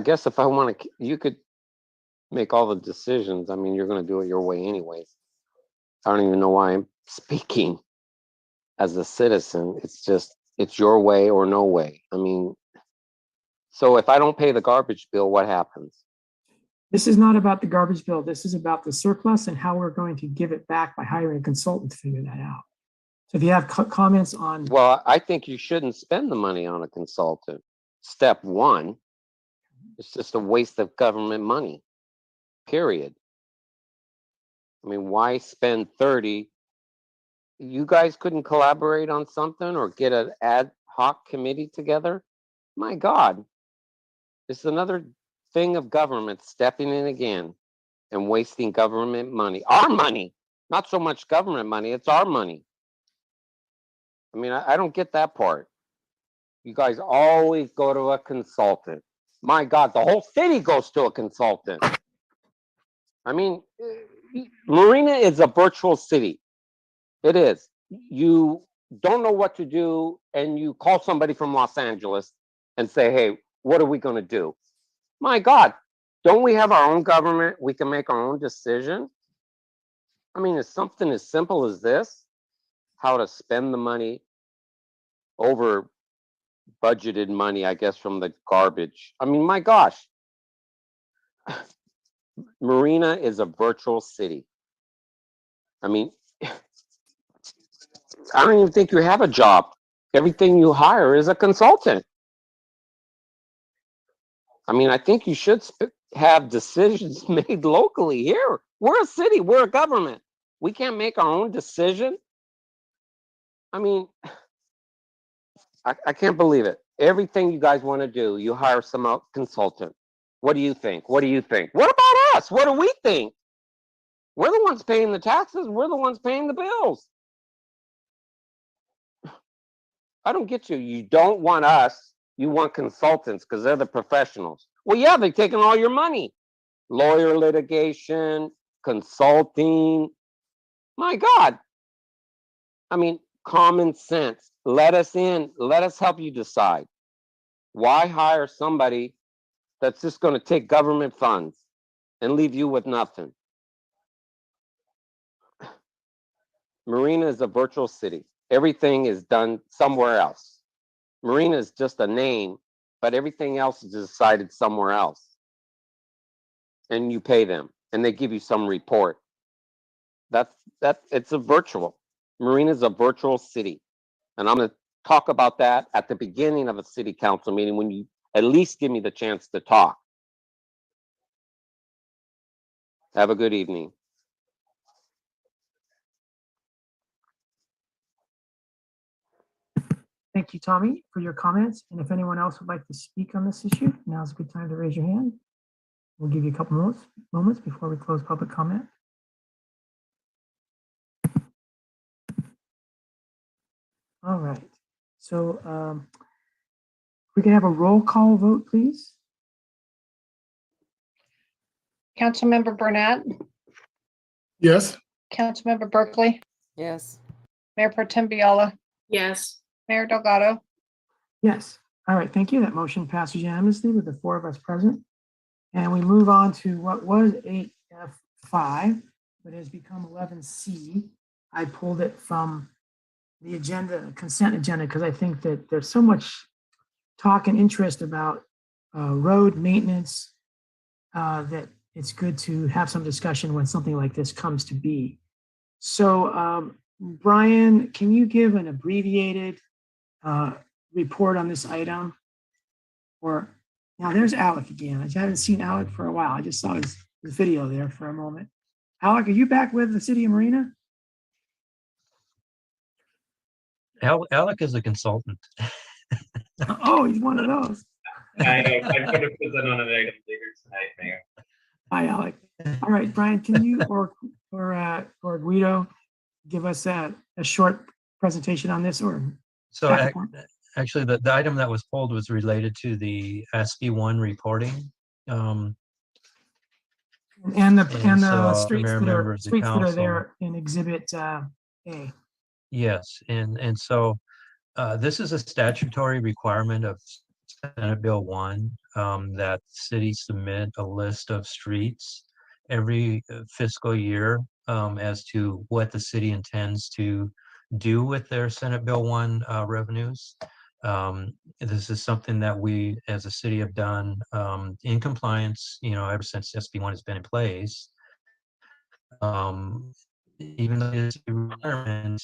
guess if I want to, you could make all the decisions. I mean, you're going to do it your way anyways. I don't even know why I'm speaking as a citizen. It's just, it's your way or no way. I mean, so if I don't pay the garbage bill, what happens? This is not about the garbage bill. This is about the surplus and how we're going to give it back by hiring a consultant to figure that out. So if you have comments on. Well, I think you shouldn't spend the money on a consultant. Step one, it's just a waste of government money, period. I mean, why spend 30? You guys couldn't collaborate on something or get an ad hoc committee together? My God, it's another thing of government stepping in again and wasting government money. Our money, not so much government money, it's our money. I mean, I don't get that part. You guys always go to a consultant. My God, the whole city goes to a consultant. I mean, Marina is a virtual city. It is. You don't know what to do, and you call somebody from Los Angeles and say, hey, what are we going to do? My God, don't we have our own government? We can make our own decision. I mean, it's something as simple as this, how to spend the money over budgeted money, I guess, from the garbage. I mean, my gosh, Marina is a virtual city. I mean, I don't even think you have a job. Everything you hire is a consultant. I mean, I think you should have decisions made locally here. We're a city, we're a government. We can't make our own decision. I mean, I can't believe it. Everything you guys want to do, you hire some consultant. What do you think? What do you think? What about us? What do we think? We're the ones paying the taxes. We're the ones paying the bills. I don't get you. You don't want us. You want consultants because they're the professionals. Well, yeah, they've taken all your money. Lawyer litigation, consulting. My God. I mean, common sense. Let us in. Let us help you decide. Why hire somebody that's just going to take government funds and leave you with nothing? Marina is a virtual city. Everything is done somewhere else. Marina is just a name, but everything else is decided somewhere else. And you pay them and they give you some report. It's a virtual. Marina is a virtual city. And I'm going to talk about that at the beginning of a city council meeting when you at least give me the chance to talk. Have a good evening. Thank you, Tommy, for your comments. And if anyone else would like to speak on this issue, now's a good time to raise your hand. We'll give you a couple moments before we close public comment. All right. So we can have a roll call vote, please. Councilmember Burnett, Yes. Councilmember Berkeley, Yes. Mayor Pro Tem Viola, Yes. Mayor Delgado. Yes. All right. Thank you. That motion passes unanimously with the 4 of us present. And we move on to what was 8F5, but has become 11C. I pulled it from the agenda, consent agenda, because I think that there's so much talk and interest about road maintenance that it's good to have some discussion when something like this comes to be. So, Brian, can you give an abbreviated report on this item? Or now there's Alec again. I haven't seen Alec for a while. I just saw his video there for a moment. Alec, are you back with the city of Marina? Alec is a consultant. Oh, he's one of those. I know. I'm going to present on an item later tonight, Mayor. Hi, Alec. All right, Brian, can you or Guido give us a short presentation on this? Or So actually, the item that was pulled was related to the SB1 reporting. And the streets that are there in Exhibit A. Yes, and so this is a statutory requirement of Senate Bill 1 that cities submit a list of streets every fiscal year as to what the city intends to do with their Senate Bill 1 revenues. This is something that we as a city have done in compliance, ever since SB1 has been in place. Even though it's a requirement,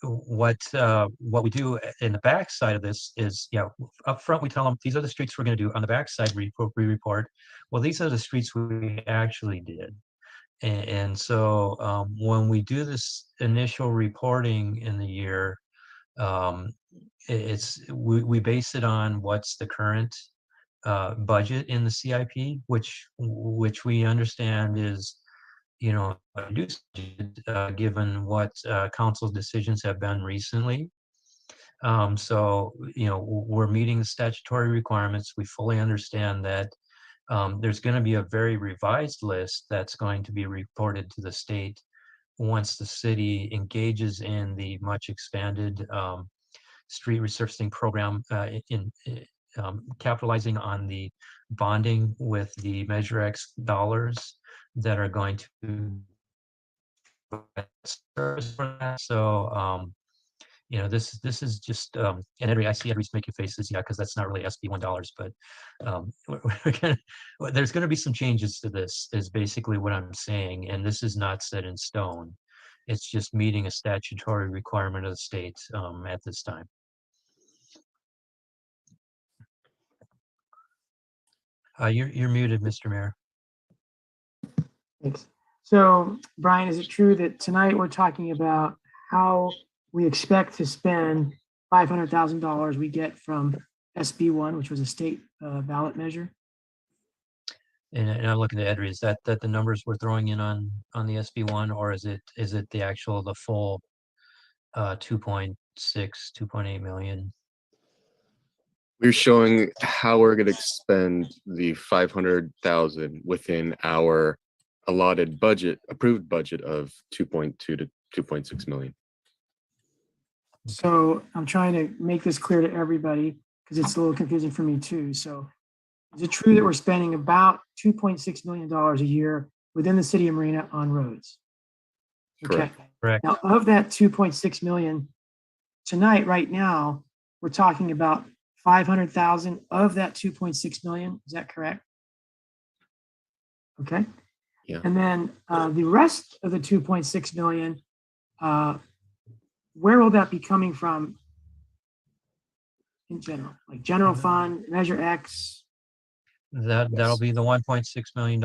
what we do in the back side of this is, up front we tell them these are the streets we're going to do. On the back side we report, well, these are the streets we actually did. And so when we do this initial reporting in the year, we base it on what's the current budget in the CIP, which we understand is reduced given what council's decisions have been recently. So we're meeting the statutory requirements. We fully understand that there's going to be a very revised list that's going to be reported to the state once the city engages in the much expanded street resurfacing program in capitalizing on the bonding with the Measure X dollars that are going to service for that. So this is just and I see everybody's making faces, because that's not really SB1 dollars, but there's going to be some changes to this, is basically what I'm saying, and this is not set in stone. It's just meeting a statutory requirement of the state at this time. You're muted, Mr. Mayor. Thanks. So, Brian, is it true that tonight we're talking about how we expect to spend $500,000 we get from SB1, which was a state ballot measure. And I'm looking at Edry, is that the numbers we're throwing in on the SB1, or is it the full 2.6, 2.8 million? We're showing how we're going to expend the 500,000 within our allotted budget, approved budget of 2.2 to 2.6 million. So I'm trying to make this clear to everybody because it's a little confusing for me too. So is it true that we're spending about $2.6 million a year within the city of Marina on roads? Okay. Correct. Now, of that 2.6 million, tonight, right now, we're talking about 500,000 of that 2.6 million. Is that correct? Okay. Yeah. And then the rest of the 2.6 million, where will that be coming from in general? Like general fund, Measure X? That'll be the $1.6 million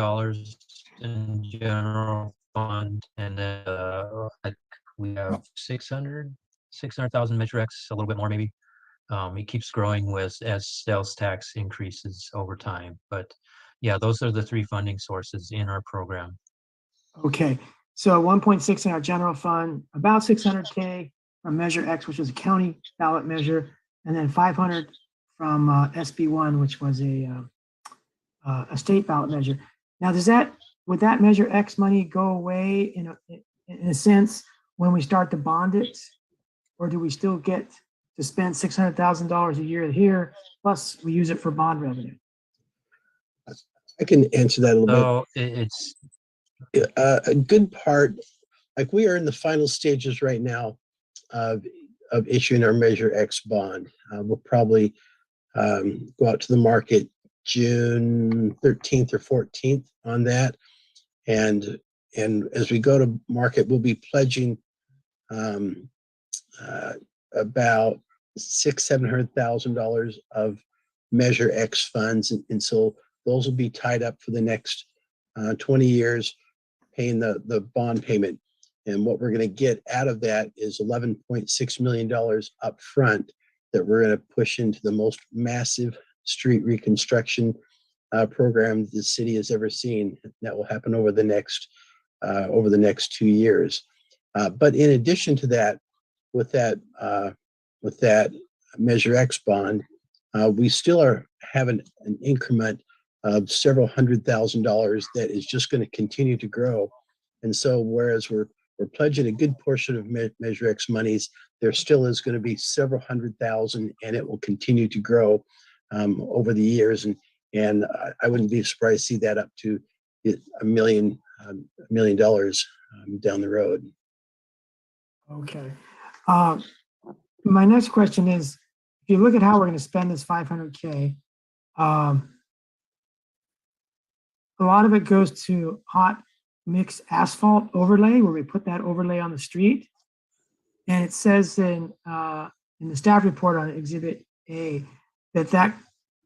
in general fund, and then I think we have 600,000 Measure X, a little bit more maybe. It keeps growing as sales tax increases over time, but yeah, those are the three funding sources in our program. Okay, so 1.6 in our general fund, about 600K from Measure X, which was a county ballot measure, and then 500 from SB1, which was a state ballot measure. Now, would that Measure X money go away in a sense when we start to bond it, or do we still get to spend $600,000 a year here, plus we use it for bond revenue? I can answer that a little bit. It's a good part. Like we are in the final stages right now of issuing our Measure X bond. We'll probably go out to the market June 13th or 14th on that. And as we go to market, we'll be pledging about $700,000 of Measure X funds. And so those will be tied up for the next 20 years, paying the bond payment. And what we're going to get out of that is $11.6 million up front that we're going to push into the most massive street reconstruction program the city has ever seen. That will happen over the next 2 years. But in addition to that, with that Measure X bond, we still are having an increment of several $100,000 that is just going to continue to grow. And so, whereas we're pledging a good portion of Measure X monies, there still is going to be several $100,000, and it will continue to grow over the years. And I wouldn't be surprised to see that up to $1 million down the road. Okay. My next question is, if you look at how we're going to spend this 500K, a lot of it goes to hot mix asphalt overlay, where we put that overlay on the street. And it says in the staff report on Exhibit A that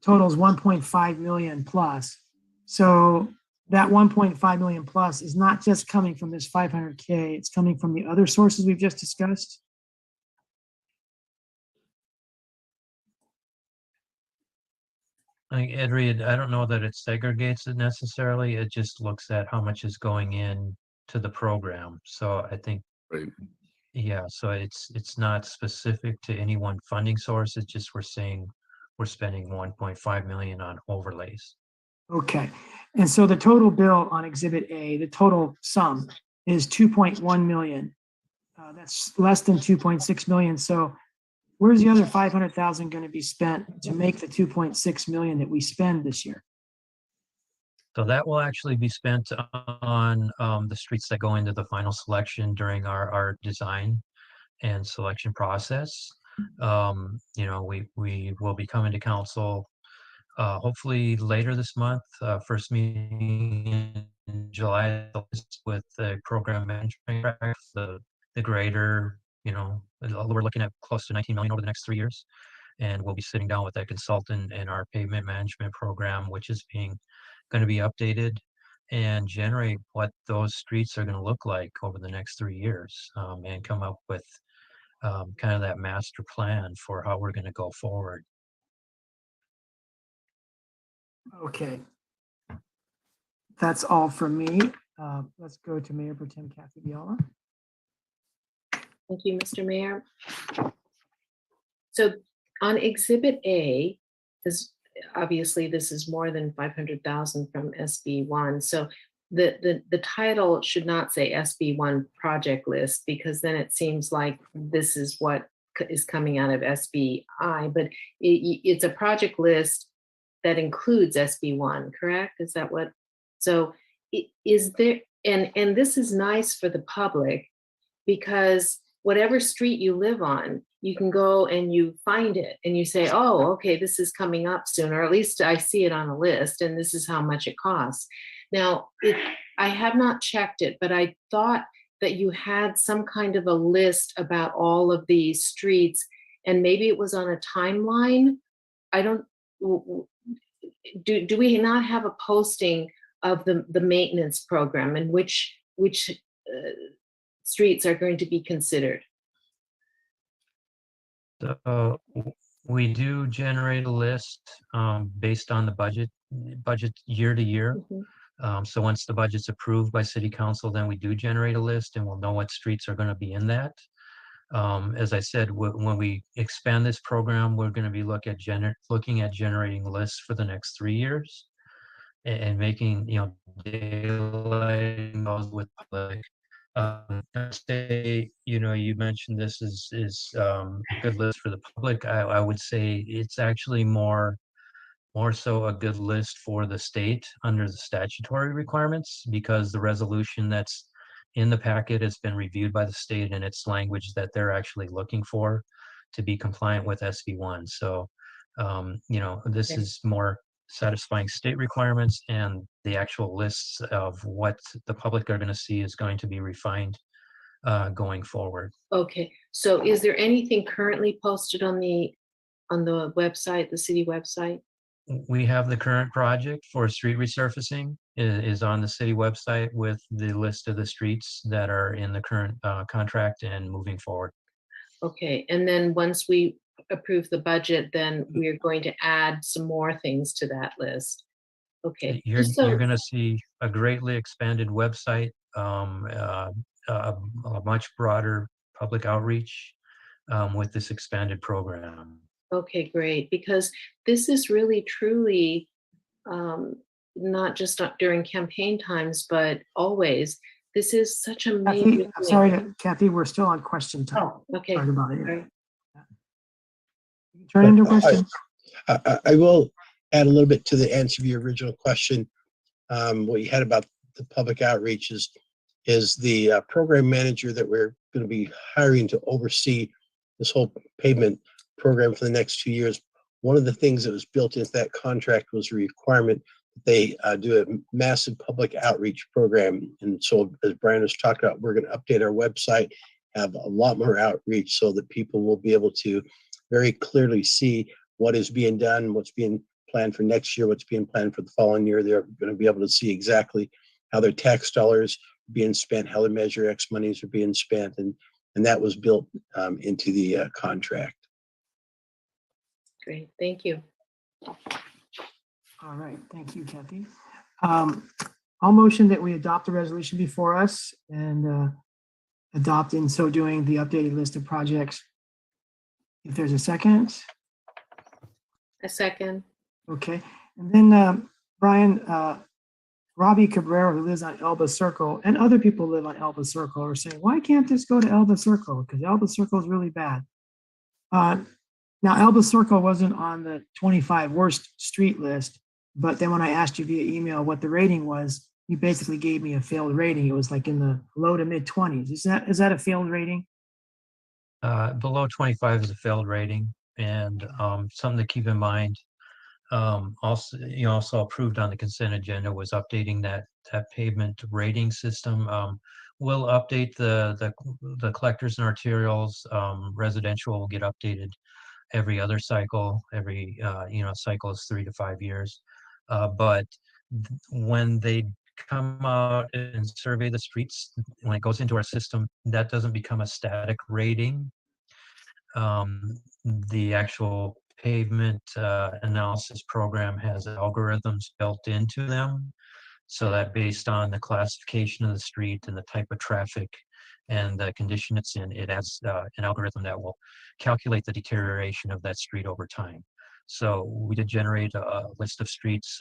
totals 1.5 million plus. So that 1.5 million plus is not just coming from this 500K, it's coming from the other sources we've just discussed. I think Edry, I don't know that it segregates it necessarily. It just looks at how much is going in to the program. So I think, yeah, so it's not specific to any one funding source. It's just we're saying we're spending 1.5 million on overlays. Okay. And so the total bill on Exhibit A, the total sum is 2.1 million. That's less than 2.6 million. So where's the other 500,000 going to be spent to make the 2.6 million that we spend this year? So that will actually be spent on the streets that go into the final selection during our design and selection process. You know, we will be coming to council hopefully later this month, first meeting in July with the program management track, the grader. You know, we're looking at close to 19 million over the next 3 years. And we'll be sitting down with that consultant in our pavement management program, which is going to be updated and generate what those streets are going to look like over the next 3 years, and come up with kind of that master plan for how we're going to go forward. Okay. That's all from me. Let's go to Mayor Pro Tem Kathy Viola. Thank you, Mr. Mayor. So on Exhibit A, this obviously this is more than 500,000 from SB1. So the title should not say SB1 project list, because then it seems like this is what is coming out of SBI, but it's a project list that includes SB1, correct? Is that what? So is there, and this is nice for the public, because whatever street you live on, you can go and you find it and you say, oh, okay, this is coming up soon, or at least I see it on a list and this is how much it costs. Now, I have not checked it, but I thought that you had some kind of a list about all of these streets, and maybe it was on a timeline. I don't, do we not have a posting of the maintenance program and which streets are going to be considered? So we do generate a list based on the budget year to year. So once the budget's approved by City Council, then we do generate a list and we'll know what streets are going to be in that. As I said, when we expand this program, we're going to be looking at generating lists for the next 3 years and making, daylighting those with public. I'd say, you mentioned this is a good list for the public. I would say it's actually more so a good list for the state under the statutory requirements, because the resolution that's in the packet has been reviewed by the state and it's language that they're actually looking for to be compliant with SB1. So, this is more satisfying state requirements, and the actual lists of what the public are going to see is going to be refined going forward. Okay, so is there anything currently posted on the website, the city website? We have the current project for street resurfacing is on the city website with the list of the streets that are in the current contract and moving forward. Okay, and then once we approve the budget, then we're going to add some more things to that list. Okay. You're going to see a greatly expanded website, a much broader public outreach with this expanded program. Okay, great, because this is really truly not just during campaign times, but always. This is such a major Kathy, sorry, Kathy, we're still on question time. Oh, okay. Sorry about it. Sorry. Turn into question. I will add a little bit to the answer to your original question. What you had about the public outreach is the program manager that we're going to be hiring to oversee this whole pavement program for the next 2 years. One of the things that was built into that contract was a requirement that they do a massive public outreach program. And so, as Brian has talked about, we're going to update our website, have a lot more outreach so that people will be able to very clearly see what is being done, what's being planned for next year, what's being planned for the following year. They're going to be able to see exactly how their tax dollars are being spent, how the Measure X monies are being spent, and that was built into the contract. Great, thank you. All right, thank you, Kathy. I'll motion that we adopt the resolution before us and adopt in so doing the updated list of projects. If there's a second. A second. Okay, and then Brian, Robbie Cabrera, who lives on Elba Circle, and other people who live on Elba Circle, are saying, why can't this go to Elba Circle? Because Elba Circle is really bad. Now, Elba Circle wasn't on the 25 worst street list, but then when I asked you via email what the rating was, you basically gave me a failed rating. It was like in the low to mid 20s. Is that a failed rating? Below 25 is a failed rating, and something to keep in mind. Also approved on the consent agenda was updating that pavement rating system. We'll update the collectors and arterials. Residential will get updated every other cycle. Every cycle is 3 to 5 years. But when they come out and survey the streets, when it goes into our system, that doesn't become a static rating. The actual pavement analysis program has algorithms built into them, so that based on the classification of the street and the type of traffic and the condition it's in, it has an algorithm that will calculate the deterioration of that street over time. So we did generate a list of streets,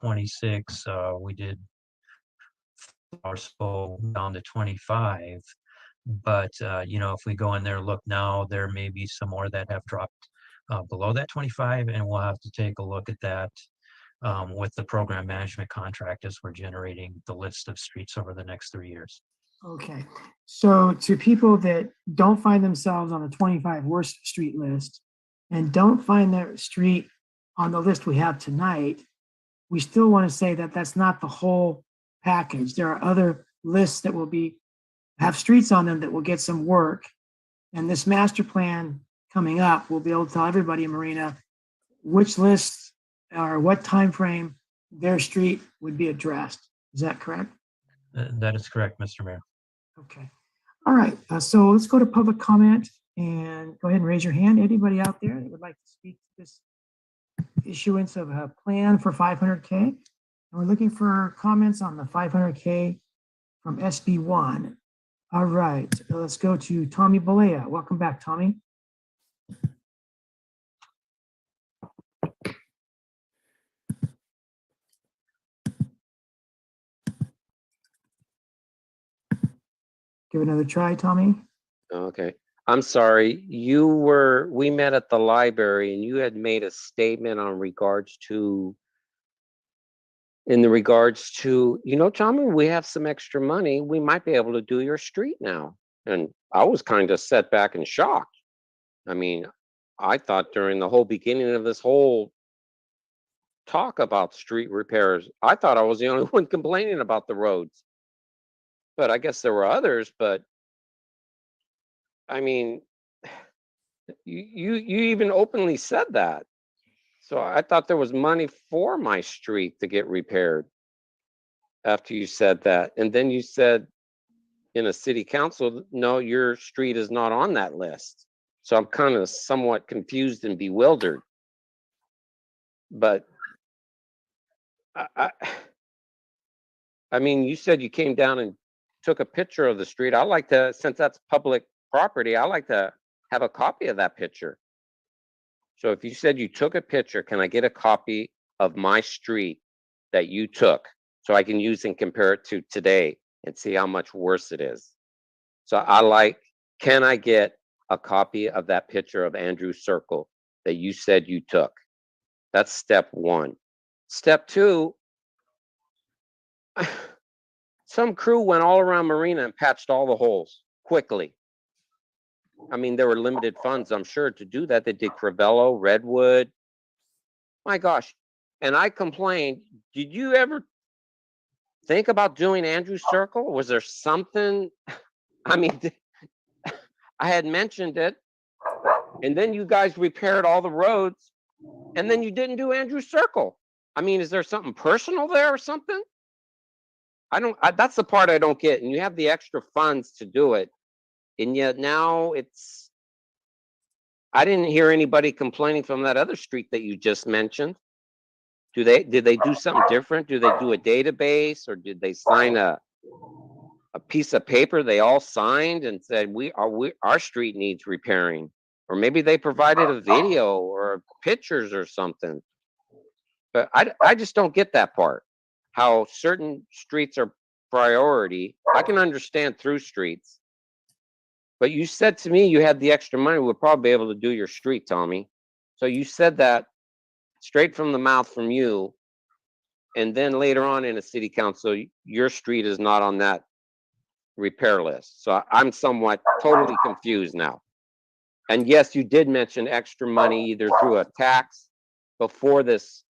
26, we did or so down to 25. But, you know, if we go in there, look now, there may be some more that have dropped below that 25, and we'll have to take a look at that with the program management contract as we're generating the list of streets over the next 3 years. Okay, so to people that don't find themselves on the 25 worst street list and don't find their street on the list we have tonight, we still want to say that that's not the whole package. There are other lists that will have streets on them that will get some work. And this master plan coming up, we'll be able to tell everybody in Marina which lists or what time frame their street would be addressed. Is that correct? That is correct, Mr. Mayor. Okay. All right. So let's go to public comment and go ahead and raise your hand. Anybody out there that would like to speak to this issuance of a plan for 500K? And we're looking for comments on the 500K from SB1. All right. Let's go to Tommy Balea. Welcome back, Tommy. Give it another try, Tommy. Okay. I'm sorry. We met at the library and you had made a statement in regards to, you know, Tommy, we have some extra money. We might be able to do your street now. And I was kind of set back and shocked. I mean, I thought during the whole beginning of this whole talk about street repairs, I thought I was the only one complaining about the roads. But I guess there were others, but I mean, you even openly said that. So I thought there was money for my street to get repaired after you said that. And then you said in a city council, no, your street is not on that list. So I'm kind of somewhat confused and bewildered. But I mean, you said you came down and took a picture of the street. I like to, since that's public property, I like to have a copy of that picture. So if you said you took a picture, can I get a copy of my street that you took so I can use and compare it to today and see how much worse it is? So can I get a copy of that picture of Andrews Circle that you said you took? That's step one. Step two, some crew went all around Marina and patched all the holes quickly. I mean, there were limited funds, I'm sure, to do that. They did Crivello, Redwood. My gosh. And I complained, did you ever think about doing Andrews Circle? Was there something? I mean, I had mentioned it. And then you guys repaired all the roads. And then you didn't do Andrews Circle. I mean, is there something personal there or something? That's the part I don't get. And you have the extra funds to do it. And yet now I didn't hear anybody complaining from that other street that you just mentioned. Did they do something different? Do they do a database, or did they sign a piece of paper they all signed and said our street needs repairing? Or maybe they provided a video or pictures or something. But I just don't get that part. How certain streets are priority. I can understand through streets. But you said to me you had the extra money, we'll probably be able to do your street, Tommy. So you said that straight from the mouth from you. And then later on in a city council, your street is not on that repair list. So I'm somewhat totally confused now. And yes, you did mention extra money either through a tax before this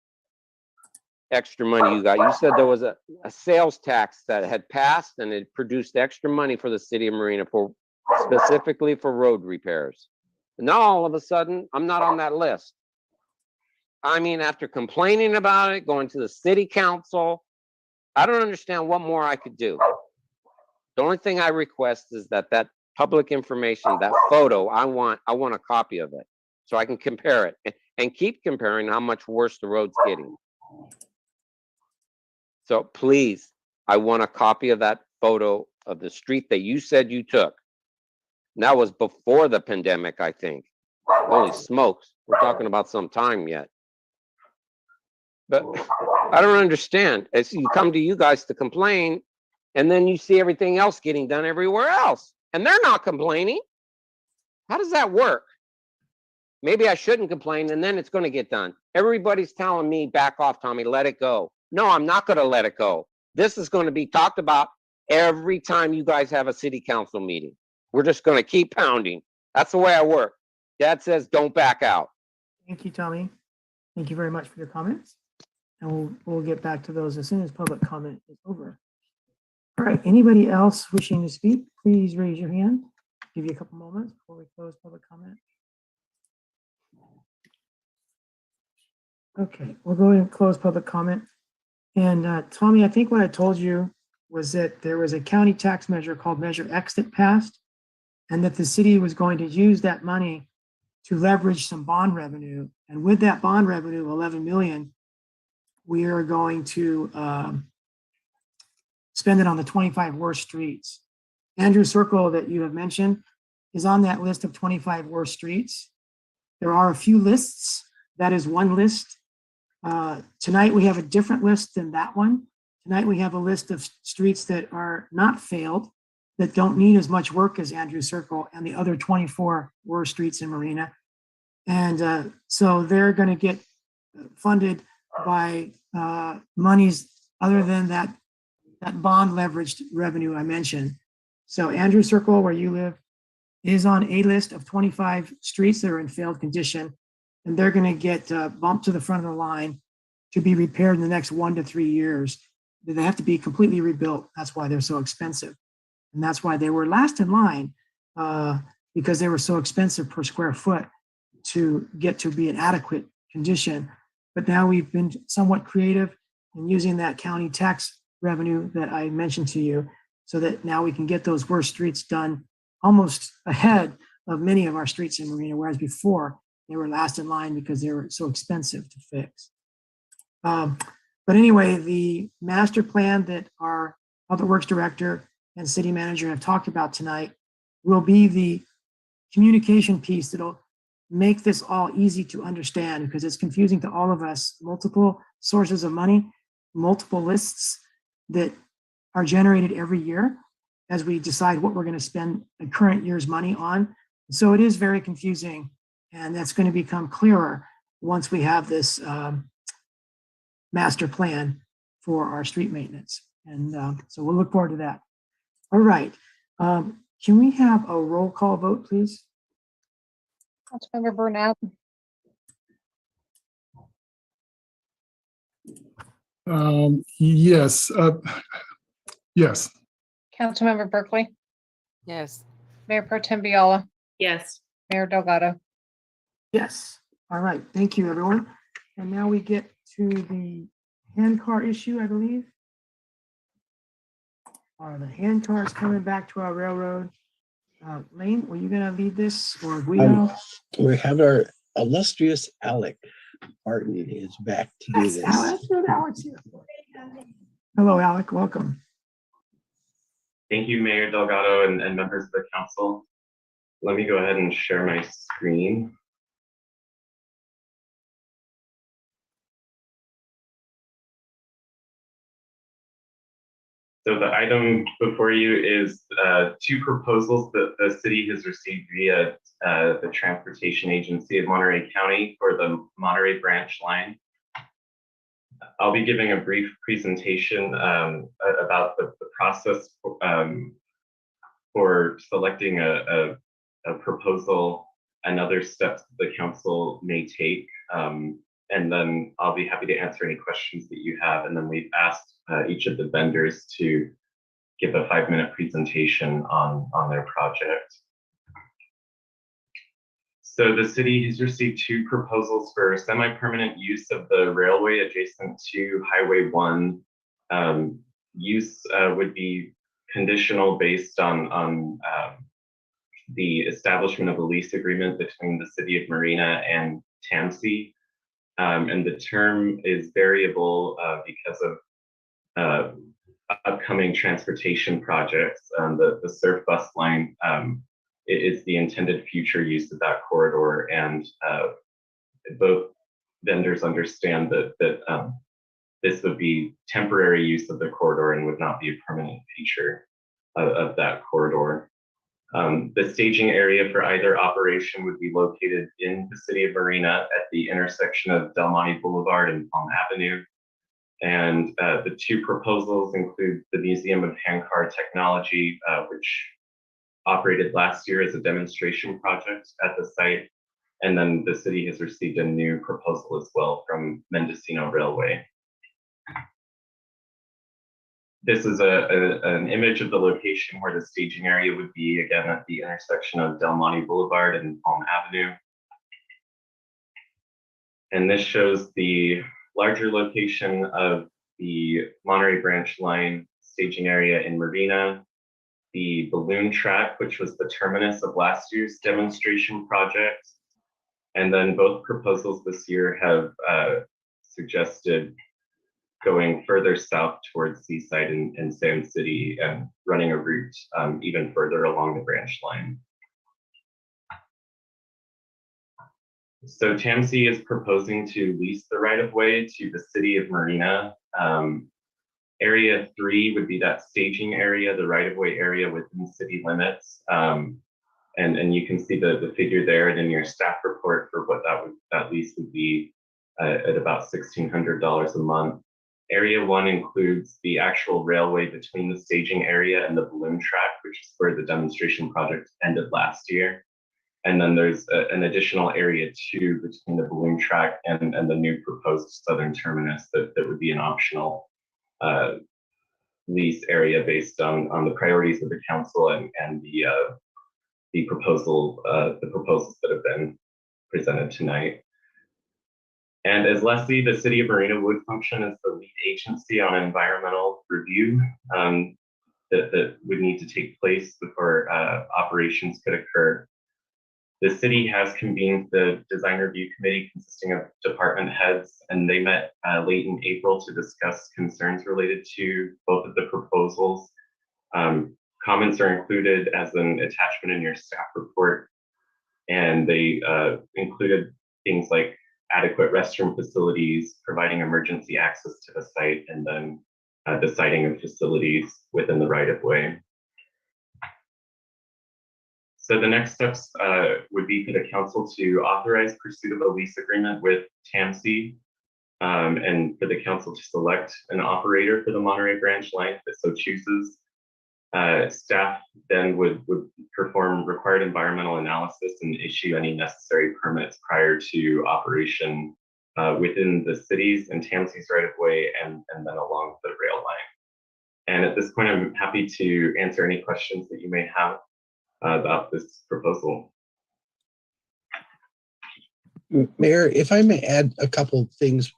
extra money you got. You said there was a sales tax that had passed and it produced extra money for the city of Marina specifically for road repairs. And now all of a sudden, I'm not on that list. I mean, after complaining about it, going to the city council, I don't understand what more I could do. The only thing I request is that public information, that photo, I want a copy of it so I can compare it and keep comparing how much worse the road's getting. So please, I want a copy of that photo of the street that you said you took. And that was before the pandemic, I think. Holy smokes, we're talking about some time yet. But I don't understand. As you come to you guys to complain, and then you see everything else getting done everywhere else, and they're not complaining. How does that work? Maybe I shouldn't complain, and then it's going to get done. Everybody's telling me, back off, Tommy, let it go. No, I'm not going to let it go. This is going to be talked about every time you guys have a city council meeting. We're just going to keep pounding. That's the way I work. Dad says, don't back out. Thank you, Tommy. Thank you very much for your comments. And we'll get back to those as soon as public comment is over. All right, anybody else wishing to speak, please raise your hand. Give you a couple moments before we close public comment. Okay, we'll go ahead and close public comment. And Tommy, I think what I told you was that there was a county tax measure called Measure X that passed, and that the city was going to use that money to leverage some bond revenue. And with that bond revenue, 11 million, we are going to spend it on the 25 worst streets. Andrew Circle that you have mentioned is on that list of 25 worst streets. There are a few lists. That is one list. Tonight we have a different list than that one. Tonight we have a list of streets that are not failed, that don't need as much work as Andrew Circle and the other 24 worst streets in Marina. And so they're going to get funded by monies other than that bond leveraged revenue I mentioned. So Andrew Circle, where you live, is on a list of 25 streets that are in failed condition, and they're going to get bumped to the front of the line to be repaired in the next 1 to 3 years. They have to be completely rebuilt. That's why they're so expensive. And that's why they were last in line, because they were so expensive per square foot to get to be an adequate condition. But now we've been somewhat creative in using that county tax revenue that I mentioned to you, so that now we can get those worst streets done almost ahead of many of our streets in Marina, whereas before they were last in line because they were so expensive to fix. But anyway, the master plan that our Public Works Director and City Manager have talked about tonight will be the communication piece that'll make this all easy to understand, because it's confusing to all of us. Multiple sources of money, multiple lists that are generated every year as we decide what we're going to spend the current year's money on. So it is very confusing, and that's going to become clearer once we have this master plan for our street maintenance. And so we'll look forward to that. All right. Can we have a roll call vote, please? Councilmember Burnett, Yes. Yes. Councilmember Berkeley, Yes. Mayor Pro Tem Viola, Yes. Mayor Delgado. Yes. All right. Thank you, everyone. And now we get to the hand car issue, I believe. Are the hand cars coming back to our railroad? Lane, were you going to lead this, or Guido? We have our illustrious Alec Martin is back to do this. That's what Alec's here for. Hello, Alec. Welcome. Thank you, Mayor Delgado and members of the council. Let me go ahead and share my screen. So the item before you is two proposals that the city has received via the Transportation Agency of Monterey County for the Monterey branch line. I'll be giving a brief presentation about the process for selecting a proposal and other steps the council may take. And then I'll be happy to answer any questions that you have. And then we've asked each of the vendors to give a 5-minute presentation on their project. So the city has received two proposals for semi-permanent use of the railway adjacent to Highway 1. Use would be conditional based on the establishment of a lease agreement between the city of Marina and TAMC. And the term is variable because of upcoming transportation projects. The surf bus line is the intended future use of that corridor, and both vendors understand that this would be temporary use of the corridor and would not be a permanent feature of that corridor. The staging area for either operation would be located in the city of Marina at the intersection of Del Monte Boulevard and Palm Avenue. And the two proposals include the Museum of Handcar Technology, which operated last year as a demonstration project at the site. And then the city has received a new proposal as well from Mendocino Railway. This is an image of the location where the staging area would be, again, at the intersection of Del Monte Boulevard and Palm Avenue. And this shows the larger location of the Monterey Branch Line staging area in Marina, the balloon track, which was the terminus of last year's demonstration project. And then both proposals this year have suggested going further south towards Seaside and Sand City and running a route even further along the branch line. So TAMC is proposing to lease the right-of-way to the city of Marina. Area 3 would be that staging area, the right-of-way area within city limits. And you can see the figure there and in your staff report for what that lease would be at about $1,600 a month. Area 1 includes the actual railway between the staging area and the balloon track, which is where the demonstration project ended last year. And then there's an additional Area 2 between the balloon track and the new proposed southern terminus that would be an optional lease area based on the priorities of the council and the proposals that have been presented tonight. And as lessee, the city of Marina would function as the lead agency on environmental review that would need to take place before operations could occur. The city has convened the design review committee consisting of department heads, and they met late in April to discuss concerns related to both of the proposals. Comments are included as an attachment in your staff report, and they included things like adequate restroom facilities, providing emergency access to the site, and then the siting of facilities within the right-of-way. So the next steps would be for the council to authorize pursuit of a lease agreement with TAMC, and for the council to select an operator for the Monterey Branch Line that so chooses. Staff then would perform required environmental analysis and issue any necessary permits prior to operation within the city's and TAMC's right-of-way and then along the rail line. And at this point, I'm happy to answer any questions that you may have about this proposal. Mayor, if I may add a couple of things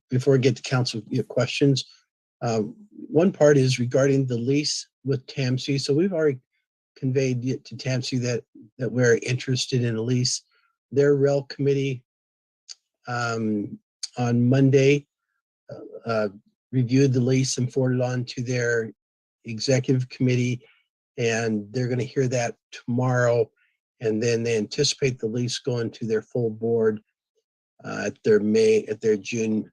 before we get to council questions. One part is regarding the lease with TAMC. So we've already conveyed to TAMC that we're interested in a lease. Their rail committee on Monday reviewed the lease and forwarded on to their executive committee, and they're going to hear that tomorrow. And then they anticipate the lease going to their full board at their June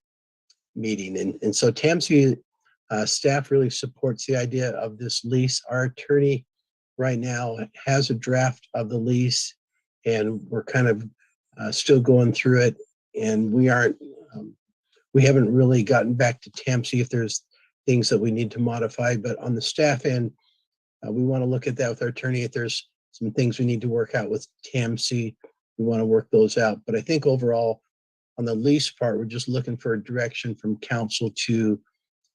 meeting. And so TAMC staff really supports the idea of this lease. Our attorney right now has a draft of the lease, and we're kind of still going through it. And we haven't really gotten back to TAMC if there's things that we need to modify. But on the staff end, we want to look at that with our attorney. If there's some things we need to work out with TAMC, we want to work those out. But I think overall, on the lease part, we're just looking for a direction from council to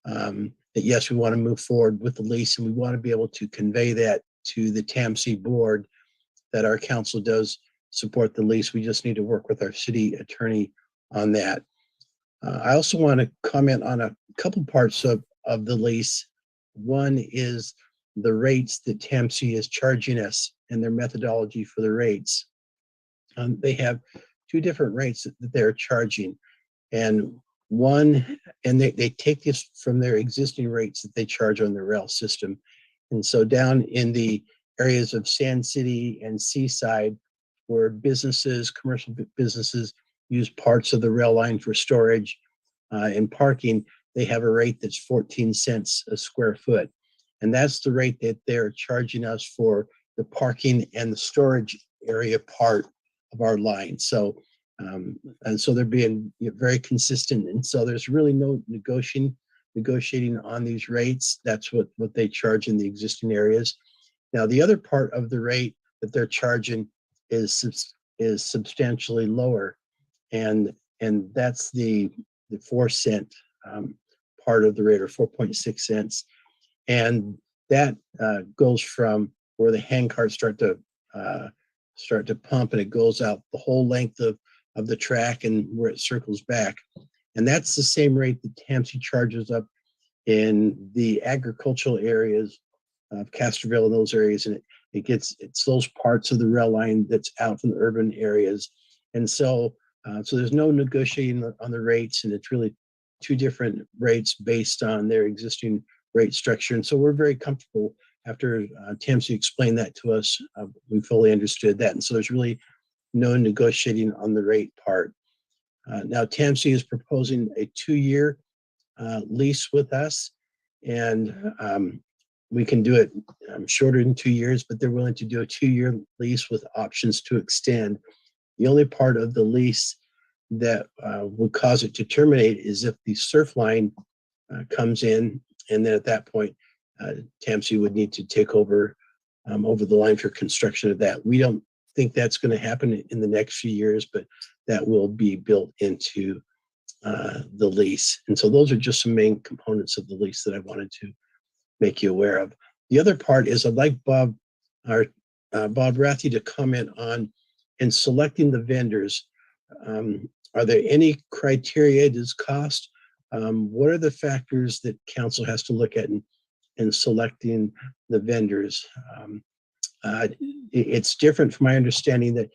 that yes, we want to move forward with the lease, and we want to be able to convey that to the TAMC board that our council does support the lease. We just need to work with our city attorney on that. I also want to comment on a couple parts of the lease. One is the rates that TAMC is charging us and their methodology for the rates. They have two different rates that they're charging. And they take this from their existing rates that they charge on the rail system. And so down in the areas of Sand City and Seaside, where commercial businesses use parts of the rail line for storage and parking, they have a rate that's 14 cents a square foot. And that's the rate that they're charging us for the parking and the storage area part of our line. So, and so they're being very consistent. And so there's really no negotiating on these rates. That's what they charge in the existing areas. Now, the other part of the rate that they're charging is substantially lower. And that's the 4 cent part of the rate, or 4.6 cents. And that goes from where the handcarts start to pump, and it goes out the whole length of the track and where it circles back. And that's the same rate that TAMC charges up in the agricultural areas of Castroville and those areas. And it's those parts of the rail line that's out from the urban areas. And so there's no negotiating on the rates, and it's really two different rates based on their existing rate structure. And so we're very comfortable after TAMC explained that to us. We fully understood that. And so there's really no negotiating on the rate part. Now TAMC is proposing a 2-year lease with us, and we can do it shorter than 2 years, but they're willing to do a 2-year lease with options to extend. The only part of the lease that would cause it to terminate is if the surf line comes in, and then at that point, TAMC would need to take over the line for construction of that. We don't think that's going to happen in the next few years, but that will be built into the lease. And so those are just some main components of the lease that I wanted to make you aware of. The other part is I'd like Bob Rathie to comment on, in selecting the vendors, are there any criteria? Does cost? What are the factors that council has to look at in selecting the vendors? It's different from my understanding that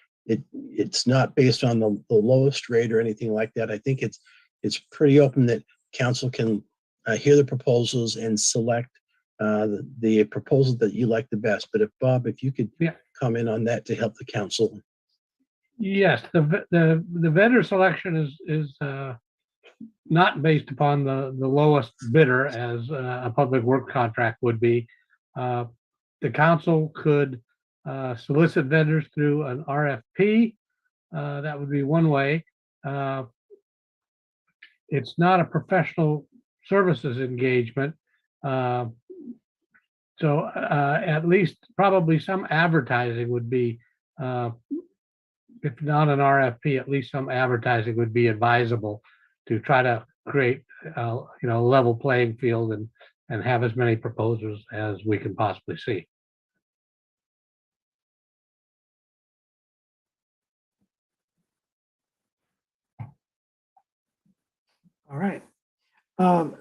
it's not based on the lowest rate or anything like that. I think it's pretty open that council can hear the proposals and select the proposal that you like the best. But if you could comment on that to help the council. Yes, the vendor selection is not based upon the lowest bidder, as a public work contract would be. The council could solicit vendors through an RFP. That would be one way. It's not a professional services engagement. So at least probably some advertising would be, if not an RFP, at least some advertising would be advisable to try to create a level playing field and have as many proposals as we can possibly see. All right.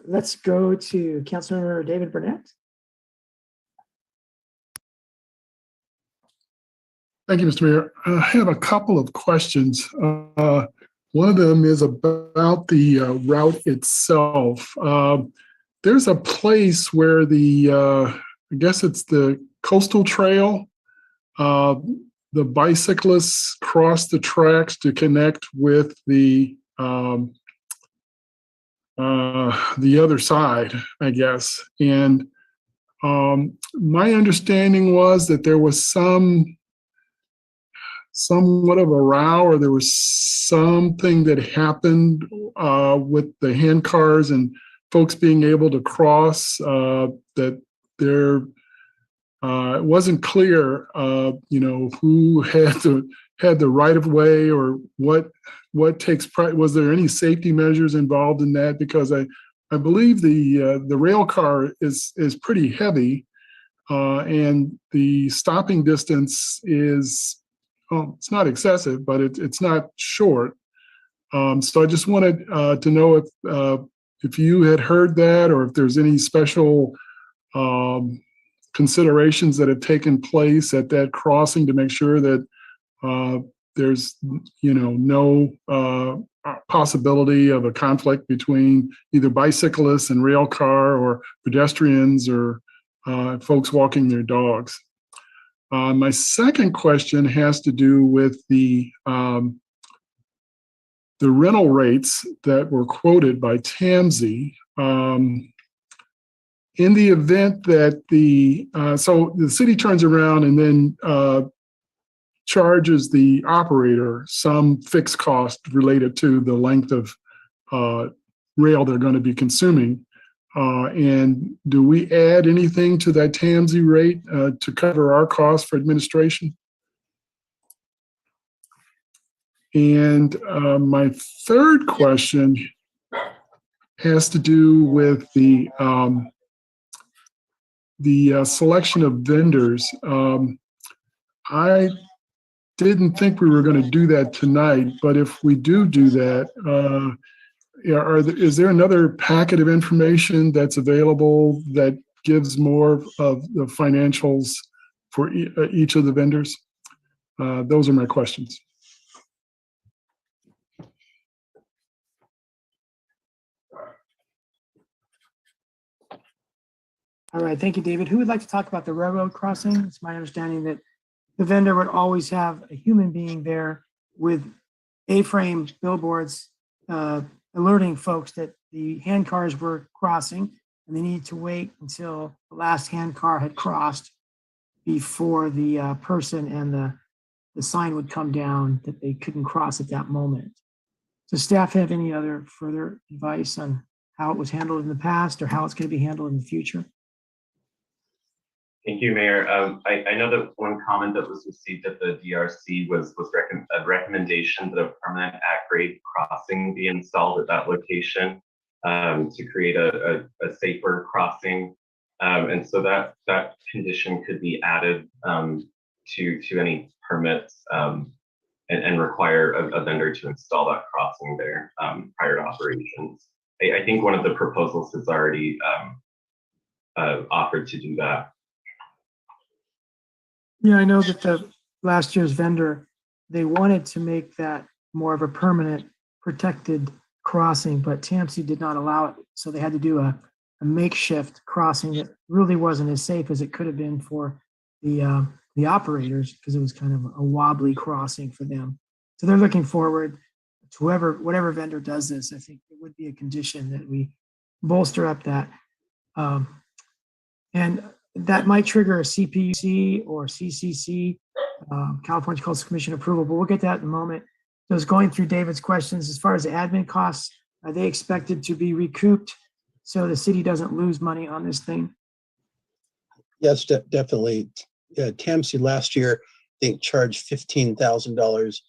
Let's go to Councilmember David Burnett. Thank you, Mr. Mayor. I have a couple of questions. One of them is about the route itself. There's a place where I guess it's the coastal trail. The bicyclists cross the tracks to connect with the other side, I guess. And my understanding was that there was somewhat of a row, or there was something that happened with the hand cars and folks being able to cross, that there it wasn't clear who had the right of way, or what takes price. Was there any safety measures involved in that? Because I believe the rail car is pretty heavy, and the stopping distance is, it's not excessive, but it's not short. So I just wanted to know if you had heard that, or if there's any special considerations that have taken place at that crossing to make sure that there's, no possibility of a conflict between either bicyclists and rail car or pedestrians or folks walking their dogs? My second question has to do with the rental rates that were quoted by TAMSI. In the event that so the city turns around and then charges the operator some fixed cost related to the length of rail they're going to be consuming. And do we add anything to that TAMSI rate to cover our costs for administration? And my third question has to do with the selection of vendors. I didn't think we were going to do that tonight, but if we do that, is there another packet of information that's available that gives more of the financials for each of the vendors? Those are my questions. All right, thank you, David. Who would like to talk about the railroad crossing? It's my understanding that the vendor would always have a human being there with A-frame billboards alerting folks that the hand cars were crossing and they needed to wait until the last hand car had crossed before the person and the sign would come down that they couldn't cross at that moment. Does staff have any other further advice on how it was handled in the past or how it's going to be handled in the future? Thank you, Mayor. I know that one comment that was received at the DRC was a recommendation that a permanent at-grade crossing be installed at that location to create a safer crossing. And so that condition could be added to any permits and require a vendor to install that crossing there prior to operations. I think one of the proposals has already offered to do that. Yeah, I know that the last year's vendor, they wanted to make that more of a permanent protected crossing, but TAMSI did not allow it. So they had to do a makeshift crossing that really wasn't as safe as it could have been for the operators because it was kind of a wobbly crossing for them. So they're looking forward to whatever vendor does this. I think it would be a condition that we bolster up that. And that might trigger a CPUC or CCC, California Coastal Commission approval, but we'll get that in a moment. So I was going through David's questions. As far as the admin costs, are they expected to be recouped so the city doesn't lose money on this thing? Yes, definitely. TAMSI last year, I think, charged $15,000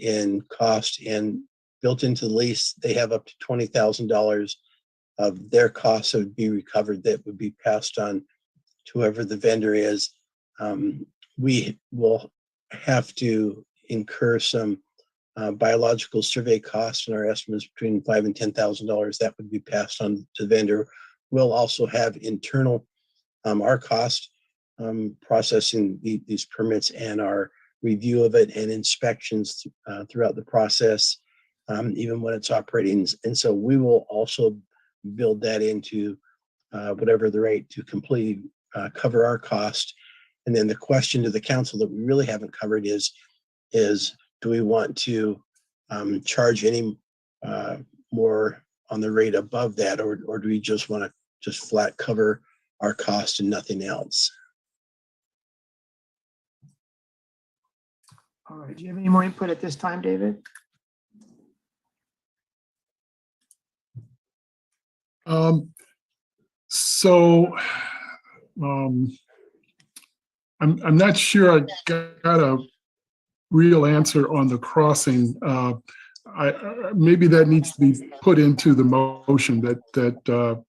in cost, and built into the lease, they have up to $20,000 of their costs that would be recovered, that would be passed on to whoever the vendor is. We will have to incur some biological survey costs, and our estimate is between $5,000 and $10,000 that would be passed on to the vendor. We'll also have internal our cost processing these permits and our review of it and inspections throughout the process, even when it's operating. And so we will also build that into whatever the rate to completely cover our cost. And then the question to the council that we really haven't covered is do we want to charge any more on the rate above that, or do we just want to just flat cover our cost and nothing else? All right, do you have any more input at this time, David? I'm not sure I got a real answer on the crossing. Maybe that needs to be put into the motion that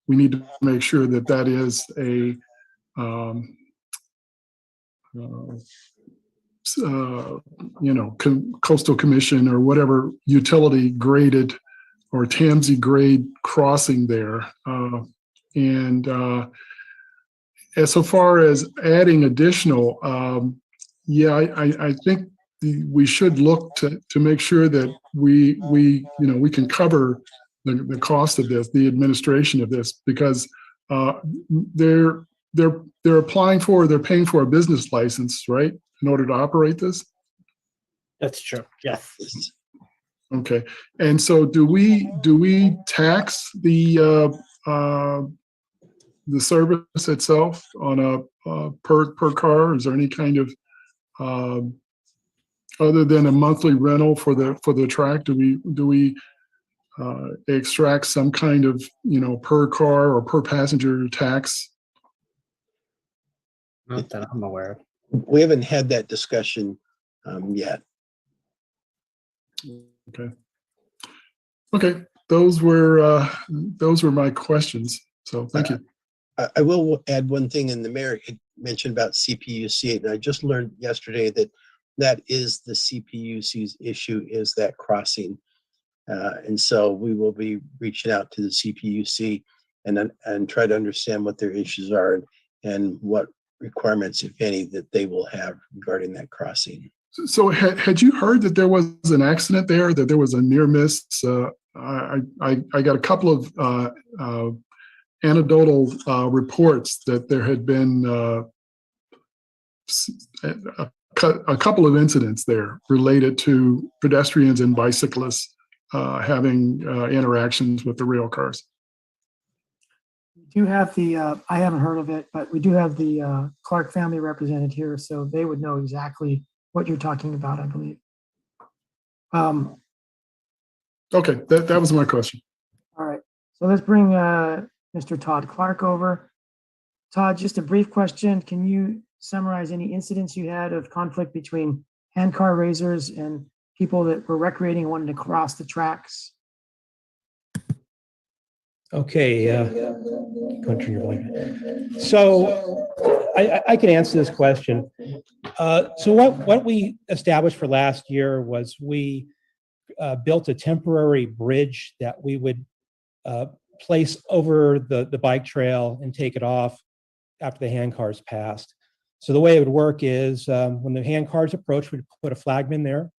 we need to make sure that is a coastal commission or whatever utility graded or TAMSI grade crossing there. as so far as adding additional, yeah, I think we should look to make sure that we can cover the cost of this, the administration of this, because they're they're paying for a business license, right, in order to operate this. That's true. Yes. Okay, and so do we tax the service itself on a per car? Is there any kind of other than a monthly rental for the track? Do we extract some kind of per car or per passenger tax? Not that I'm aware of. We haven't had that discussion yet. Okay. Okay, those were my questions. So thank you. I will add one thing, and the mayor had mentioned about CPUC, and I just learned yesterday that is the CPUC's issue, is that crossing. And so we will be reaching out to the CPUC and try to understand what their issues are and what requirements, if any, that they will have regarding that crossing. So had you heard that there was an accident there, that there was a near miss? I got a couple of anecdotal reports that there had been a couple of incidents there related to pedestrians and bicyclists having interactions with the rail cars. We do have I haven't heard of it, but we do have the Clark family represented here, so they would know exactly what you're talking about, I believe. Okay, that was my question. All right, so let's bring Mr. Todd Clark over. Todd, just a brief question. Can you summarize any incidents you had of conflict between handcar raisers and people that were recreating and wanted to cross the tracks? Okay, go turn your volume. So I can answer this question. So what we established for last year was we built a temporary bridge that we would place over the bike trail and take it off after the handcars passed. So the way it would work is when the handcars approach, we'd put a flagman there.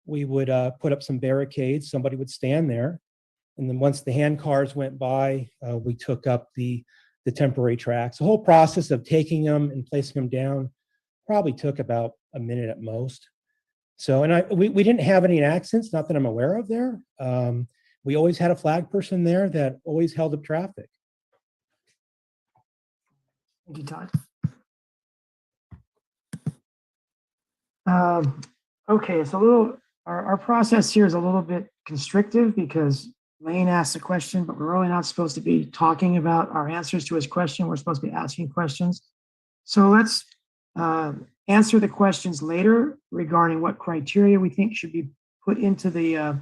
We would put up some barricades. Somebody would stand there. And then once the handcars went by, we took up the temporary tracks. The whole process of taking them and placing them down probably took about a minute at most. So, and we didn't have any accidents, not that I'm aware of there. We always had a flag person there that always held up traffic. Thank you, Todd. Okay, it's a little, our process here is a little bit constrictive because Lane asked a question, but we're really not supposed to be talking about our answers to his question. We're supposed to be asking questions. So let's answer the questions later regarding what criteria we think should be put into the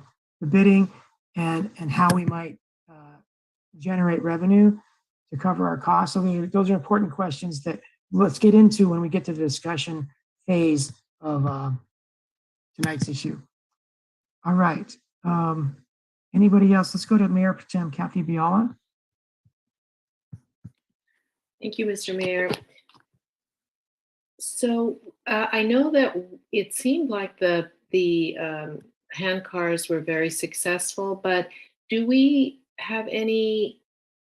bidding and how we might generate revenue to cover our costs. So those are important questions that let's get into when we get to the discussion phase of tonight's issue. All right. Anybody else? Let's go to Mayor Pro Tem Kathy Biala. Thank you, Mr. Mayor. So I know that it seemed like the handcars were very successful, but do we have any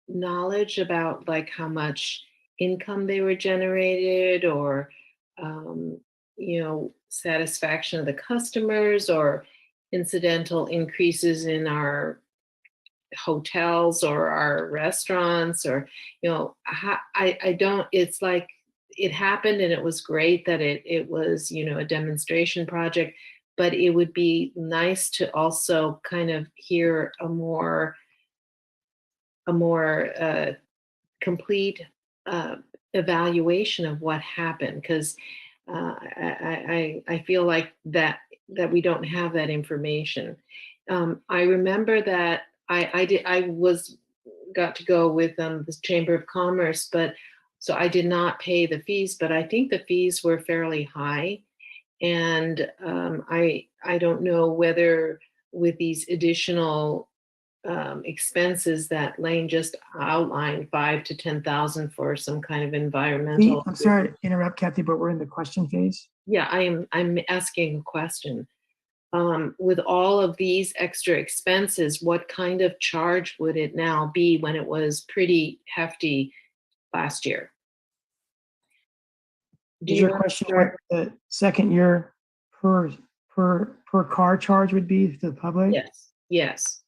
knowledge about like how much income they were generated or satisfaction of the customers or incidental increases in our hotels or our restaurants or I don't, it's like it happened and it was great that it was a demonstration project, but it would be nice to also kind of hear a more complete evaluation of what happened, because I feel like that we don't have that information. I remember that I got to go with the Chamber of Commerce, but so I did not pay the fees, but I think the fees were fairly high. And I don't know whether with these additional expenses that Lane just outlined, 5 to 10,000 for some kind of Pete, environmental. I'm sorry to interrupt, Kathy, but we're in the question phase. Yeah, I'm asking a question. With all of these extra expenses, what kind of charge would it now be when it was pretty hefty last year? Is your question what the second year per car charge would be to the public? Yes, yes.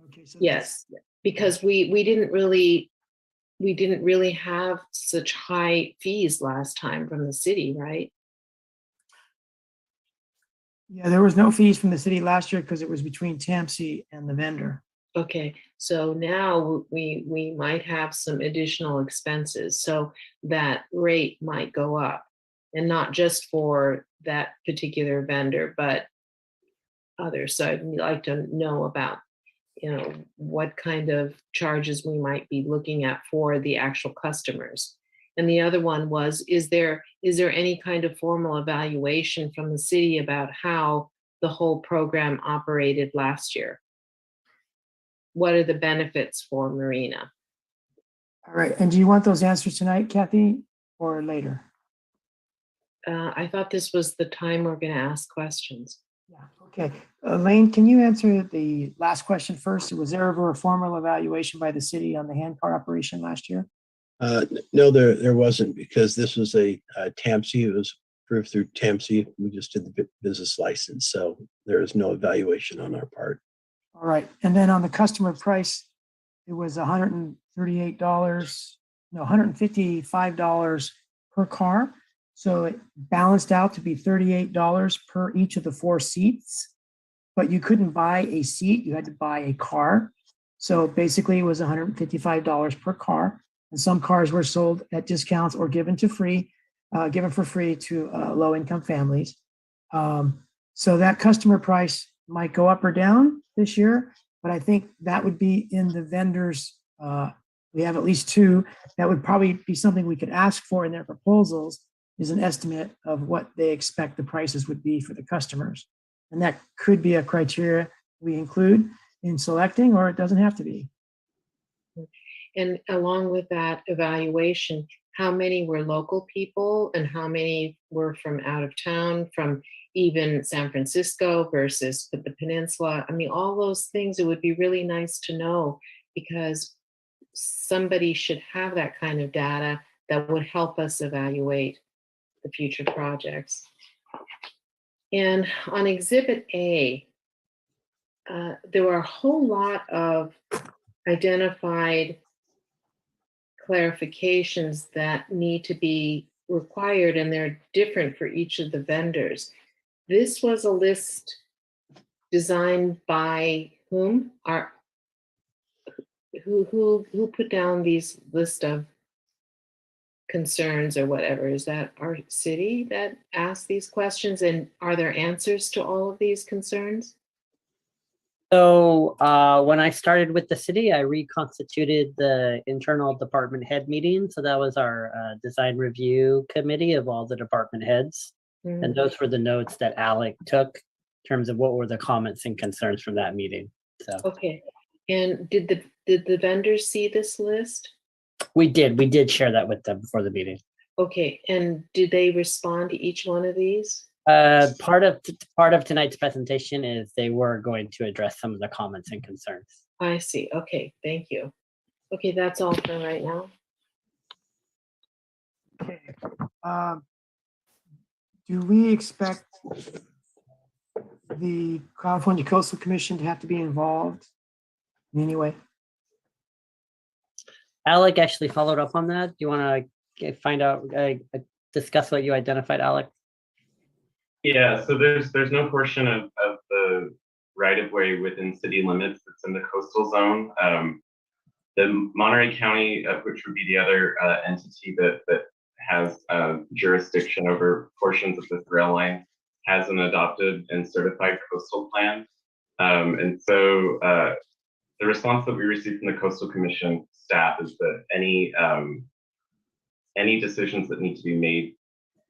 Okay, so yes, because we didn't really have such high fees last time from the city, right? Yeah, there was no fees from the city last year because it was between TAMC and the vendor. Okay, so now we might have some additional expenses, so that rate might go up, and not just for that particular vendor, but others. So I'd like to know about, what kind of charges we might be looking at for the actual customers. And the other one was, is there any kind of formal evaluation from the city about how the whole program operated last year? What are the benefits for Marina? All right, and do you want those answers tonight, Kathy, or later? I thought this was the time we're going to ask questions. Yeah, okay. Lane, can you answer the last question first? Was there ever a formal evaluation by the city on the hand car operation last year? No, there wasn't, because this was a TAMC. It was approved through TAMC. We just did the business license, so there is no evaluation on our part. All right, and then on the customer price, it was $155 per car. So it balanced out to be $38 per each of the 4 seats, but you couldn't buy a seat, you had to buy a car. So basically it was $155 per car. And some cars were sold at discounts or given for free to low-income families. So that customer price might go up or down this year, but I think that would be in the vendors. We have at least 2. That would probably be something we could ask for in their proposals, is an estimate of what they expect the prices would be for the customers. And that could be a criteria we include in selecting, or it doesn't have to be. And along with that evaluation, how many were local people and how many were from out of town, from even San Francisco versus the peninsula? I mean, all those things, it would be really nice to know, because somebody should have that kind of data that would help us evaluate the future projects. And on Exhibit A, there were a whole lot of identified clarifications that need to be required, and they're different for each of the vendors. This was a list designed by whom? Who put down these list of concerns or whatever? Is that our city that asked these questions, and are there answers to all of these concerns? So when I started with the city, I reconstituted the internal department head meeting. So that was our design review committee of all the department heads. And those were the notes that Alec took in terms of what were the comments and concerns from that meeting. So okay. And did the vendors see this list? We did share that with them before the meeting. Okay, and did they respond to each one of these? Part of tonight's presentation is they were going to address some of the comments and concerns. I see. Okay, thank you. Okay, that's all for right now. Okay. Do we expect the California Coastal Commission to have to be involved in any way? Alec actually followed up on that. Do you want to find out, discuss what you identified, Alec? Yeah, so there's no portion of the right-of-way within city limits that's in the coastal zone. The Monterey County, which would be the other entity that has jurisdiction over portions of this rail line, has an adopted and certified coastal plan. And so the response that we received from the Coastal Commission staff is that any decisions that need to be made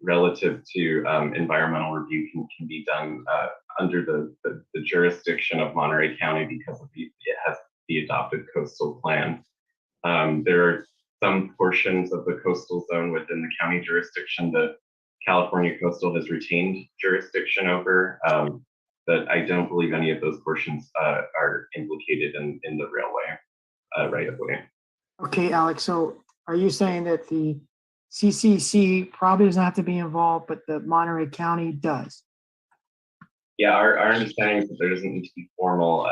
relative to environmental review can be done under the jurisdiction of Monterey County because it has the adopted coastal plan. There are some portions of the coastal zone within the county jurisdiction that California Coastal has retained jurisdiction over, but I don't believe any of those portions are implicated in the railway right of way. Okay, Alex, so are you saying that the CCC probably doesn't have to be involved, but the Monterey County does? Yeah, our understanding is that there doesn't need to be formal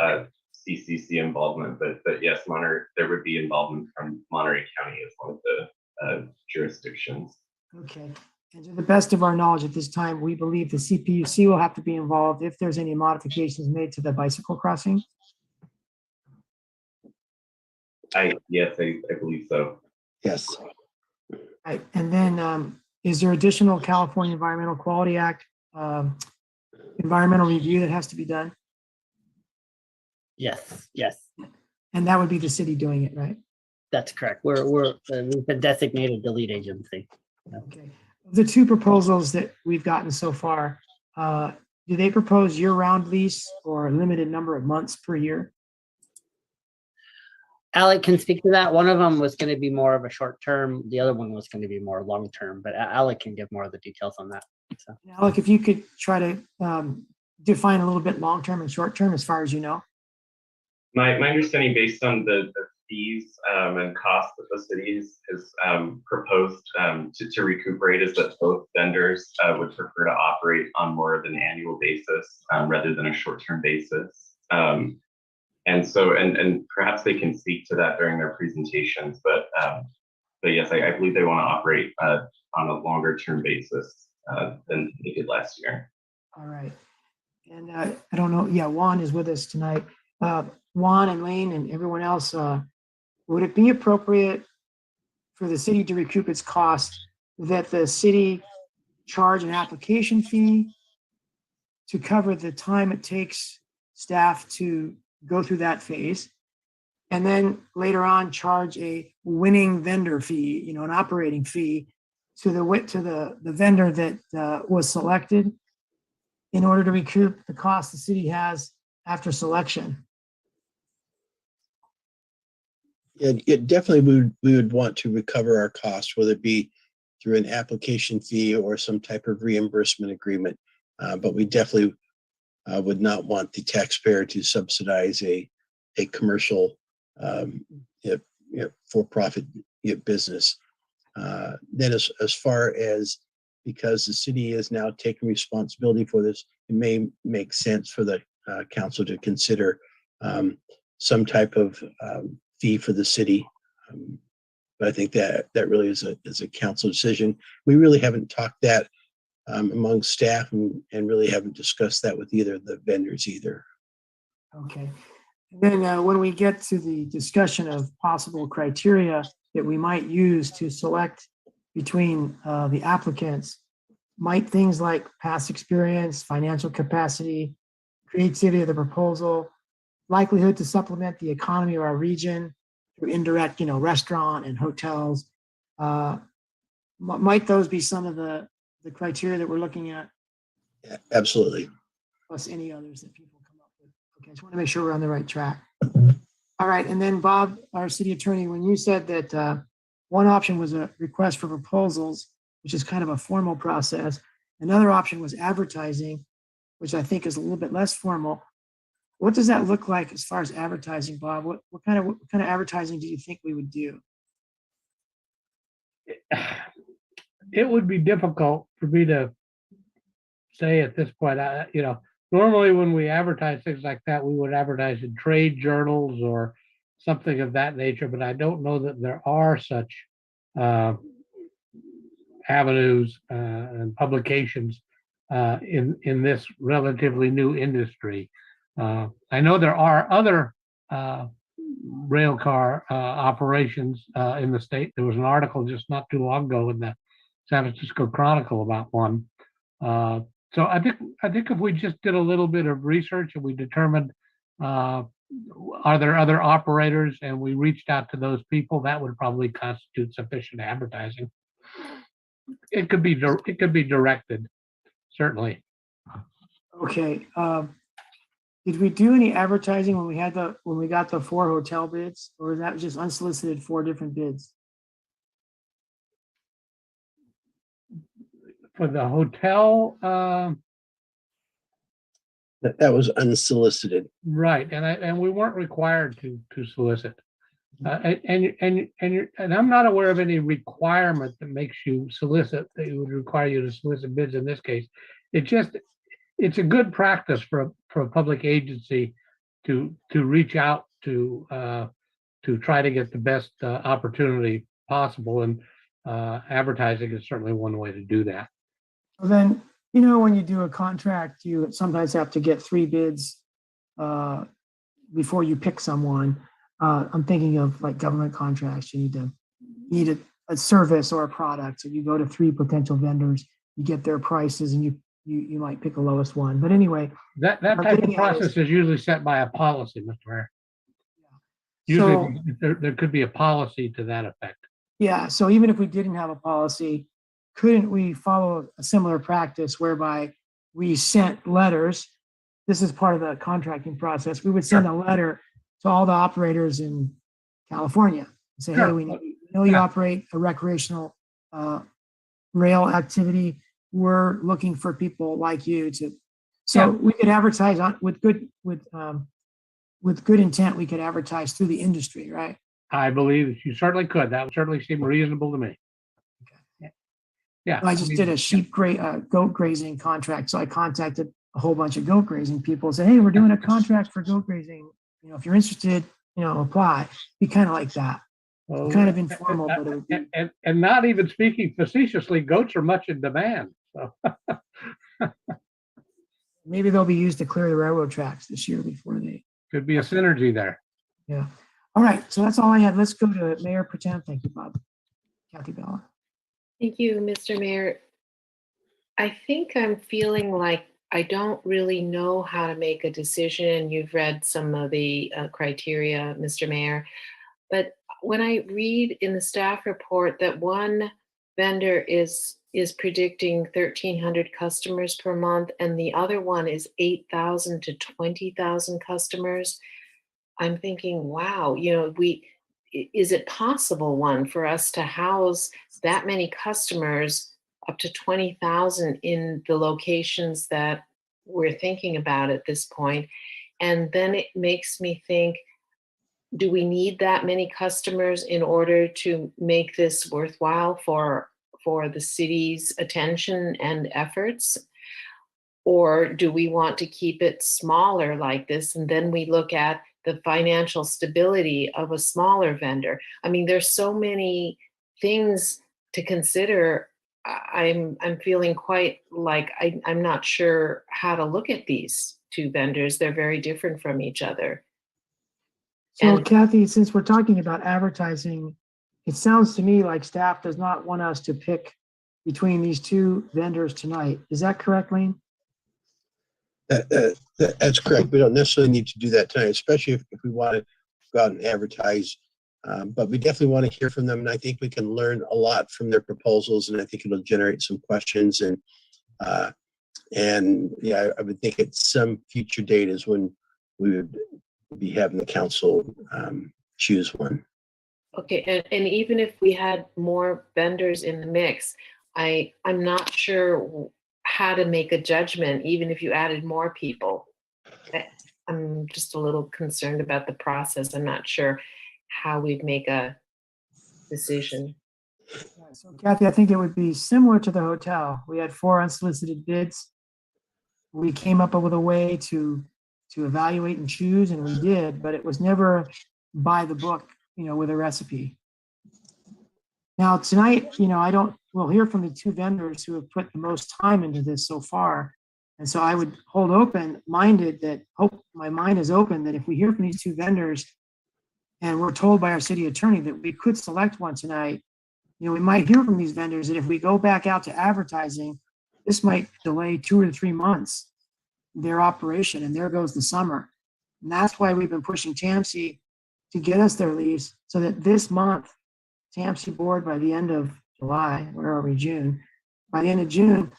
CCC involvement, but yes, there would be involvement from Monterey County as one of the jurisdictions. Okay, and to the best of our knowledge at this time, we believe the CPUC will have to be involved if there's any modifications made to the bicycle crossing. Yes, I believe so. Yes. Right, and then is there additional California Environmental Quality Act environmental review that has to be done? Yes, yes, And that would be the city doing it, right? that's correct. We've been designated the lead agency. Okay. The two proposals that we've gotten so far, do they propose year-round lease or a limited number of months per year? Alec can speak to that. One of them was going to be more of a short term. The other one was going to be more long term, but Alec can give more of the details on that. So. Alec, if you could try to define a little bit long-term and short-term as far as you know. My understanding, based on the fees and costs that the city has proposed to recuperate, is that both vendors would prefer to operate on more of an annual basis rather than a short-term basis. And so, and perhaps they can speak to that during their presentations, but yes, I believe they want to operate on a longer-term basis than they did last year. All right. And I don't know, yeah, Juan is with us tonight. Juan and Lane and everyone else, would it be appropriate for the city to recoup its cost that the city charge an application fee to cover the time it takes staff to go through that phase, and then later on charge a winning vendor fee, an operating fee to the vendor that was selected in order to recoup the cost the city has after selection? It definitely we would want to recover our costs, whether it be through an application fee or some type of reimbursement agreement. But we definitely would not want the taxpayer to subsidize a commercial for-profit business. Then as far as, because the city is now taking responsibility for this, it may make sense for the council to consider some type of fee for the city. But I think that really is a council decision. We really haven't talked that among staff and really haven't discussed that with either of the vendors either. Okay. And then when we get to the discussion of possible criteria that we might use to select between the applicants, might things like past experience, financial capacity, creativity of the proposal, likelihood to supplement the economy of our region through indirect, restaurant and hotels, might those be some of the criteria that we're looking at? Yeah, absolutely. Plus any others that people come up with. Okay, I just want to make sure we're on the right track. All right, and then Bob, our city attorney, when you said that one option was a request for proposals, which is kind of a formal process. Another option was advertising, which I think is a little bit less formal. What does that look like as far as advertising, Bob? What kind of advertising do you think we would do? It would be difficult for me to say at this point. Normally when we advertise things like that, we would advertise in trade journals or something of that nature, but I don't know that there are such avenues and publications in this relatively new industry. I know there are other rail car operations in the state. There was an article just not too long ago in the San Francisco Chronicle about one. So I think if we just did a little bit of research and we determined are there other operators and we reached out to those people, that would probably constitute sufficient advertising. it could be, it could be directed, certainly. Okay, did we do any advertising when we got the 4 hotel bids, or was that just unsolicited 4 different bids? For the hotel, That was unsolicited. right, and we weren't required to solicit. And I'm not aware of any requirement that makes you solicit, that would require you to solicit bids in this case. It's a good practice for a public agency to reach out to try to get the best opportunity possible, and advertising is certainly one way to do that. Well, then, when you do a contract, you sometimes have to get 3 bids before you pick someone. I'm thinking of like government contracts. You need a service or a product. So you go to 3 potential vendors, you get their prices, and you might pick the lowest one. But anyway, that type of process is usually set by a policy, Mr. Mayor. Usually there could be a policy to that effect. Yeah. So even if we didn't have a policy, couldn't we follow a similar practice whereby we sent letters? This is part of the contracting process. We would send a letter to all the operators in California and say, hey, we know you operate a recreational rail activity. We're looking for people like you to. So we could advertise with good intent. We could advertise through the industry, right? I believe that you certainly could. That would certainly seem reasonable to me. Yeah. I just did a goat grazing contract. So I contacted a whole bunch of goat grazing people and said, hey, we're doing a contract for goat grazing. If you're interested, apply. Be kind of like that. Well, kind of informal, but it would be. And not even speaking facetiously, goats are much in demand. So maybe they'll be used to clear the railroad tracks this year before they. Could be a synergy there. Yeah. All right. So that's all I had. Let's go to Mayor Pro Tem. Thank you, Bob. Kathy Bella. Thank you, Mr. Mayor. I think I'm feeling like I don't really know how to make a decision. You've read some of the criteria, Mr. Mayor. But when I read in the staff report that one vendor is predicting 1,300 customers per month, and the other one is 8,000 to 20,000 customers, I'm thinking, wow, is it possible, one, for us to house that many customers, up to 20,000 in the locations that we're thinking about at this point? And then it makes me think, do we need that many customers in order to make this worthwhile for the city's attention and efforts? Or do we want to keep it smaller like this? And then we look at the financial stability of a smaller vendor. I mean, there's so many things to consider. I'm feeling quite like I'm not sure how to look at these 2 vendors. They're very different from each other. So Kathy, since we're talking about advertising, it sounds to me like staff does not want us to pick between these 2 vendors tonight. Is that correct, Lane? That's correct. We don't necessarily need to do that tonight, especially if we want to go out and advertise. But we definitely want to hear from them, and I think we can learn a lot from their proposals, and I think it'll generate some questions. And yeah, I would think at some future date is when we would be having the council choose one. Okay, and even if we had more vendors in the mix, I'm not sure how to make a judgment, even if you added more people. I'm just a little concerned about the process. I'm not sure how we'd make a decision. So Kathy, I think it would be similar to the hotel. We had 4 unsolicited bids. We came up with a way to evaluate and choose, and we did, but it was never by the book, with a recipe. Now tonight, we'll hear from the 2 vendors who have put the most time into this so far. And so I would hold my mind is open that if we hear from these 2 vendors and we're told by our city attorney that we could select one tonight, we might hear from these vendors that if we go back out to advertising, this might delay 2 or 3 months their operation, and there goes the summer. And that's why we've been pushing TAMC to get us their lease, so that this month, TAMC board by the end of July, where are we, June? By the end of June,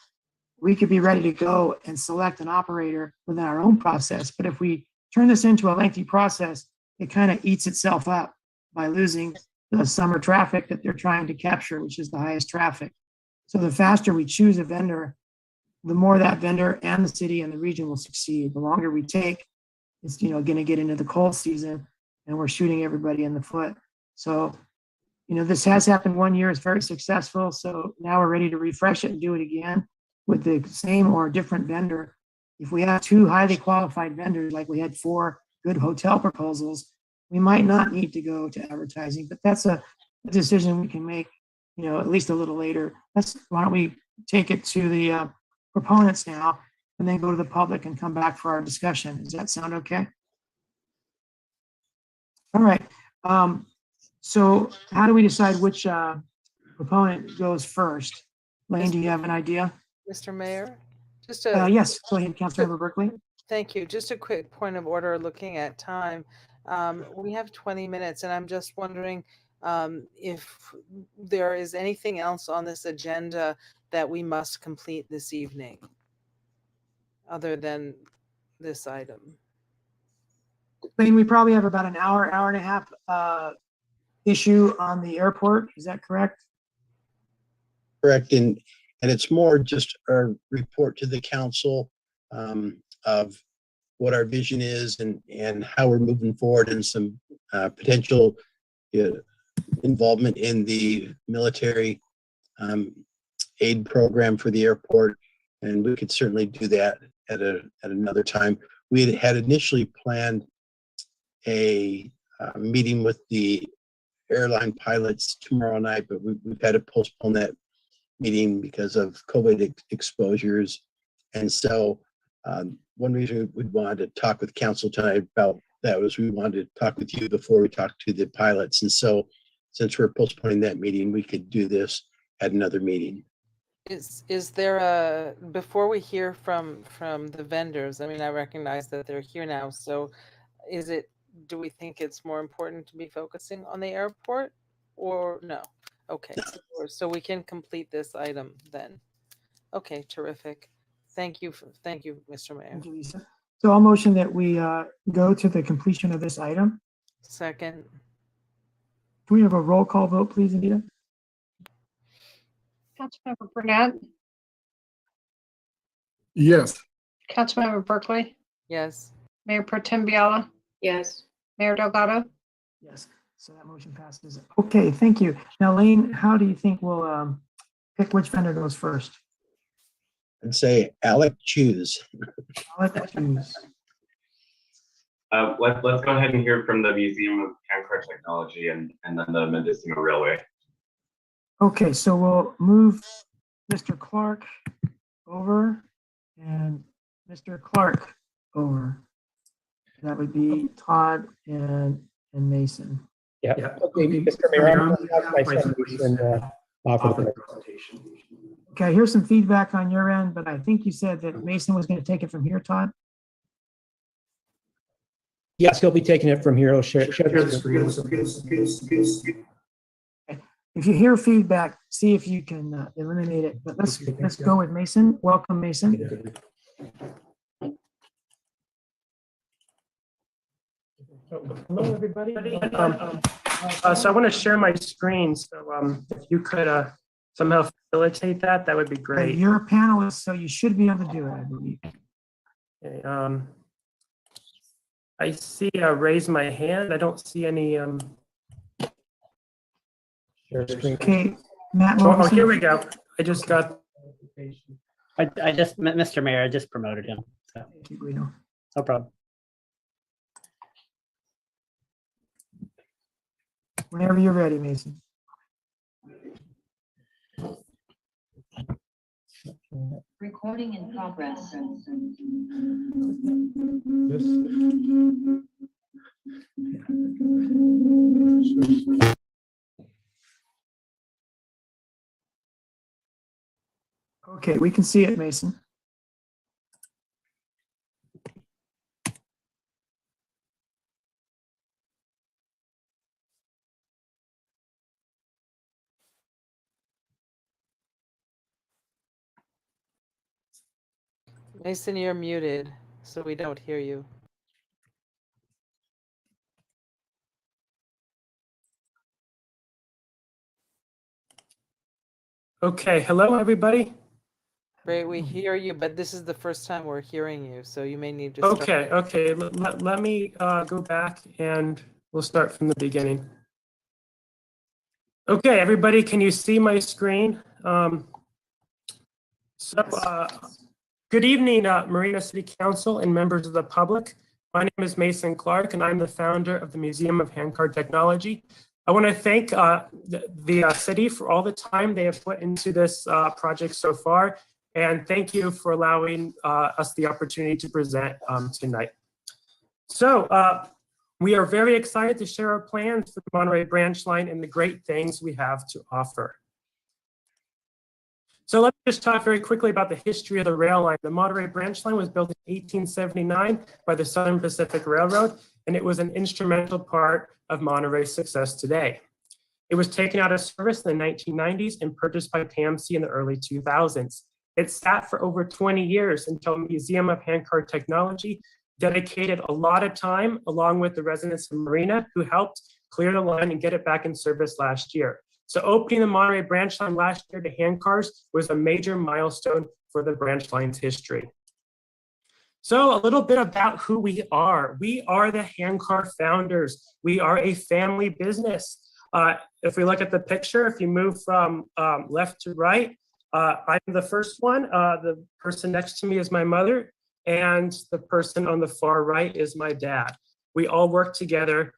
we could be ready to go and select an operator within our own process. But if we turn this into a lengthy process, it kind of eats itself up by losing the summer traffic that they're trying to capture, which is the highest traffic. So the faster we choose a vendor, the more that vendor and the city and the region will succeed. The longer we take, it's going to get into the cold season, and we're shooting everybody in the foot. So, this has happened one year. It's very successful. So now we're ready to refresh it and do it again with the same or different vendor. If we have 2 highly qualified vendors, like we had 4 good hotel proposals, we might not need to go to advertising, but that's a decision we can make, at least a little later. Why don't we take it to the proponents now and then go to the public and come back for our discussion? Does that sound okay? All right. So how do we decide which proponent goes first? Lane, do you have an idea? Mr. Mayor, just yes, go ahead, Councilmember Berkeley. Thank you. Just a quick point of order looking at time. We have 20 minutes, and I'm just wondering if there is anything else on this agenda that we must complete this evening other than this item. Lane, we probably have about an hour and a half issue on the airport. Is that correct? Correct. And it's more just a report to the council of what our vision is and how we're moving forward, and some potential involvement in the military aid program for the airport. And we could certainly do that at another time. We had initially planned a meeting with the airline pilots tomorrow night, but we've had to postpone that meeting because of COVID exposures. And so one reason we wanted to talk with council tonight about that was we wanted to talk with you before we talked to the pilots. And so since we're postponing that meeting, we could do this at another meeting. Is there before we hear from the vendors, I mean, I recognize that they're here now, so do we think it's more important to be focusing on the airport or no? Okay, so we can complete this item then. Okay, terrific. Thank you, Mr. Mayor. Thank you, Lisa. So I'll motion that we go to the completion of this item. Second. Can we have a roll call vote, please, Anita? Councilmember Burnett, Yes. Councilmember Berkeley, Yes. Mayor Pro Tem Biella, Yes. Mayor Delgado. Yes. So that motion passes. Okay, thank you. Now, Lane, how do you think we'll pick which vendor goes first? I'd say Alec choose. Alec choose. Let's go ahead and hear from the Museum of Camcard Technology and then the Mendocino Railway. Okay, so we'll move Mr. Clark over and Mr. Clark over. That would be Todd and Mason. Yeah. Okay, Mr. Mayor, I'm going to have my submission offer the presentation. Okay, here's some feedback on your end, but I think you said that Mason was going to take it from here, Todd? Yes, he'll be taking it from here. He'll share the screen. If you hear feedback, see if you can eliminate it. But let's go with Mason. Welcome, Mason. Hello, everybody. So I want to share my screen. So if you could somehow facilitate that, that would be great. You're a panelist, so you should be able to do it, I believe. Okay, I see raise my hand. I don't see any share screen. Okay, Matt. Oh, here we go. I just got. I just, Mr. Mayor, I just promoted him. So. Thank you, Guido. No problem. Whenever you're ready, Mason. Recording in progress. Okay, we can see it, Mason. Mason, you're muted, so we don't hear you. Okay, hello, everybody. Great, we hear you, but this is the first time we're hearing you, so you may need to start. Okay. Let me go back and we'll start from the beginning. Okay, everybody, can you see my screen? Good evening, Marina City Council and members of the public. My name is Mason Clark, and I'm the founder of the Museum of Handcard Technology. I want to thank the city for all the time they have put into this project so far, and thank you for allowing us the opportunity to present tonight. So we are very excited to share our plans for the Monterey branch line and the great things we have to offer. So let me just talk very quickly about the history of the rail line. The Monterey branch line was built in 1879 by the Southern Pacific Railroad, and it was an instrumental part of Monterey's success today. It was taken out of service in the 1990s and purchased by PAMC in the early 2000s. It sat for over 20 years until Museum of Handcard Technology dedicated a lot of time, along with the residents of Marina, who helped clear the line and get it back in service last year. So opening the Monterey branch line last year to handcars was a major milestone for the branch line's history. So a little bit about who we are. We are the handcar founders. We are a family business. If we look at the picture, if you move from left to right, I'm the first one. The person next to me is my mother, and the person on the far right is my dad. We all work together,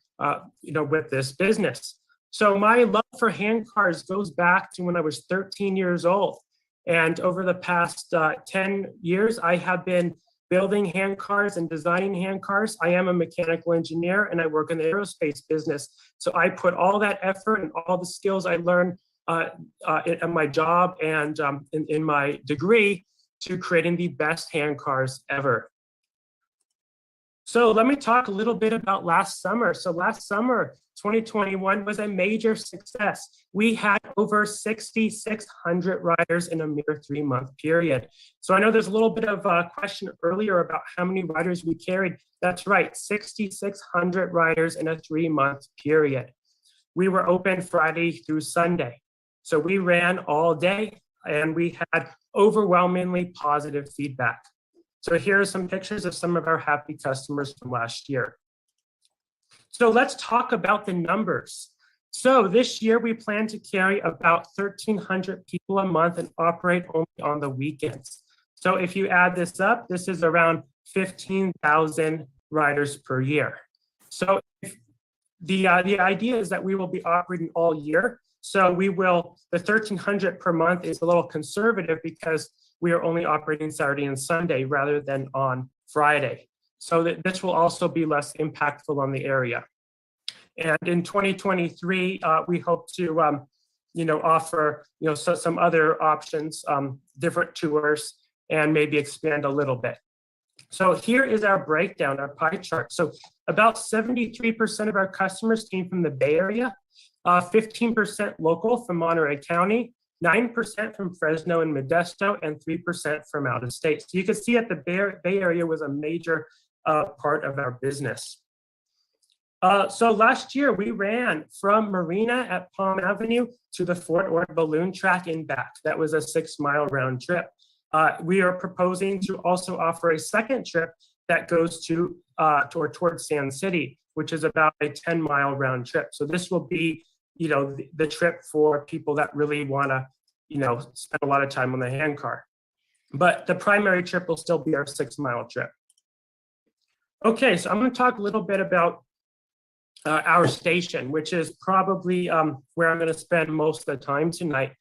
with this business. So my love for handcars goes back to when I was 13 years old. And over the past 10 years, I have been building handcars and designing handcars. I am a mechanical engineer and I work in the aerospace business. So I put all that effort and all the skills I learned in my job and in my degree to creating the best handcars ever. So let me talk a little bit about last summer. So last summer, 2021 was a major success. We had over 6,600 riders in a mere 3-month period. So I know there's a little bit of a question earlier about how many riders we carried. That's right, 6,600 riders in a 3-month period. We were open Friday through Sunday. So we ran all day and we had overwhelmingly positive feedback. So here are some pictures of some of our happy customers from last year. So let's talk about the numbers. So this year we plan to carry about 1,300 people a month and operate only on the weekends. So if you add this up, this is around 15,000 riders per year. So the idea is that we will be operating all year. So the 1,300 per month is a little conservative because we are only operating Saturday and Sunday rather than on Friday. So that this will also be less impactful on the area. And in 2023, we hope to, offer, some other options, different tours, and maybe expand a little bit. So here is our breakdown, our pie chart. So about 73% of our customers came from the Bay Area, 15% local from Monterey County, 9% from Fresno and Modesto, and 3% from out of state. So you can see that the Bay Area was a major part of our business. So last year we ran from Marina at Palm Avenue to the Fort Ord balloon track and back. That was a 6-mile round trip. We are proposing to also offer a second trip that goes towards Sand City, which is about a 10-mile round trip. So this will be the trip for people that really want to, spend a lot of time on the handcar. But the primary trip will still be our 6-mile trip. Okay, so I'm going to talk a little bit about our station, which is probably where I'm going to spend most of the time tonight.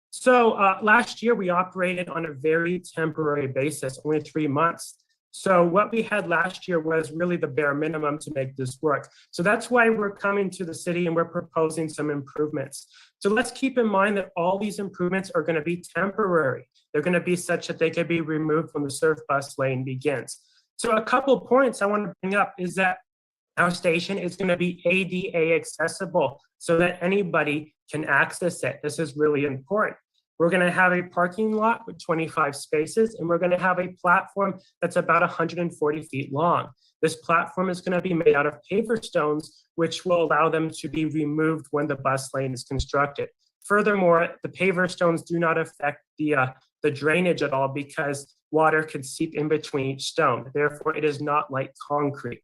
So last year we operated on a very temporary basis, only 3 months. So what we had last year was really the bare minimum to make this work. So that's why we're coming to the city and we're proposing some improvements. So let's keep in mind that all these improvements are going to be temporary. They're going to be such that they can be removed when the surf bus lane begins. So a couple of points I want to bring up is that our station is going to be ADA accessible so that anybody can access it. This is really important. We're going to have a parking lot with 25 spaces, and we're going to have a platform that's about 140 feet long. This platform is going to be made out of paver stones, which will allow them to be removed when the bus lane is constructed. Furthermore, the paver stones do not affect the drainage at all because water could seep in between each stone. Therefore, it is not like concrete.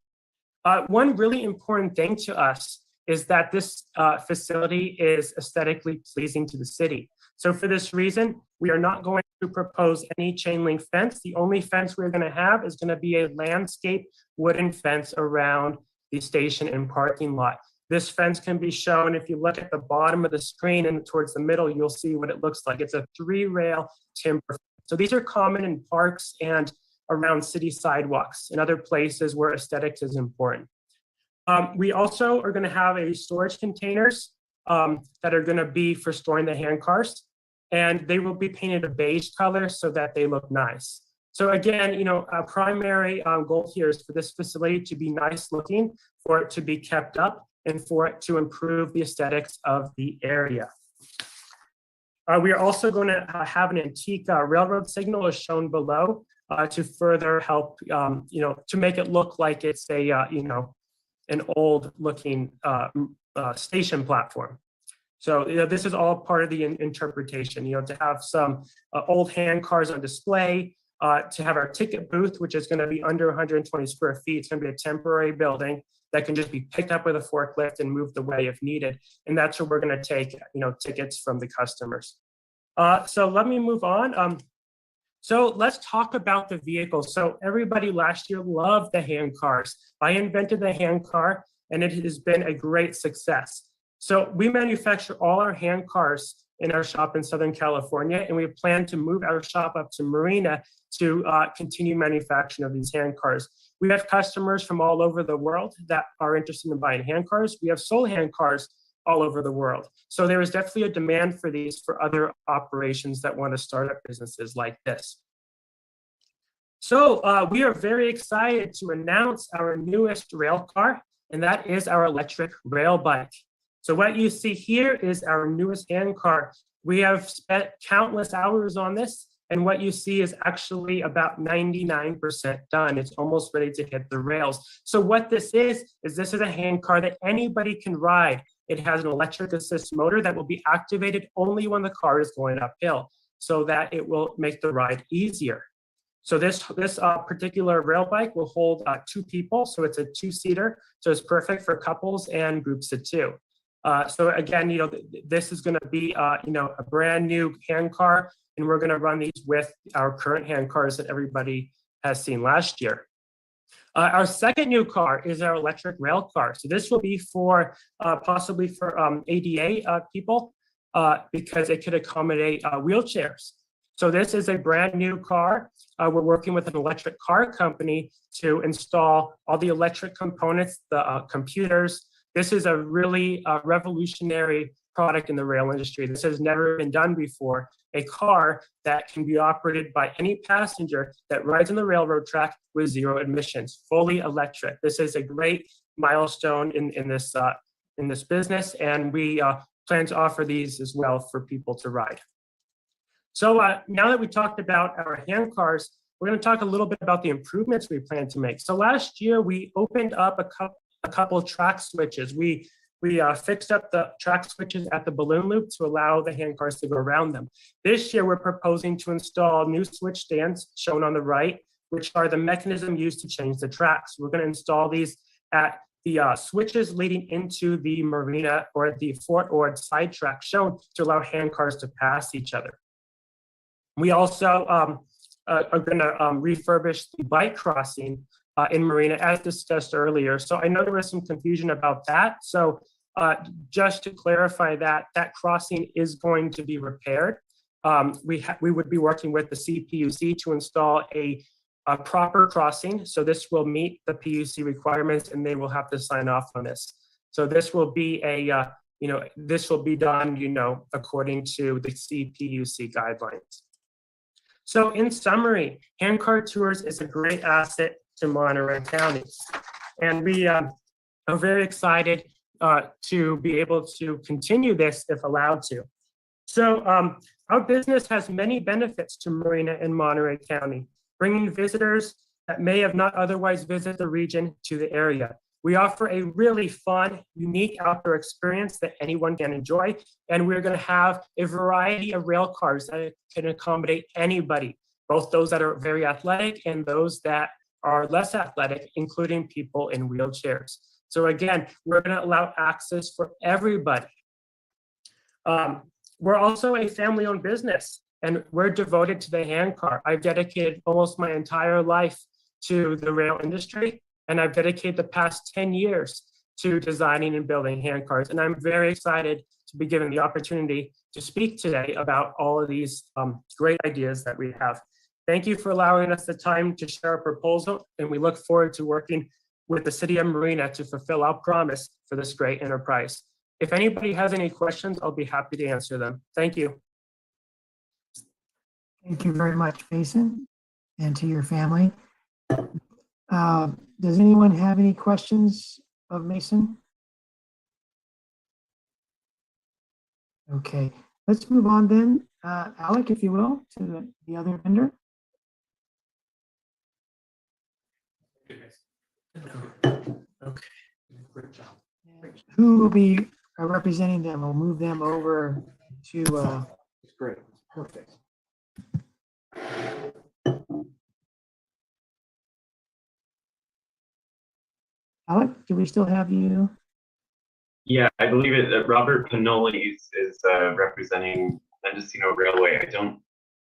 One really important thing to us is that this facility is aesthetically pleasing to the city. So for this reason, we are not going to propose any chain link fence. The only fence we're going to have is going to be a landscape wooden fence around the station and parking lot. This fence can be shown if you look at the bottom of the screen and towards the middle, you'll see what it looks like. It's a 3-rail timber fence. So these are common in parks and around city sidewalks and other places where aesthetics is important. We also are going to have a storage containers that are going to be for storing the hand cars, and they will be painted a beige color so that they look nice. So again, a primary goal here is for this facility to be nice looking, for it to be kept up, and for it to improve the aesthetics of the area. We are also going to have an antique railroad signal as shown below to further help, to make it look like it's a, an old looking station platform. So this is all part of the interpretation, to have some old hand cars on display, to have our ticket booth, which is going to be under 120 square feet. It's going to be a temporary building that can just be picked up with a forklift and moved away if needed. And that's where we're going to take, tickets from the customers. So let me move on. So let's talk about the vehicle. So everybody last year loved the hand cars. I invented the hand car, and it has been a great success. So we manufacture all our hand cars in our shop in Southern California, and we plan to move our shop up to Marina to continue manufacturing of these hand cars. We have customers from all over the world that are interested in buying hand cars. We have sold hand cars all over the world. So there is definitely a demand for these for other operations that want to start up businesses like this. So we are very excited to announce our newest rail car, and that is our electric rail bike. So what you see here is our newest hand car. We have spent countless hours on this, and what you see is actually about 99% done. It's almost ready to hit the rails. So what this is this is a hand car that anybody can ride. It has an electric assist motor that will be activated only when the car is going uphill, so that it will make the ride easier. So this particular rail bike will hold 2 people, so it's a 2-seater, so it's perfect for couples and groups of 2. So again, this is going to be a brand new hand car, and we're going to run these with our current hand cars that everybody has seen last year. Our second new car is our electric rail car. So this will be for possibly for ADA people because it could accommodate wheelchairs. So this is a brand new car. We're working with an electric car company to install all the electric components, the computers. This is a really revolutionary product in the rail industry. This has never been done before. A car that can be operated by any passenger that rides on the railroad track with 0 emissions, fully electric. This is a great milestone in this business, and we plan to offer these as well for people to ride. So now that we talked about our hand cars, we're going to talk a little bit about the improvements we plan to make. So last year we opened up a couple of track switches. We fixed up the track switches at the balloon loop to allow the hand cars to go around them. This year, we're proposing to install new switch stands shown on the right, which are the mechanism used to change the tracks. We're going to install these at the switches leading into the marina or the Fort Ord side track shown to allow hand cars to pass each other. We also are going to refurbish the bike crossing in Marina, as discussed earlier. So I know there was some confusion about that. So just to clarify that crossing is going to be repaired. We would be working with the CPUC to install a proper crossing. So this will meet the PUC requirements, and they will have to sign off on this. So this will be this will be done, according to the CPUC guidelines. So in summary, handcar tours is a great asset to Monterey County. And we are very excited to be able to continue this if allowed to. So our business has many benefits to Marina and Monterey County, bringing visitors that may have not otherwise visited the region to the area. We offer a really fun, unique outdoor experience that anyone can enjoy, and we're going to have a variety of rail cars that can accommodate anybody, both those that are very athletic and those that are less athletic, including people in wheelchairs. So again, we're going to allow access for everybody. We're also a family-owned business, and we're devoted to the handcar. I've dedicated almost my entire life to the rail industry, and I've dedicated the past 10 years to designing and building handcars. And I'm very excited to be given the opportunity to speak today about all of these great ideas that we have. Thank you for allowing us the time to share our proposal, and we look forward to working with the City of Marina to fulfill our promise for this great enterprise. If anybody has any questions, I'll be happy to answer them. Thank you. Thank you very much, Mason, and to your family. Does anyone have any questions of Mason? Okay, let's move on then. Alec, if you will, to the other vendor. Okay. Great job. Who will be representing them? We'll move them over to. Great. Perfect. Alec, do we still have you? Yeah, I believe it. Robert Panoli is representing Mendocino Railway. I don't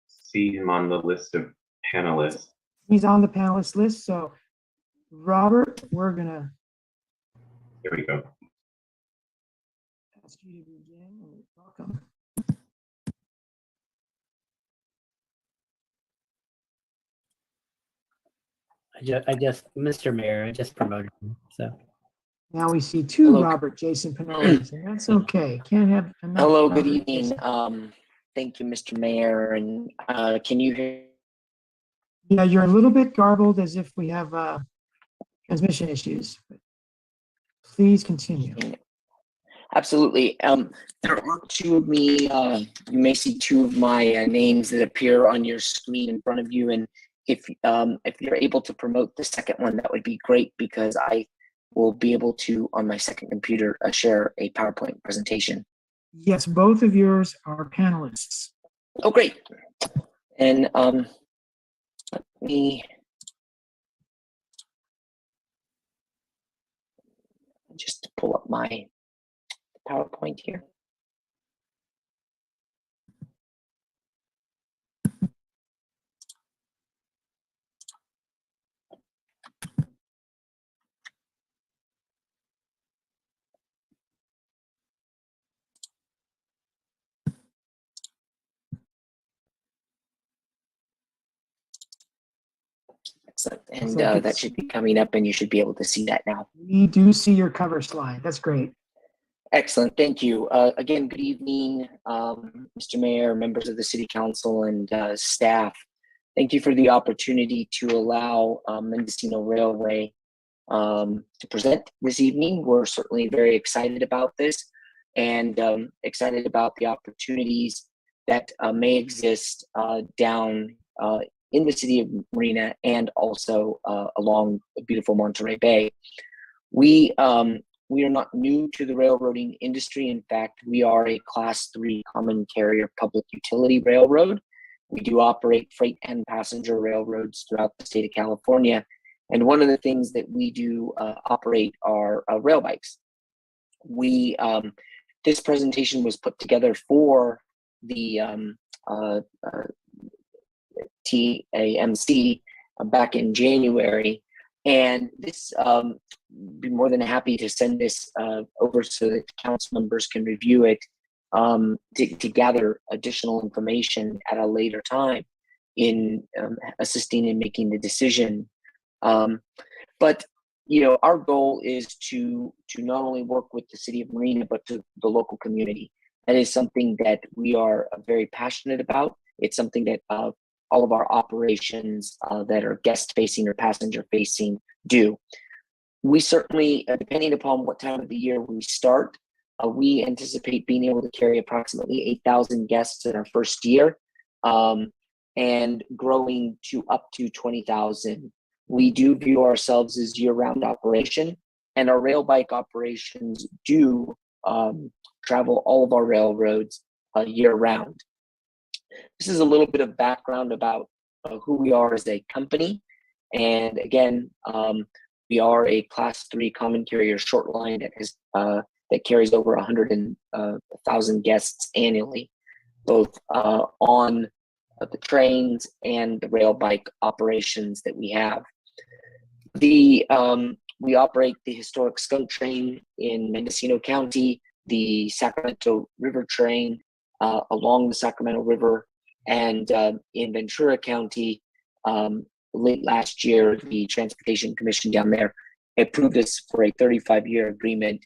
see him on the list of panelists. He's on the panelist list. So, Robert, we're gonna. Here we go. Ask you to begin. Welcome. Mr. Mayor, I just promoted him, so. Now we see two Hello. Robert Jason Pinolis, and that's okay. Can't have enough. Hello, Robert good evening. Jason. Thank you, Mr. Mayor. And can you hear? Yeah, you're a little bit garbled as if we have transmission issues. But please continue. Absolutely. There are two of me. You may see two of my names that appear on your screen in front of you. And if you're able to promote the second one, that would be great, because I will be able to, on my second computer, share a PowerPoint presentation. Yes, both of yours are panelists. Oh, great. And let me just pull up my PowerPoint here. Excellent. And that should be coming up, and you should be able to see that now. We do see your cover slide. That's great. Excellent. Thank you. Again, good evening, Mr. Mayor, members of the City Council, and staff. Thank you for the opportunity to allow Mendocino Railway to present this evening. We're certainly very excited about this, and excited about the opportunities that may exist down in the city of Marina, and also along the beautiful Monterey Bay. We are not new to the railroading industry. In fact, we are a Class 3 common carrier public utility railroad. We do operate freight and passenger railroads throughout the state of California. And one of the things that we do operate are rail bikes. This presentation was put together for the TAMC back in January, and this be more than happy to send this over so that council members can review it to gather additional information at a later time in assisting in making the decision. But our goal is to not only work with the city of Marina, but to the local community. That is something that we are very passionate about. It's something that all of our operations that are guest facing or passenger facing do. We certainly, depending upon what time of the year we start, we anticipate being able to carry approximately 8,000 guests in our first year, and growing to up to 20,000. We do view ourselves as year-round operation, and our rail bike operations do travel all of our railroads year-round. This is a little bit of background about who we are as a company. And again, we are a Class 3 common carrier short line that carries over 100,000 guests annually, both on the trains and the rail bike operations that we have. We operate the historic Skunk Train in Mendocino County, the Sacramento River Train along the Sacramento River, and in Ventura County. Late last year, the Transportation Commission down there approved us for a 35-year agreement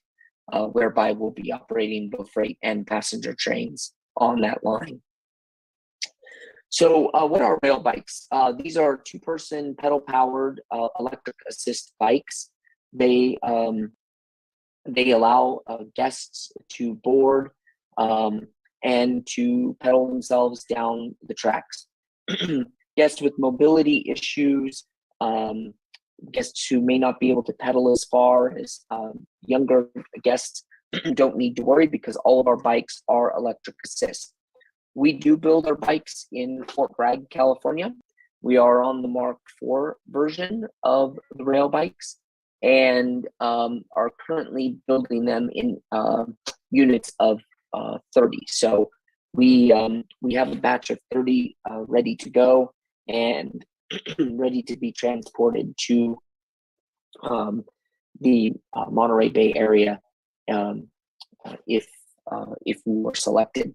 whereby we'll be operating both freight and passenger trains on that line. So what are rail bikes? These are two-person pedal-powered electric assist bikes. They allow guests to board and to pedal themselves down the tracks. Guests with mobility issues, guests who may not be able to pedal as far as younger guests don't need to worry because all of our bikes are electric assist. We do build our bikes in Fort Bragg, California. We are on the Mark IV version of the rail bikes and are currently building them in units of 30. So we have a batch of 30 ready to go and ready to be transported to the Monterey Bay area if we were selected.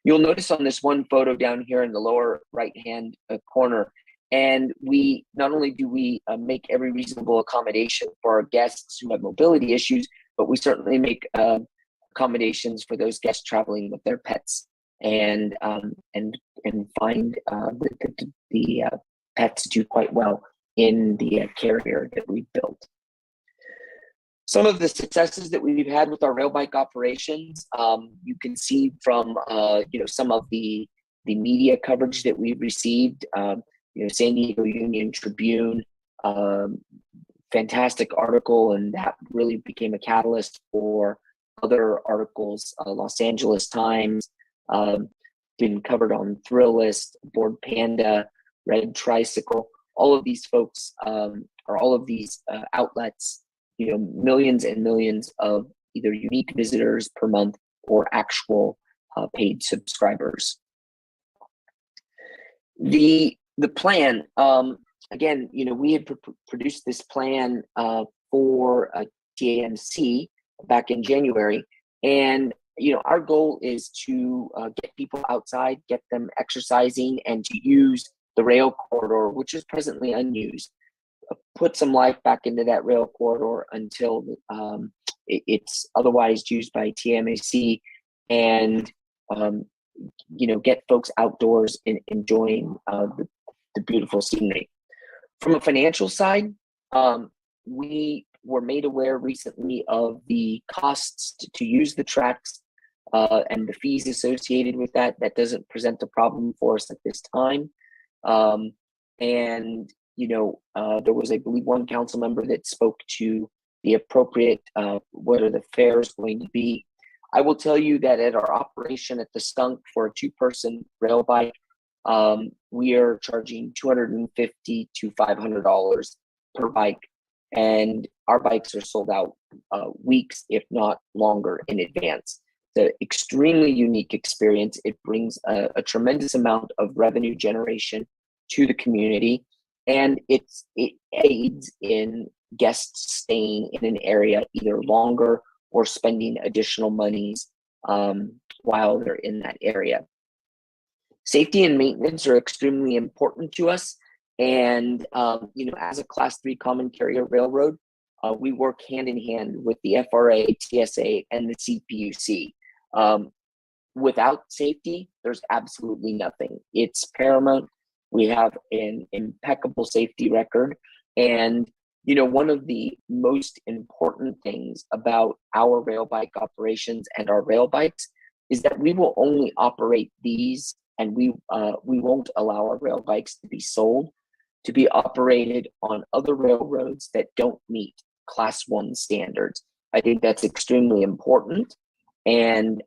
You'll notice on this one photo down here in the lower right-hand corner, and we not only do we make every reasonable accommodation for our guests who have mobility issues, but we certainly make accommodations for those guests traveling with their pets, and find the pets do quite well in the carrier that we built. Some of the successes that we've had with our rail bike operations, you can see from some of the media coverage that we've received. San Diego Union Tribune, fantastic article, and that really became a catalyst for other articles. Los Angeles Times, been covered on Thrillist, Board Panda, Red Tricycle. All of these folks, or all of these outlets, millions and millions of either unique visitors per month or actual paid subscribers. The plan, again, we had produced this plan for TAMC back in January, and our goal is to get people outside, get them exercising, and to use the rail corridor, which is presently unused. Put some life back into that rail corridor until it's otherwise used by TMAC, and get folks outdoors and enjoying the beautiful scenery. From a financial side, we were made aware recently of the costs to use the tracks and the fees associated with that. That doesn't present a problem for us at this time. There was, I believe, one council member that spoke to the appropriate, what are the fares going to be. I will tell you that at our operation at the Skunk for a two-person rail bike, we are charging $250 to $500 per bike, and our bikes are sold out weeks, if not longer, in advance. The extremely unique experience. It brings a tremendous amount of revenue generation to the community, and it aids in guests staying in an area either longer or spending additional monies while they're in that area. Safety and maintenance are extremely important to us, and as a Class 3 common carrier railroad, we work hand in hand with the FRA, TSA, and the CPUC. Without safety, there's absolutely nothing. It's paramount. We have an impeccable safety record, and One of the most important things about our rail bike operations and our rail bikes is that we will only operate these, and we won't allow our rail bikes to be sold to be operated on other railroads that don't meet Class 1 standards. I think that's extremely important, and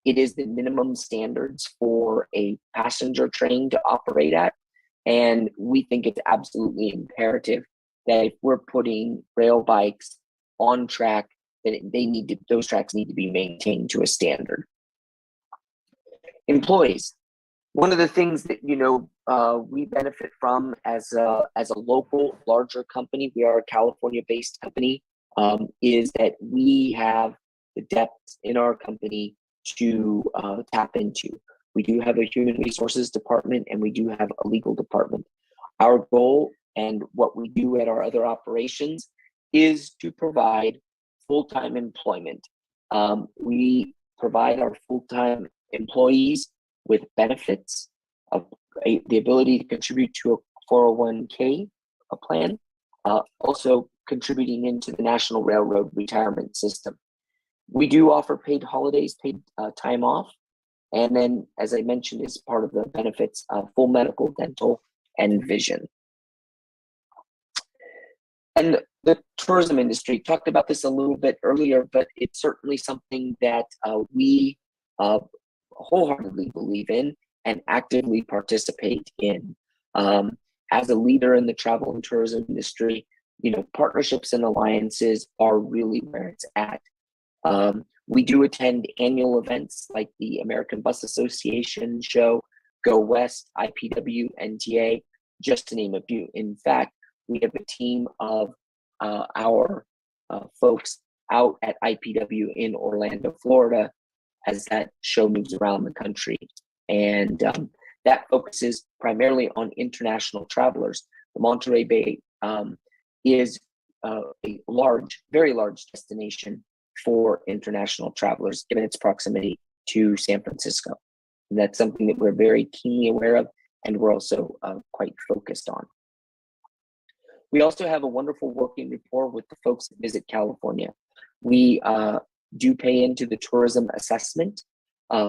it is the minimum standards for a passenger train to operate at, and we think it's absolutely imperative that if we're putting rail bikes on track, that those tracks need to be maintained to a standard. Employees. One of the things that we benefit from as a local larger company, we are a California-based company, is that we have the depth in our company to tap into. We do have a human resources department, and we do have a legal department. Our goal and what we do at our other operations is to provide full-time employment. We provide our full-time employees with benefits, the ability to contribute to a 401k plan, also contributing into the National Railroad Retirement System. We do offer paid holidays, paid time off, and then, as I mentioned, as part of the benefits, full medical, dental, and vision. And the tourism industry, talked about this a little bit earlier, but it's certainly something that we wholeheartedly believe in and actively participate in. As a leader in the travel and tourism industry, partnerships and alliances are really where it's at. We do attend annual events like the American Bus Association show, Go West, IPW, NTA, just to name a few. In fact, we have a team of our folks out at IPW in Orlando, Florida, as that show moves around the country. And that focuses primarily on international travelers. The Monterey Bay is a very large destination for international travelers, given its proximity to San Francisco. And that's something that we're very keenly aware of, and we're also quite focused on. We also have a wonderful working rapport with the folks that visit California. We do pay into the tourism assessment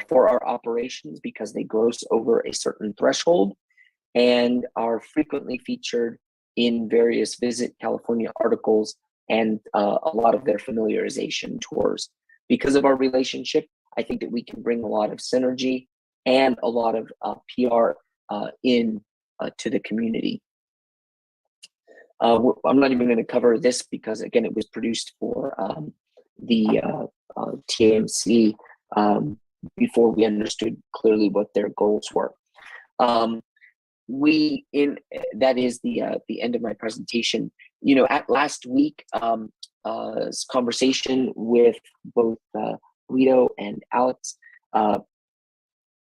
for our operations because they gross over a certain threshold and are frequently featured in various Visit California articles and a lot of their familiarization tours. Because of our relationship, I think that we can bring a lot of synergy and a lot of PR to the community. I'm not even going to cover this because, again, it was produced for the TAMC before we understood clearly what their goals were. That is the end of my presentation. At last week, conversation with both Guido and Alex,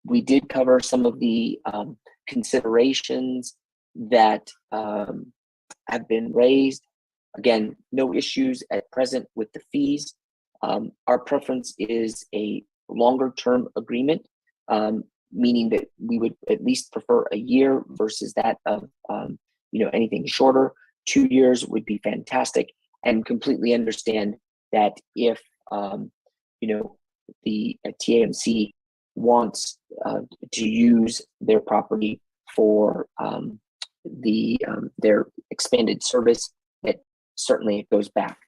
we did cover some of the considerations that have been raised. Again, no issues at present with the fees. Our preference is a longer term agreement, meaning that we would at least prefer a year versus that of anything shorter. 2 years would be fantastic, and completely understand that if the TAMC wants to use their property for their expanded service, that certainly it goes back.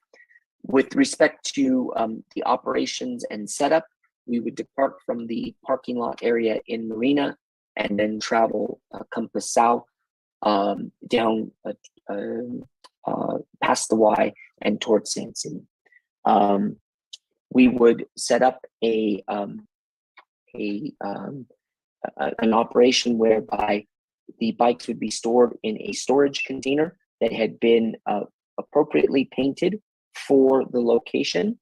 With respect to the operations and setup, we would depart from the parking lot area in Marina and then travel Compass South down past the Y and towards San City. We would set up an operation whereby the bikes would be stored in a storage container that had been appropriately painted for the location.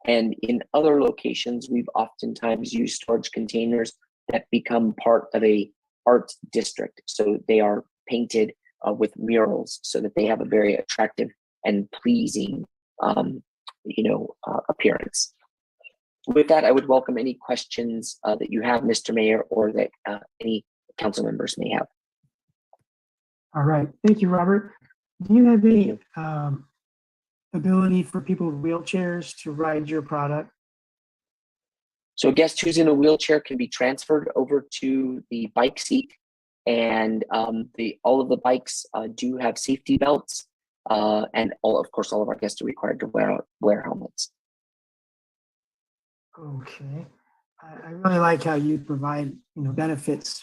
And in other locations, we've oftentimes used storage containers that become part of a art district. So they are painted with murals so that they have a very attractive and pleasing, appearance. With that, I would welcome any questions that you have, Mr. Mayor, or that any council members may have. All right, thank you, Robert. do you have any ability for people with wheelchairs to ride your product? So a guest who's in a wheelchair can be transferred over to the bike seat, and all of the bikes do have safety belts, and of course all of our guests are required to wear helmets. Okay, I really like how you provide benefits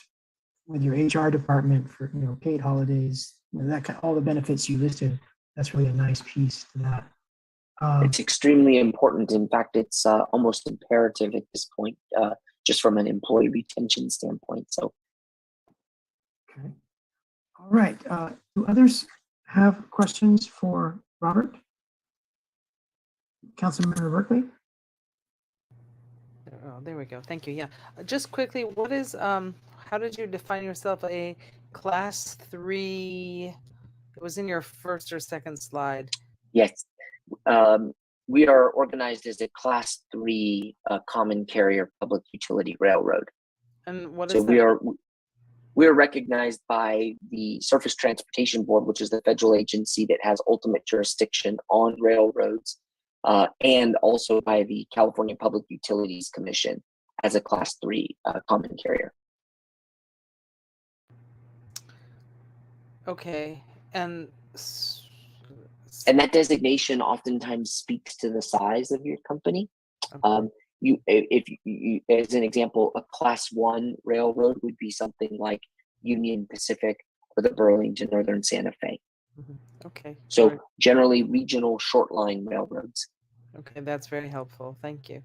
with your HR department for paid holidays, all the benefits you listed. That's really a nice piece to that. It's extremely important. In fact, it's almost imperative at this point, just from an employee retention standpoint. So, okay. All right. Do others have questions for Robert? Councilmember Berkeley? Oh, there we go. Thank you. Yeah. Just quickly, what is, how did you define yourself a class 3? It was in your first or second slide. yes, we are organized as a class 3 common carrier public utility railroad. And what is so that? We are recognized by the Surface Transportation Board, which is the federal agency that has ultimate jurisdiction on railroads, and also by the California Public Utilities Commission as a class 3 common carrier. Okay. And that designation oftentimes speaks to the size of your company. Okay. If you, as an example, a class 1 railroad would be something like Union Pacific or the Burlington Northern Santa Fe. Mm-hmm. Okay. So right. Generally regional short line railroads. Okay, that's very helpful. Thank you.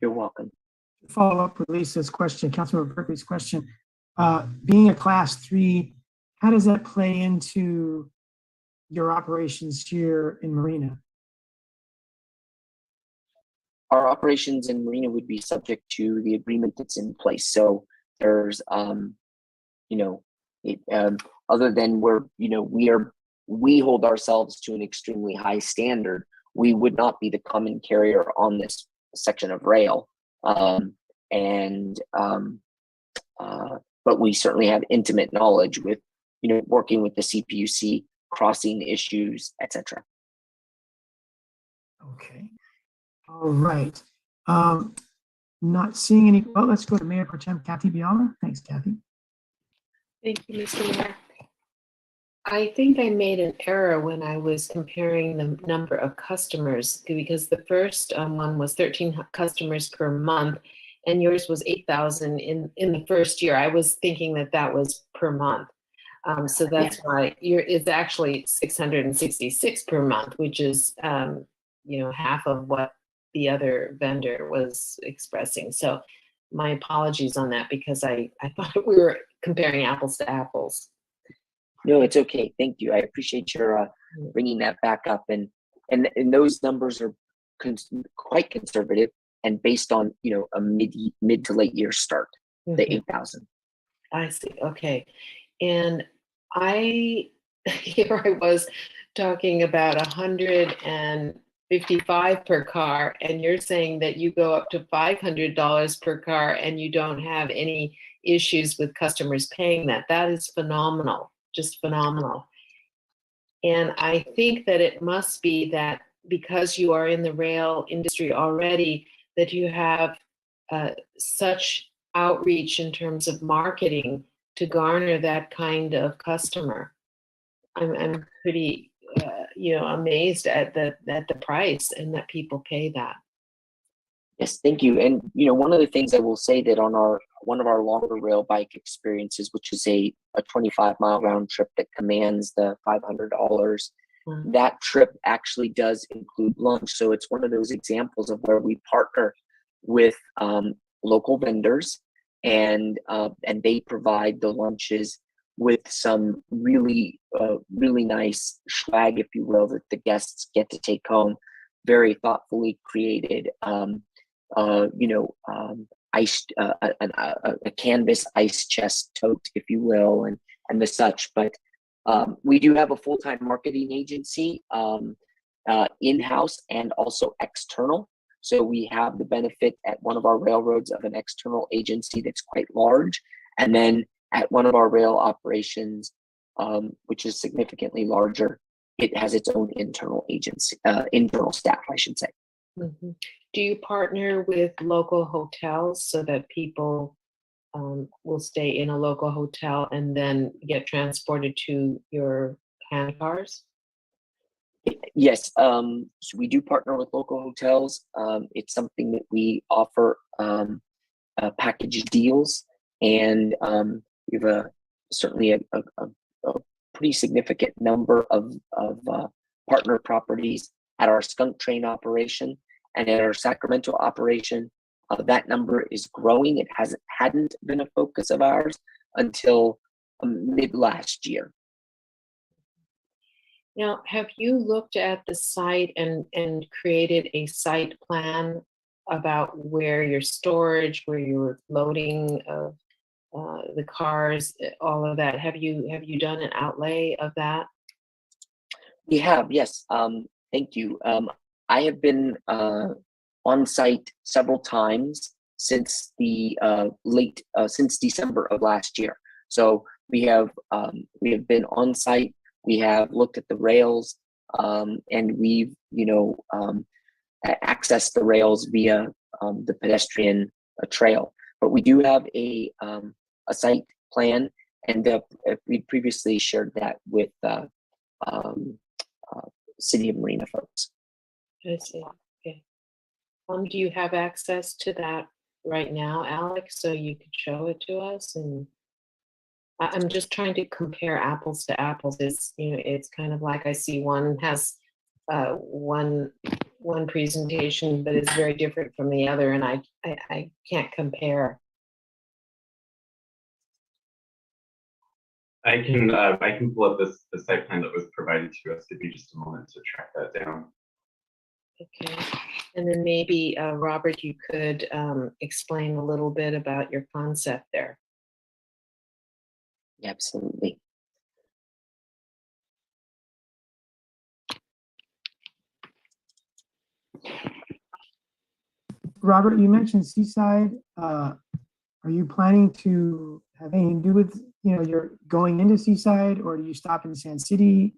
You're welcome. Follow up with Lisa's question, Councilmember Berkeley's question. Being a class 3, how does that play into your operations here in Marina? Our operations in Marina would be subject to the agreement that's in place. So there's, other than we hold ourselves to an extremely high standard, we would not be the common carrier on this section of rail. But we certainly have intimate knowledge with, working with the CPUC, crossing issues, etc. Okay. All right. Not seeing any. Well, let's go to Mayor Pro Tem Kathy Biala. Thanks, Kathy. Thank you, Mr. Mayor. I think I made an error when I was comparing the number of customers, because the first one was 13 customers per month, and yours was 8,000 in the first year. I was thinking that was per month. So that's why it's actually 666 per month, which is half of what the other vendor was expressing. So my apologies on that, because I thought we were comparing apples to apples. No, it's okay. Thank you. I appreciate your bringing that back up. And those numbers are quite conservative and based on, a mid to late year start, the 8,000. I see. Okay. And here I was talking about 155 per car, and you're saying that you go up to $500 per car and you don't have any issues with customers paying that. That is phenomenal, just phenomenal. And I think that it must be that because you are in the rail industry already, that you have such outreach in terms of marketing to garner that kind of customer. I'm pretty amazed at the price and that people pay that. Yes, thank you. And one of the things I will say that on one of our longer rail bike experiences, which is a 25-mile round trip that commands the $500, that trip actually does include lunch. So it's one of those examples of where we partner with local vendors, and they provide the lunches with some really nice swag, if you will, that the guests get to take home. Very thoughtfully created, iced a canvas ice chest tote, if you will, and the such. But we do have a full-time marketing agency, in-house and also external. So we have the benefit at one of our railroads of an external agency that's quite large, and then at one of our rail operations, which is significantly larger, it has its own internal agency, internal staff, I should say. Mhm. Do you partner with local hotels so that people will stay in a local hotel and then get transported to your handcars? Yes, so we do partner with local hotels. It's something that we offer package deals, and we have certainly a pretty significant number of partner properties at our skunk train operation and at our Sacramento operation. That number is growing. It hadn't been a focus of ours until mid last year. Now, have you looked at the site and created a site plan about where your storage, where your loading of the cars, all of that? Have you done an outlay of that? We have, yes. Thank you. I have been on site several times since the since December of last year. So we have been on site. We have looked at the rails, and we've accessed the rails via the pedestrian trail. But we do have a site plan, and we previously shared that with City of Marina folks. I see. Okay. Do you have access to that right now, Alex, so you could show it to us? And I'm just trying to compare apples to apples. It's kind of like I see one has one presentation, but it's very different from the other, and I can't compare. I can pull up the site plan that was provided to us. Give me just a moment to track that down. Okay, and then maybe Robert, you could explain a little bit about your concept there. Absolutely. Robert, you mentioned Seaside. Are you planning to have anything to do with, you're going into Seaside, or do you stop in Sand City?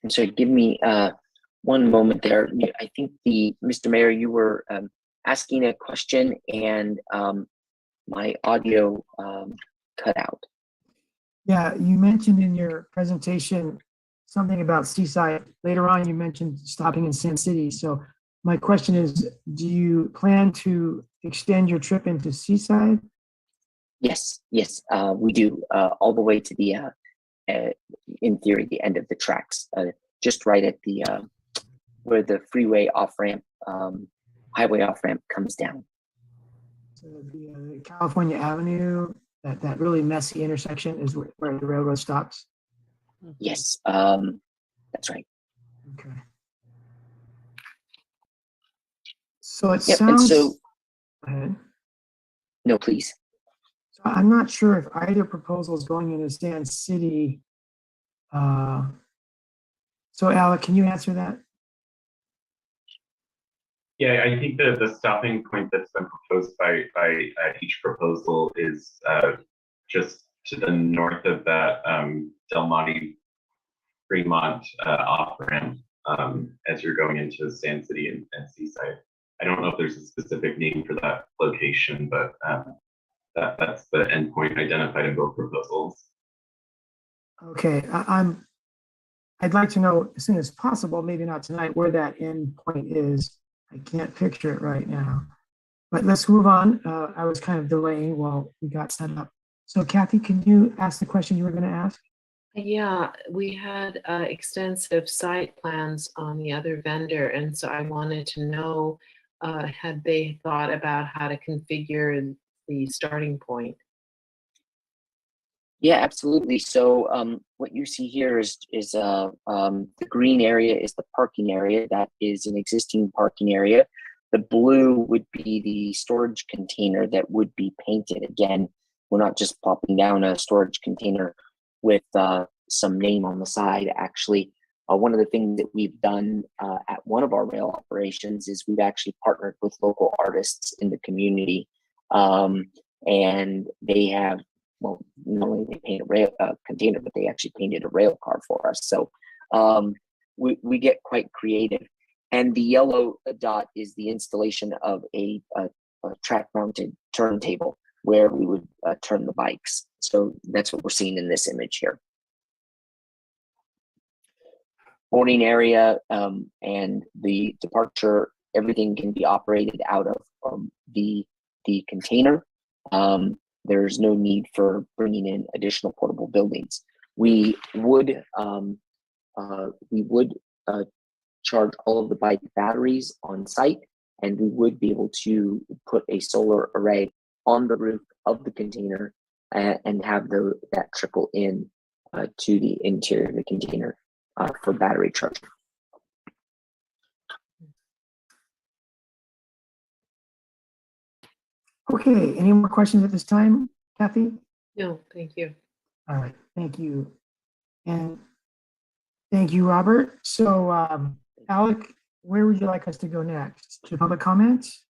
And so give me one moment there. I think Mr. Mayor, you were asking a question, and my audio cut out. Yeah, you mentioned in your presentation something about Seaside. Later on, you mentioned stopping in Sand City. So my question is, do you plan to extend your trip into Seaside? Yes, we do, all the way to the, in theory, the end of the tracks, just right at the where the freeway off-ramp, highway off-ramp comes down. So the California Avenue, that really messy intersection is where the railroad stops? Yes, that's right. Okay. So it Yep, sounds. and so, Go ahead. No, please. So I'm not sure if either proposal is going into Sand City. So Alec, can you answer that? Yeah, I think the stopping point that's been proposed by each proposal is just to the north of that Del Monte Fremont off ramp as you're going into Sand City and Seaside. I don't know if there's a specific name for that location, but that's the endpoint identified in both proposals. Okay, I'd like to know as soon as possible, maybe not tonight, where that endpoint is. I can't picture it right now, but let's move on. I was kind of delaying while we got set up. So Kathy, can you ask the question you were going to ask? Yeah, we had extensive site plans on the other vendor, and so I wanted to know, had they thought about how to configure the starting point? Yeah, absolutely. So what you see here is the green area is the parking area. That is an existing parking area. The blue would be the storage container that would be painted. Again, we're not just popping down a storage container with some name on the side. Actually, one of the things that we've done at one of our rail operations is we've actually partnered with local artists in the community, and they have, well, not only they paint a rail container, but they actually painted a rail car for us. So we get quite creative. And the yellow dot is the installation of a track-mounted turntable where we would turn the bikes. So that's what we're seeing in this image here. Boarding area and the departure, everything can be operated out of the container. There's no need for bringing in additional portable buildings. We would charge all of the bike batteries on site, and we would be able to put a solar array on the roof of the container and have that trickle in to the interior of the container for battery charging. Okay, any more questions at this time, Kathy? No, thank you. All right, thank you. And thank you, Robert. So Alec, where would you like us to go next? To public comments?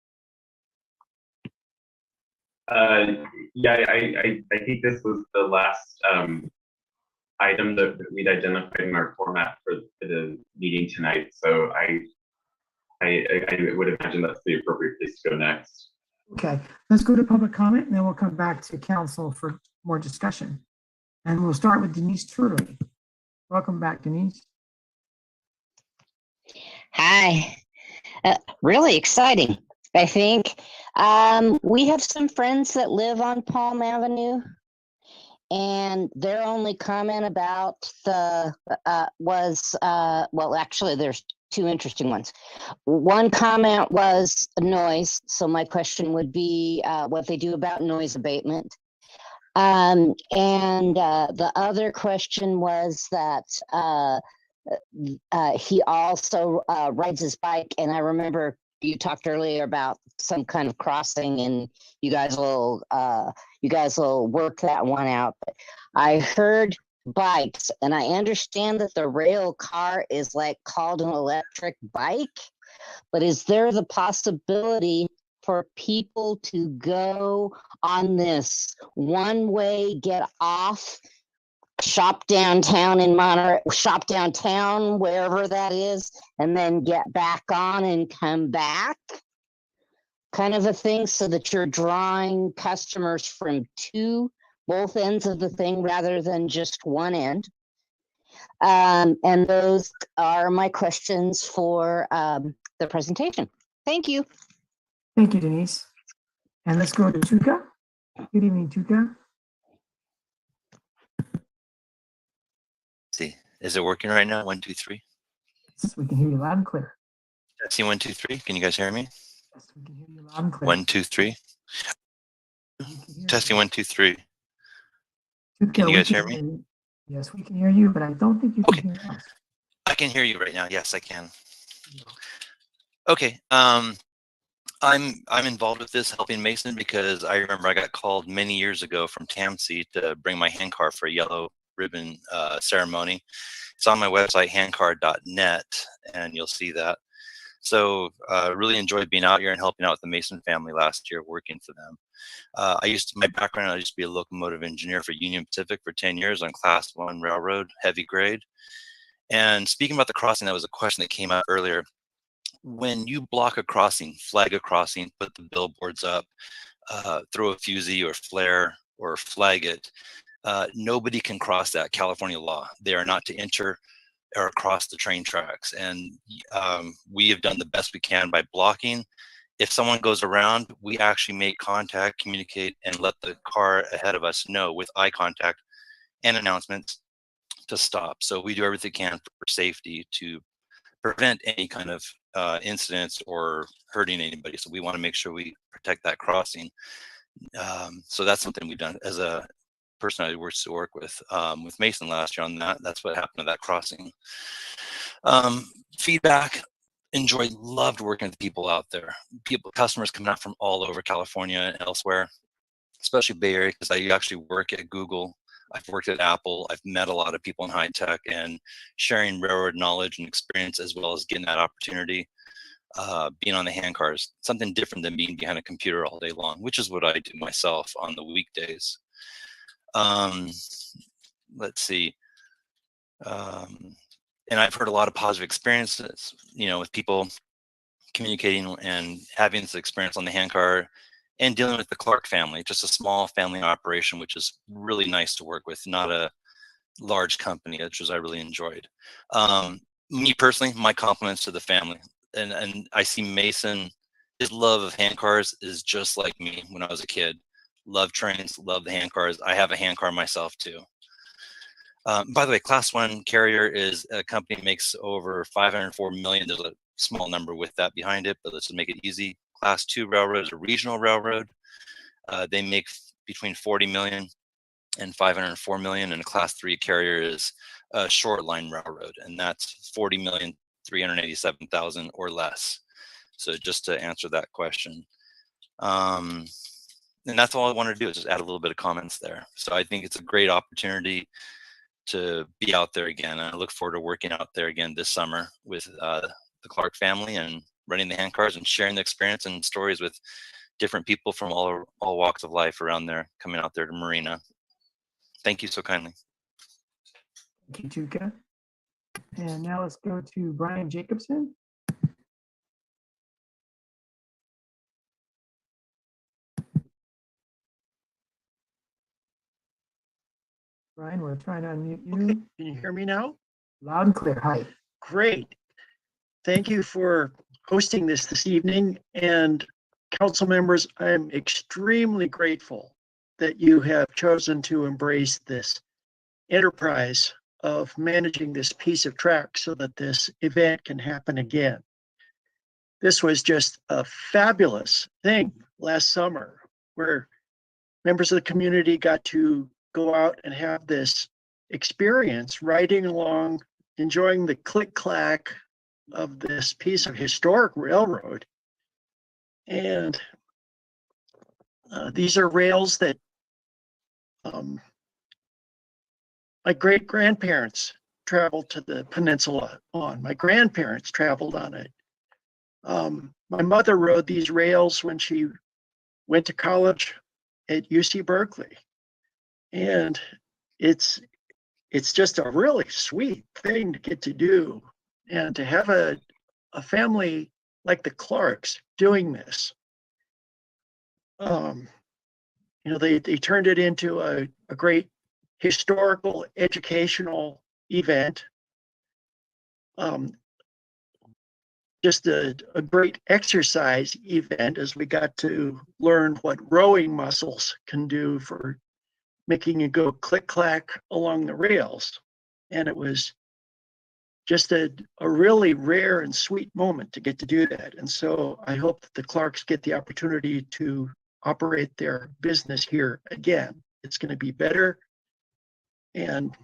Yeah, I think this was the last item that we'd identified in our format for the meeting tonight. So I would imagine that's the appropriate place to go next. Okay, let's go to public comment and then we'll come back to council for more discussion. And we'll start with Denise Turley. Welcome back, Denise. Hi. Really exciting, I think. We have some friends that live on Palm Avenue, and their only comment about the well, actually, there's two interesting ones. One comment was noise. So my question would be what they do about noise abatement. And the other question was that he also rides his bike, and I remember you talked earlier about some kind of crossing, and you guys will work that one out. But I heard bikes, and I understand that the rail car is like called an electric bike, but is there the possibility for people to go on this one-way get off, shop downtown in Monterey, shop downtown, wherever that is, and then get back on and come back, kind of a thing, so that you're drawing customers from both ends of the thing rather than just one end? And those are my questions for the presentation. Thank you. Thank you, Denise. And let's go to Tuka. Good evening, Tuka. See, is it working right now? 1, 2, 3. Yes, we can hear you loud and clear. Testing 1, 2, 3. Can you guys hear me? Yes, we can hear you loud and clear. 1, 2, 3. Testing 1, 2, 3. Tuka, Can you guys hear me? Yes, we can hear you, but I don't think you can hear us. I can hear you right now. Yes, I can. Okay. I'm involved with this, helping Mason, because I remember I got called many years ago from TAMC to bring my hand car for a yellow ribbon ceremony. It's on my website, handcar.net, and you'll see that. So really enjoyed being out here and helping out with the Mason family last year, working for them. My background, I used to be a locomotive engineer for Union Pacific for 10 years on Class 1 railroad, heavy grade. And speaking about the crossing, that was a question that came out earlier. When you block a crossing, flag a crossing, put the billboards up, throw a fusee or flare or flag it, nobody can cross that. California law. They are not to enter or across the train tracks. And we have done the best we can by blocking. If someone goes around, we actually make contact, communicate, and let the car ahead of us know with eye contact and announcements to stop. So we do everything we can for safety to prevent any kind of incidents or hurting anybody. So we want to make sure we protect that crossing. So that's something we've done as a person I worked to work with Mason last year on that. That's what happened to that crossing. Feedback, enjoyed, loved working with people out there. Customers coming out from all over California and elsewhere, especially Bay Area, because I actually work at Google I've worked at Apple. I've met a lot of people in high tech, and sharing railroad knowledge and experience, as well as getting that opportunity, being on the handcars, something different than being behind a computer all day long, which is what I do myself on the weekdays. Let's see. And I've heard a lot of positive experiences, with people communicating and having this experience on the handcar and dealing with the Clark family, just a small family operation, which is really nice to work with, not a large company, which I really enjoyed. Me personally, my compliments to the family. And I see Mason, his love of handcars is just like me when I was a kid. Love trains, love the handcars. I have a handcar myself too. By the way, Class 1 carrier is a company that makes over 504 million. There's a small number with that behind it, but let's just make it easy. Class 2 railroad is a regional railroad. They make between 40 million and 504 million, and a Class 3 carrier is a short line railroad, and that's 40,387,000 or less. So just to answer that question. And that's all I wanted to do, is just add a little bit of comments there. So I think it's a great opportunity to be out there again. I look forward to working out there again this summer with the Clark family and running the handcars and sharing the experience and stories with different people from all walks of life around there, coming out there to Marina. Thank you so kindly. Thank you, Tuka. And now let's go to Brian Jacobson. Brian, we're trying to unmute you. Okay. Can you hear me now? Loud and clear. Hi. Great. Thank you for hosting this evening. And council members, I'm extremely grateful that you have chosen to embrace this enterprise of managing this piece of track so that this event can happen again. This was just a fabulous thing last summer, where members of the community got to go out and have this experience riding along, enjoying the click-clack of this piece of historic railroad. And these are rails that my great-grandparents traveled to the peninsula on. My grandparents traveled on it. My mother rode these rails when she went to college at UC Berkeley. And it's just a really sweet thing to get to do, and to have a family like the Clarks doing this. They turned it into a great historical educational event. Just a great exercise event, as we got to learn what rowing muscles can do for making you go click-clack along the rails. And it was just a really rare and sweet moment to get to do that. And so I hope that the Clarks get the opportunity to operate their business here again. It's going to be better. And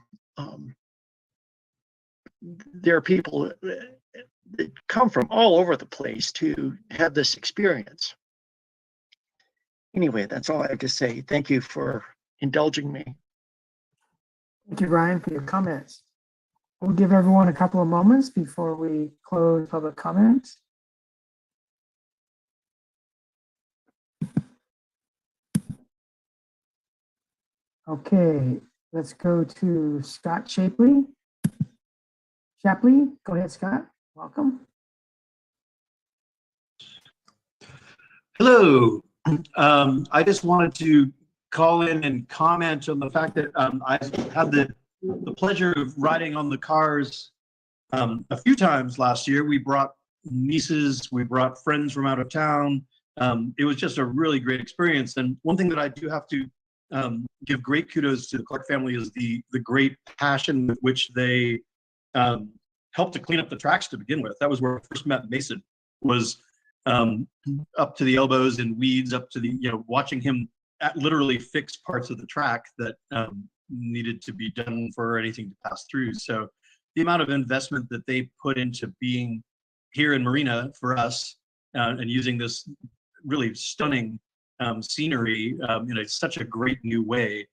there are people that come from all over the place to have this experience. Anyway, that's all I have to say. Thank you for indulging me. Thank you, Brian, for your comments. We'll give everyone a couple of moments before we close public comments. Okay, let's go to Scott Shapley. Go ahead, Scott. Welcome. Hello. I just wanted to call in and comment on the fact that I had the pleasure of riding on the cars a few times last year. We brought nieces, we brought friends from out of town. It was just a really great experience. And one thing that I do have to give great kudos to the Clark family is the great passion with which they helped to clean up the tracks to begin with. That was where I first met Mason, was up to the elbows in weeds, up to the, watching him literally fix parts of the track that needed to be done for anything to pass through. So the amount of investment that they put into being here in Marina for us and using this really stunning scenery in such a great new way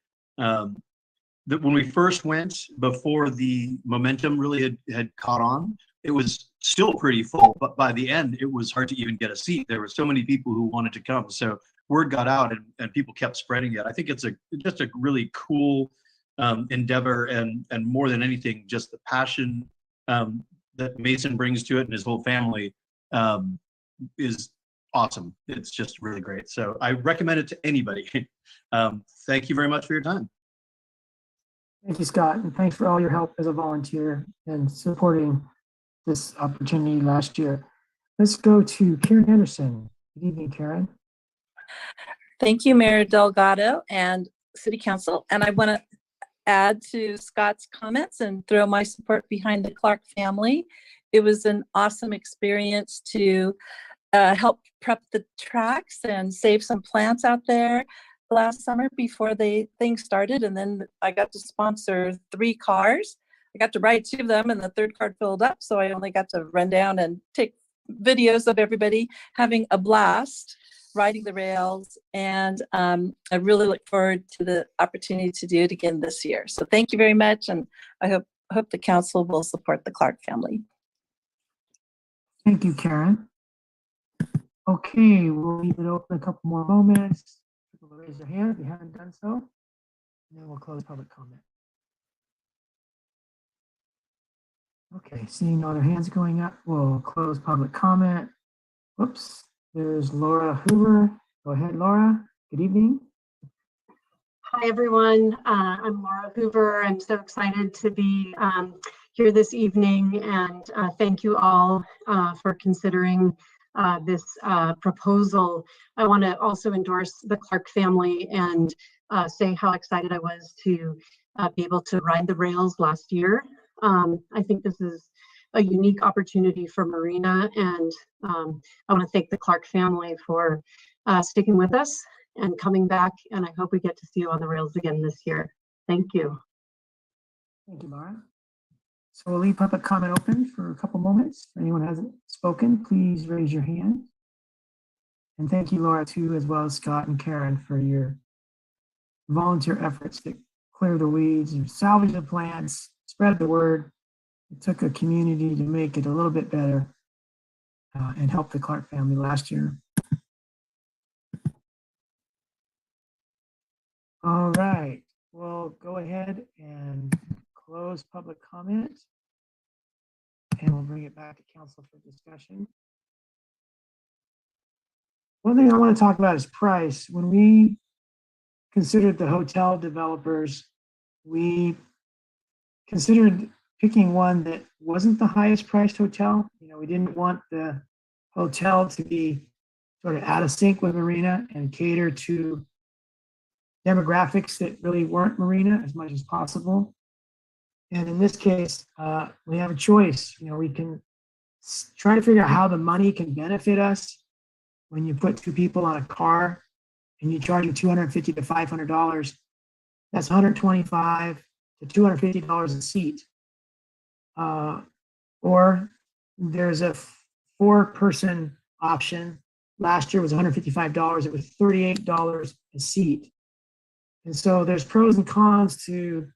that when we first went, before the momentum really had caught on, it was still pretty full, but by the end, it was hard to even get a seat. There were so many people who wanted to come. So word got out and people kept spreading it. I think it's just a really cool endeavor, and more than anything, just the passion that Mason brings to it and his whole family is awesome. It's just really great. So I recommend it to anybody. Thank you very much for your time. Thank you, Scott, and thanks for all your help as a volunteer and supporting this opportunity last year. Let's go to Karen Anderson. Good evening, Karen. Thank you, Mayor Delgado and City Council. And I want to add to Scott's comments and throw my support behind the Clark family. It was an awesome experience to help prep the tracks and save some plants out there last summer before things started. And then I got to sponsor 3 cars. I got to ride 2 of them, and the third car filled up. So I only got to run down and take videos of everybody having a blast riding the rails. And I really look forward to the opportunity to do it again this year. So thank you very much. And I hope the council will support the Clark family. Thank you, Karen. Okay, we'll leave it open a couple more moments. People raise their hand if you haven't done so. And then we'll close public comment. Okay, seeing no other hands going up, we'll close public comment. Whoops, there's Laura Hoover. Go ahead, Laura. Good evening. Hi, everyone. I'm Laura Hoover. I'm so excited to be here this evening, and thank you all for considering this proposal. I want to also endorse the Clark family and say how excited I was to be able to ride the rails last year. I think this is a unique opportunity for Marina, and I want to thank the Clark family for sticking with us and coming back, and I hope we get to see you on the rails again this year. Thank you. Thank you, Laura. So we'll leave public comment open for a couple moments. If anyone hasn't spoken, please raise your hand. And thank you, Laura, too, as well as Scott and Karen, for your volunteer efforts to clear the weeds and salvage the plants, spread the word. It took a community to make it a little bit better and help the Clark family last year. All right, we'll go ahead and close public comment, and we'll bring it back to council for discussion. One thing I want to talk about is price. When we considered the hotel developers, we considered picking one that wasn't the highest priced hotel. You know, we didn't want the hotel to be sort of out of sync with Marina and cater to demographics that really weren't Marina as much as possible. And in this case, we have a choice. You know, we can try to figure out how the money can benefit us when you put 2 people on a car and you charge them $250 to $500. That's $125 to $250 a seat. Or there's a 4-person option. Last year was $155. It was $38 a seat. And so there's pros and cons to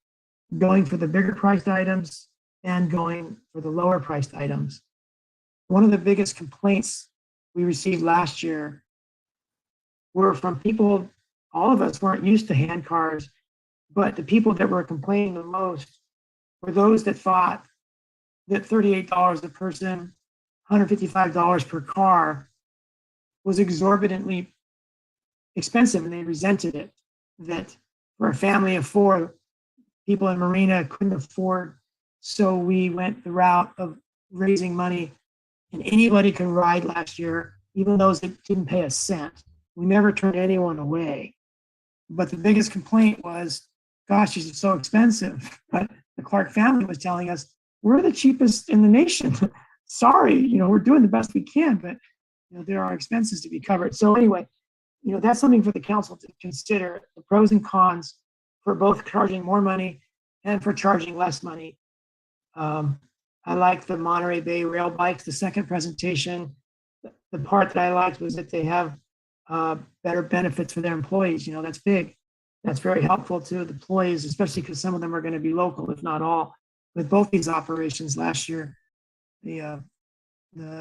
going for the bigger priced items and going for the lower priced items. One of the biggest complaints we received last year were from people, all of us weren't used to hand cars, but the people that were complaining the most were those that thought that $38 a person, $155 per car was exorbitantly expensive, and they resented it. That for a family of 4, people in Marina couldn't afford. So we went the route of raising money, and anybody could ride last year, even those that didn't pay a cent. We never turned anyone away. But the biggest complaint was, gosh, this is so expensive. But the Clark family was telling us, we're the cheapest in the nation. Sorry, you know, we're doing the best we can, but you know, there are expenses to be covered. So anyway, you know, that's something for the council to consider, the pros and cons for both charging more money and for charging less money. I like the Monterey Bay rail bikes, the second presentation. The part that I liked was that they have better benefits for their employees. You know, that's big. That's very helpful to the employees, especially because some of them are going to be local, if not all. With both these operations last year, the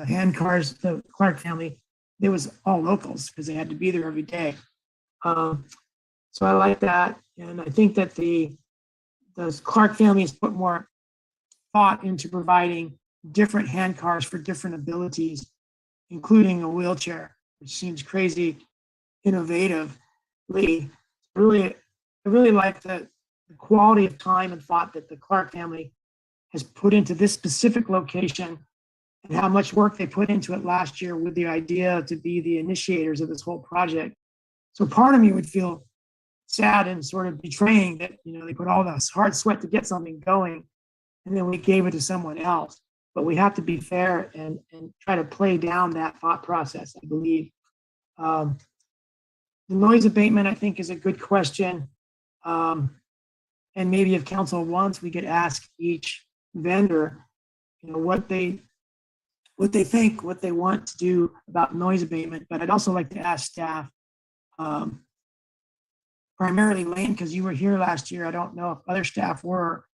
hand cars, the Clark family, it was all locals because they had to be there every day. So I like that, and I think that the Clark family has put more thought into providing different hand cars for different abilities, including a wheelchair, which seems crazy innovatively. Really, I really like the quality of time and thought that the Clark family has put into this specific location and how much work they put into it last year with the idea to be the initiators of this whole project. So part of me would feel sad and sort of betraying that, they put all this hard sweat to get something going and then we gave it to someone else. But we have to be fair and try to play down that thought process, I believe. The noise abatement, I think, is a good question. And maybe if council wants, we could ask each vendor, what they think, what they want to do about noise abatement. But I'd also like to ask staff, primarily Lane, because you were here last year. I don't know if other staff were,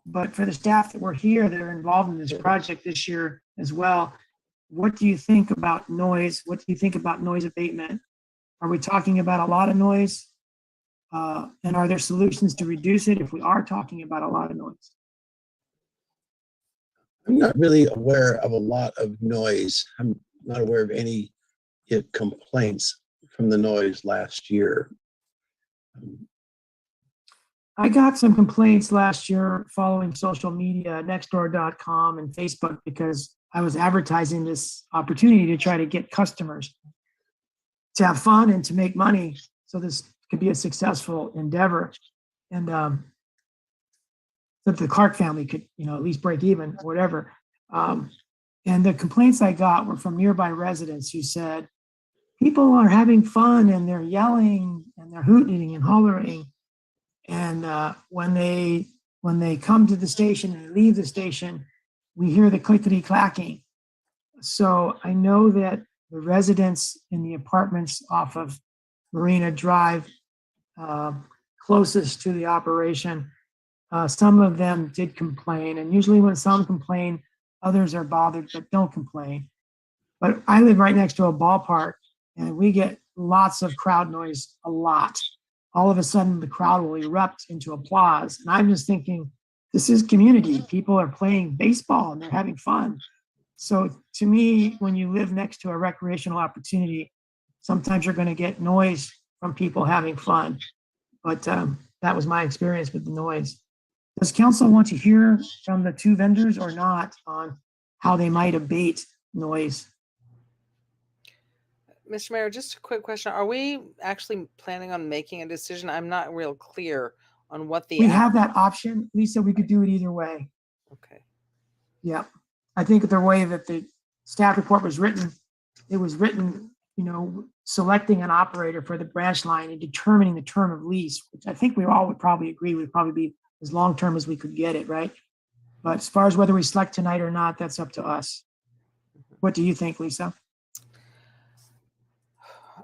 but for the staff that were here that are involved in this project this year as well, what do you think about noise? What do you think about noise abatement? Are we talking about a lot of noise? And are there solutions to reduce it if we are talking about a lot of noise? I'm not really aware of a lot of noise. I'm not aware of any complaints from the noise last year. I got some complaints last year following social media, nextdoor.com and Facebook, because I was advertising this opportunity to try to get customers to have fun and to make money so this could be a successful endeavor. And that the Clark family could, at least break even, whatever. And the complaints I got were from nearby residents who said, people are having fun and they're yelling and they're hooting and hollering. And when they come to the station and leave the station, we hear the clickety clacking. So I know that the residents in the apartments off of Marina Drive, closest to the operation, some of them did complain. And usually when some complain, others are bothered but don't complain. But I live right next to a ballpark and we get lots of crowd noise, a lot. All of a sudden the crowd will erupt into applause. And I'm just thinking, this is community. People are playing baseball and they're having fun. So to me, when you live next to a recreational opportunity, sometimes you're going to get noise from people having fun. But that was my experience with the noise. Does council want to hear from the two vendors or not on how they might abate noise? Mr. Mayor, just a quick question. Are we actually planning on making a decision? I'm not real clear on what the. We have that option, Lisa. We could do it either way. Okay. Yeah. I think the way that the staff report was written, it was written, selecting an operator for the branch line and determining the term of lease, which I think we all would probably agree would probably be as long-term as we could get it, right? But as far as whether we select tonight or not, that's up to us. What do you think, Lisa?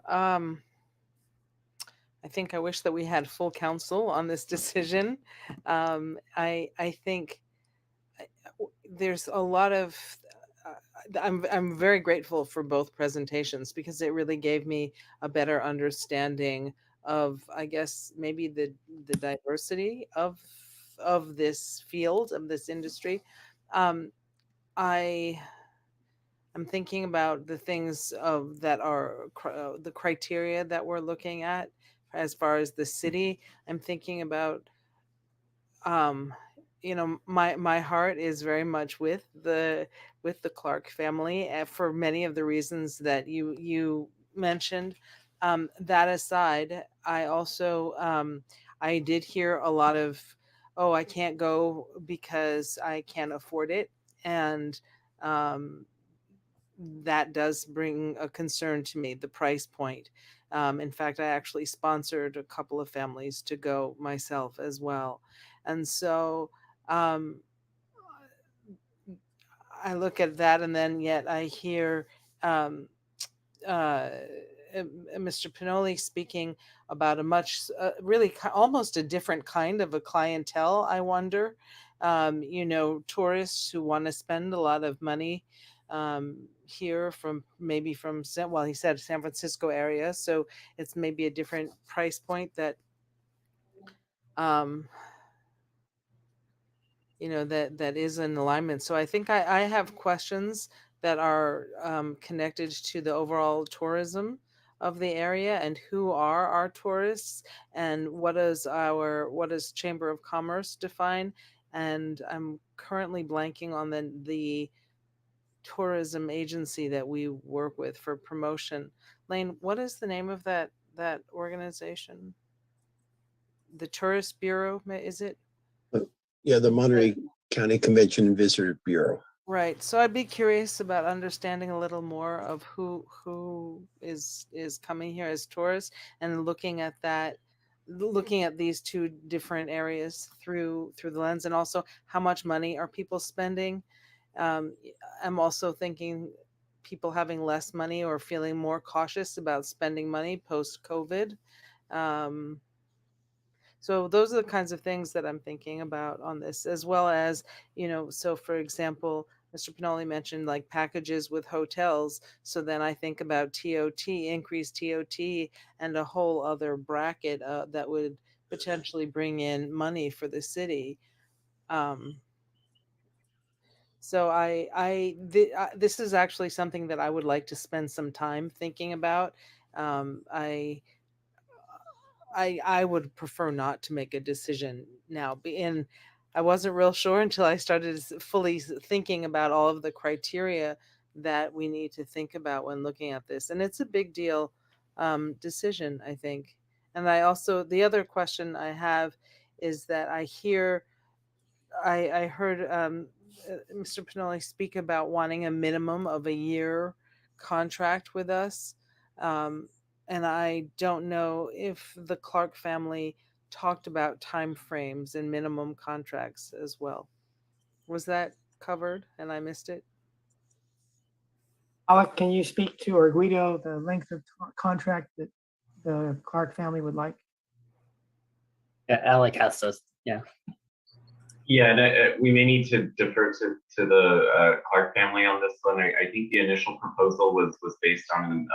I think I wish that we had full council on this decision. I think there's a lot of. I'm very grateful for both presentations because it really gave me a better understanding of, I guess, maybe the diversity of this field, of this industry. I'm thinking about the things that are the criteria that we're looking at as far as the city. I'm thinking about, my heart is very much with the Clark family for many of the reasons that you mentioned. That aside, I also I did hear a lot of, oh, I can't go because I can't afford it, and that does bring a concern to me, the price point. In fact, I actually sponsored a couple of families to go myself as well. And so I look at that and then yet I hear Mr. Pinoli speaking about a much, really almost a different kind of a clientele, I wonder. You know, tourists who want to spend a lot of money here from maybe from, well, he said San Francisco area. So it's maybe a different price point that, you know, that is in alignment. So I think I have questions that are connected to the overall tourism of the area and who are our tourists and what does Chamber of Commerce define. And I'm currently blanking on the tourism agency that we work with for promotion. Lane, what is the name of that organization? The Tourist Bureau, is it? Yeah, the Monterey County Convention and Visitor Bureau. Right. So I'd be curious about understanding a little more of who is coming here as tourists and looking at that, looking at these two different areas through the lens, and also how much money are people spending. I'm also thinking people having less money or feeling more cautious about spending money post COVID. So those are the kinds of things that I'm thinking about on this, as well as, you know, so for example, Mr. Pinoli mentioned like packages with hotels. So then I think about TOT, increased TOT, and a whole other bracket that would potentially bring in money for the city. So this is actually something that I would like to spend some time thinking about. I would prefer not to make a decision now. And I wasn't real sure until I started fully thinking about all of the criteria that we need to think about when looking at this. And it's a big deal decision, I think. And the other question I have is that I heard Mr. Pinoli speak about wanting a minimum of a year contract with us. And I don't know if the Clark family talked about timeframes and minimum contracts as well. Was that covered and I missed it? Alec, can you speak to, or Guido, the length of contract that the Clark family would like? Yeah, Alec has those. Yeah. Yeah, and we may need to defer to the Clark family on this one. I think the initial proposal was based on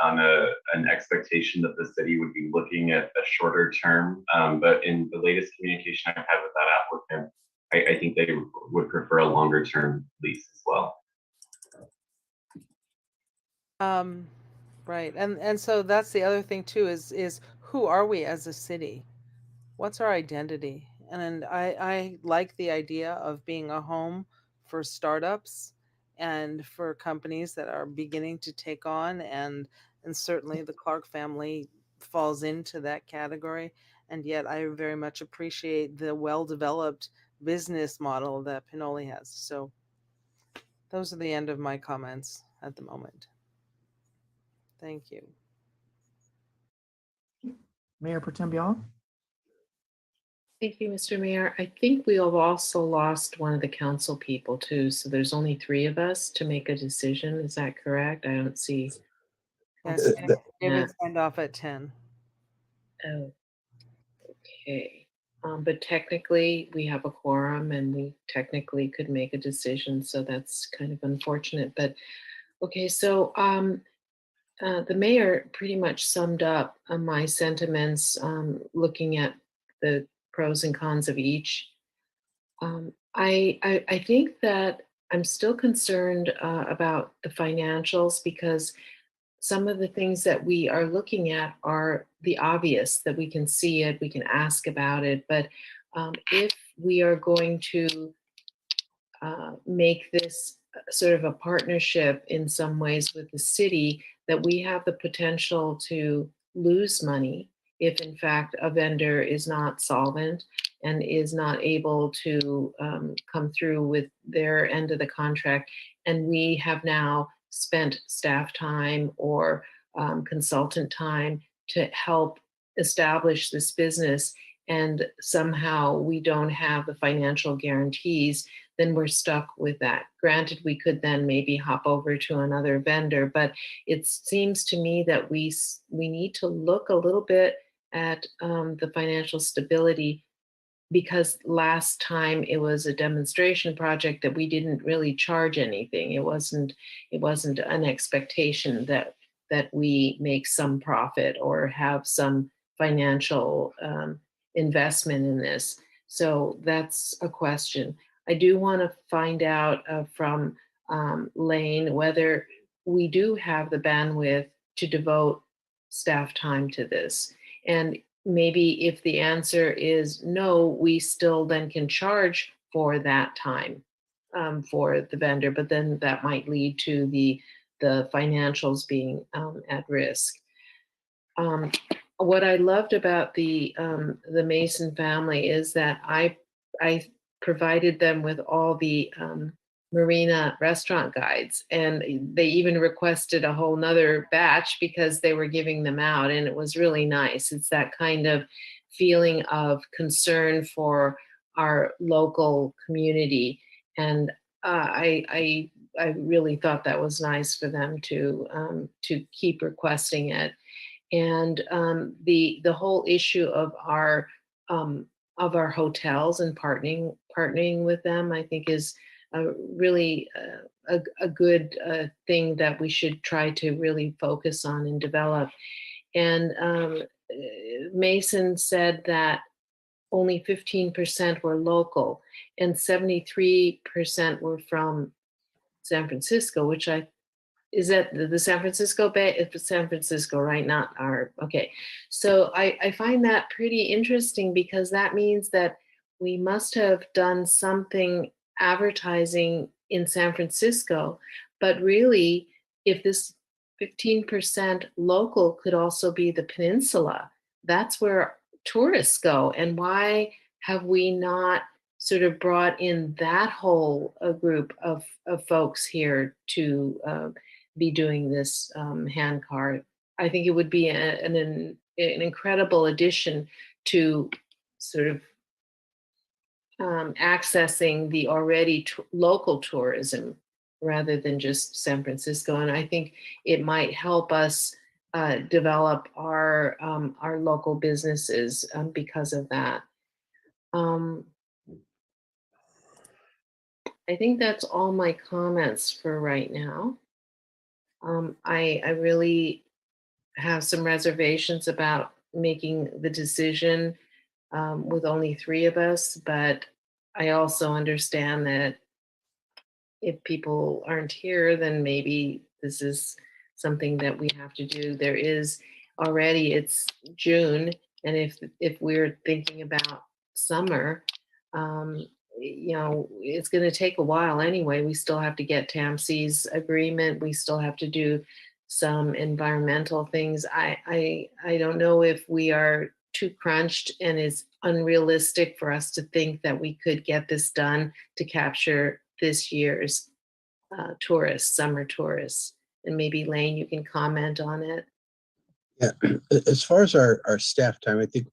an expectation that the city would be looking at a shorter term. But in the latest communication I've had with that applicant, I think they would prefer a longer term lease as well. Right. And so that's the other thing too, is who are we as a city? What's our identity? And I like the idea of being a home for startups and for companies that are beginning to take on, and certainly the Clark family falls into that category. And yet I very much appreciate the well-developed business model that Pinoli has. So those are the end of my comments at the moment. Thank you. Mayor Pro Tem Biala? Thank you, Mr. Mayor. I think we have also lost one of the council people too. So there's only 3 of us to make a decision. Is that correct? I don't see. Yes, David signed off at 10. Oh, okay. But technically we have a quorum and we technically could make a decision. So that's kind of unfortunate, but okay. So the mayor pretty much summed up my sentiments, looking at the pros and cons of each. I think that I'm still concerned about the financials, because some of the things that we are looking at are the obvious, that we can see it, we can ask about it. But if we are going to make this sort of a partnership in some ways with the city, that we have the potential to lose money if in fact a vendor is not solvent and is not able to come through with their end of the contract. And we have now spent staff time or consultant time to help establish this business. and somehow we don't have the financial guarantees, then we're stuck with that. Granted, we could then maybe hop over to another vendor, but it seems to me that we need to look a little bit at the financial stability, because last time it was a demonstration project that we didn't really charge anything. It wasn't an expectation that we make some profit or have some financial investment in this. So that's a question. I do want to find out from Lane whether we do have the bandwidth to devote staff time to this. And maybe if the answer is no, we still then can charge for that time for the vendor, but then that might lead to the financials being at risk. What I loved about the Mason family is that I provided them with all the Marina restaurant guides, and they even requested a whole nother batch because they were giving them out, and it was really nice. It's that kind of feeling of concern for our local community, and I really thought that was nice for them to keep requesting it. And the whole issue of our hotels and partnering with them, I think, is really a good thing that we should try to really focus on and develop. And Mason said that only 15% were local and 73% were from San Francisco, which is that the San Francisco Bay? It's San Francisco, right? Not our, okay. So I find that pretty interesting, because that means that we must have done something advertising in San Francisco, but really, if this 15% local could also be the peninsula, that's where tourists go. And why have we not sort of brought in that whole group of folks here to be doing this hand car? I think it would be an incredible addition to sort of accessing the already local tourism rather than just San Francisco. And I think it might help us develop our local businesses because of that. I think that's all my comments for right now. I really have some reservations about making the decision with only 3 of us, but I also understand that if people aren't here, then maybe this is something that we have to do. There is already, it's June, and if we're thinking about summer, you know, it's going to take a while anyway. We still have to get TAMC's agreement. We still have to do some environmental things. I don't know if we are too crunched and it's unrealistic for us to think that we could get this done to capture this year's tourists, summer tourists. And maybe Lane, you can comment on it. Yeah, as far as our staff time, I think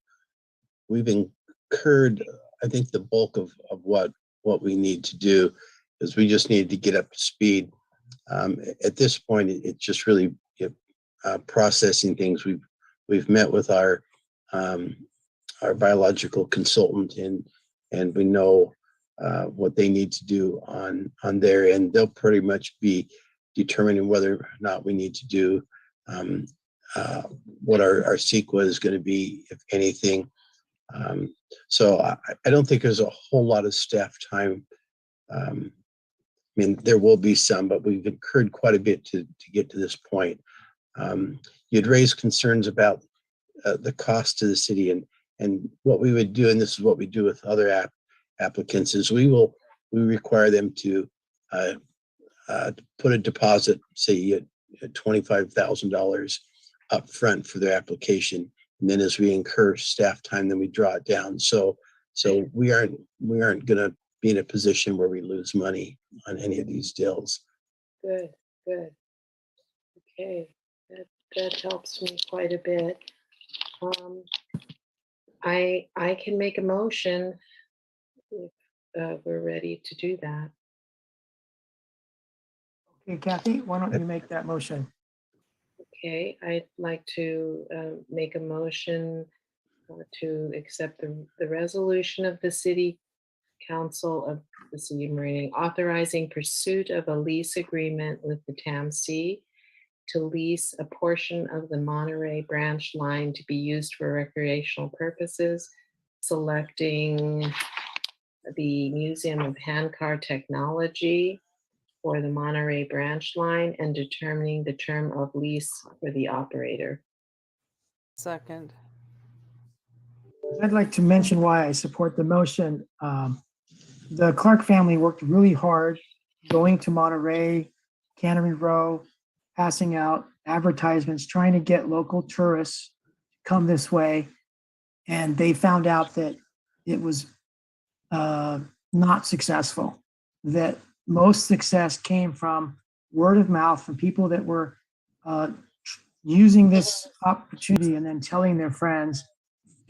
we've incurred, I think, the bulk of what we need to do, is we just need to get up to speed. At this point, it's just really processing things. We've met with our biological consultant, and we know what they need to do on their end. They'll pretty much be determining whether or not we need to do what our CEQA is going to be, if anything. So I don't think there's a whole lot of staff time. I mean, there will be some, but we've incurred quite a bit to get to this point. You'd raised concerns about the cost to the city, and what we would do, and this is what we do with other applicants, is we require them to put a deposit, say at $25,000 up front for their application. And then as we incur staff time, then we draw it down. So we aren't going to be in a position where we lose money on any of these deals. Good. Okay, that helps me quite a bit. I can make a motion if we're ready to do that. Okay, Kathy, why don't you make that motion? Okay, I'd like to make a motion to accept the resolution of the City Council of the City of Marina authorizing pursuit of a lease agreement with the TAMC to lease a portion of the Monterey branch line to be used for recreational purposes, selecting the Museum of Handcar Technology for the Monterey branch line and determining the term of lease for the operator. Second. I'd like to mention why I support the motion. The Clark family worked really hard going to Monterey, Cannery Row, passing out advertisements, trying to get local tourists to come this way. And they found out that it was not successful, that most success came from word of mouth from people that were using this opportunity and then telling their friends,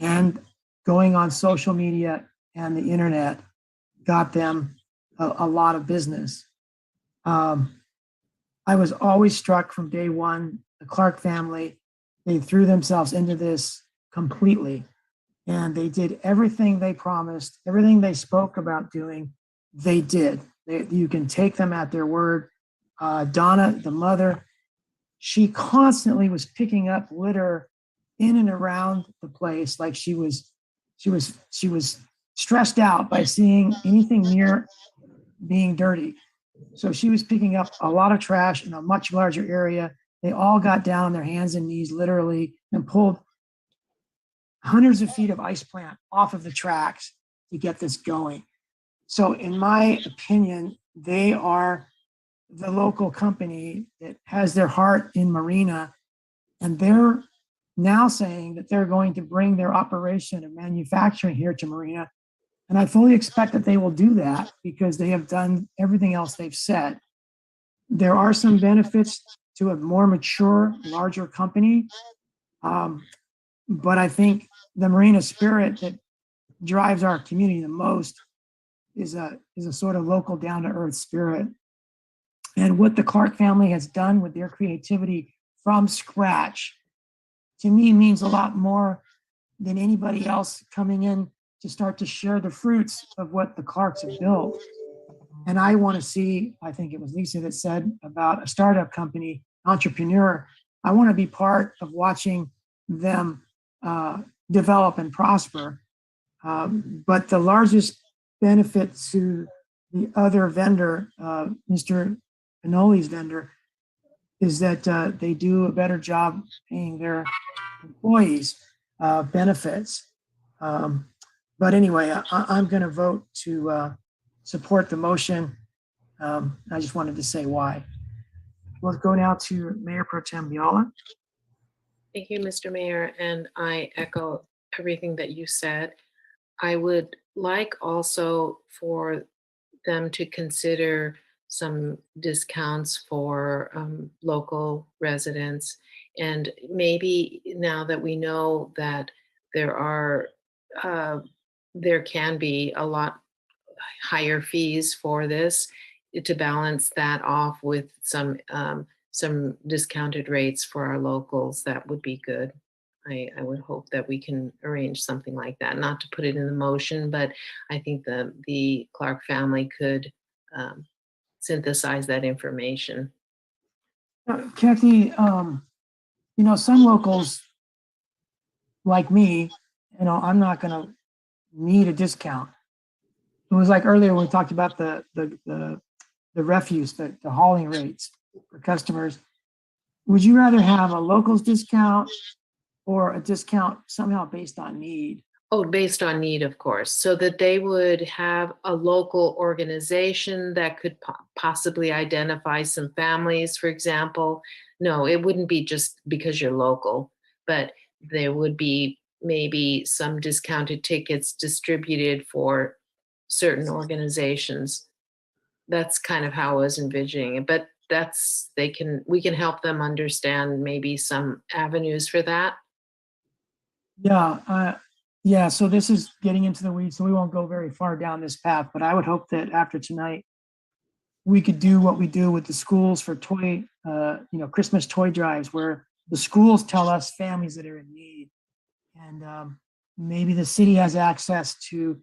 and going on social media and the internet got them a lot of business. I was always struck from day one, the Clark family, they threw themselves into this completely, and they did everything they promised, everything they spoke about doing, they did. You can take them at their word. Donna, the mother, she constantly was picking up litter in and around the place, like she was stressed out by seeing anything near being dirty. So she was picking up a lot of trash in a much larger area. They all got down on their hands and knees, literally, and pulled hundreds of feet of ice plant off of the tracks to get this going. So in my opinion, they are the local company that has their heart in Marina, and they're now saying that they're going to bring their operation of manufacturing here to Marina. And I fully expect that they will do that because they have done everything else they've said. There are some benefits to a more mature, larger company. But I think the Marina spirit that drives our community the most is a sort of local, down to earth spirit. And what the Clark family has done with their creativity from scratch, to me, means a lot more than anybody else coming in to start to share the fruits of what the Clarks have built. And I want to see, I think it was Lisa that said about a startup company, entrepreneur, I want to be part of watching them develop and prosper. But the largest benefit to the other vendor, Mr. Pinoli's vendor, is that they do a better job paying their employees benefits. But anyway, I'm going to vote to support the motion. I just wanted to say why. Let's go now to Mayor Pro Tem Biala. Thank you, Mr. Mayor, and I echo everything that you said. I would like also for them to consider some discounts for local residents. And maybe now that we know that there can be a lot higher fees for this, to balance that off with some discounted rates for our locals, that would be good. I would hope that we can arrange something like that, not to put it in the motion, but I think the Clark family could synthesize that information. Kathy, some locals like me, I'm not going to need a discount. It was like earlier when we talked about the refuse, the hauling rates for customers. Would you rather have a locals discount or a discount somehow based on need? Oh, based on need, of course, so that they would have a local organization that could possibly identify some families, for example. No, it wouldn't be just because you're local, but there would be maybe some discounted tickets distributed for certain organizations. That's kind of how I was envisioning it, but we can help them understand maybe some avenues for that. Yeah, Yeah, so this is getting into the weeds, so we won't go very far down this path, but I would hope that after tonight, we could do what we do with the schools for toy, Christmas toy drives, where the schools tell us families that are in need. And maybe the city has access to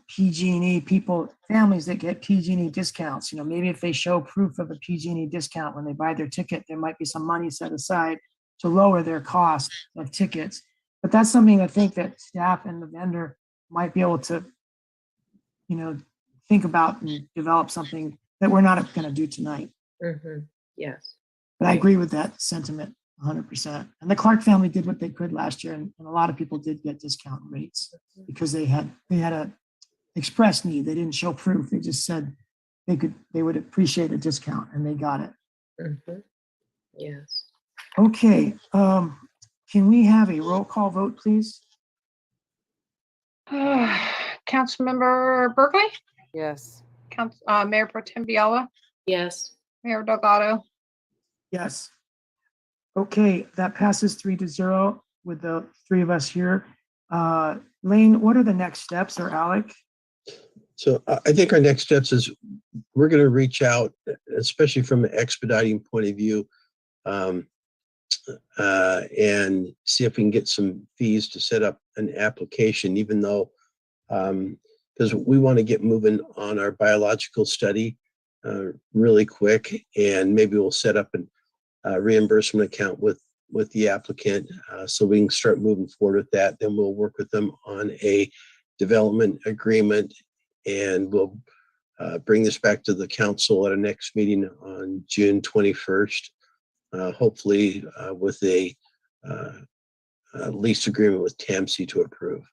PG&E people, families that get PG&E discounts. Maybe if they show proof of a PG&E discount when they buy their ticket, there might be some money set aside to lower their cost of tickets. But that's something I think that staff and the vendor might be able to, think about and develop something that we're not going to do tonight. Yes. But I agree with that sentiment 100%. And the Clark family did what they could last year, and a lot of people did get discount rates because they had a express need. They didn't show proof. They just said they would appreciate a discount, and they got it. Yes. Okay. Can we have a roll call vote, please? Councilmember Berkeley, Yes. Mayor Pro Tem Biella, Yes. Mayor Delgado. Yes. Okay, that passes 3-0 with the three of us here. Lane, what are the next steps, or Alec? So I think our next steps is we're going to reach out, especially from an expediting point of view, and see if we can get some fees to set up an application, even though, because we want to get moving on our biological study really quick, and maybe we'll set up a reimbursement account with the applicant so we can start moving forward with that. Then we'll work with them on a development agreement, and we'll bring this back to the council at our next meeting on June 21st, hopefully with a lease agreement with TAMC to approve.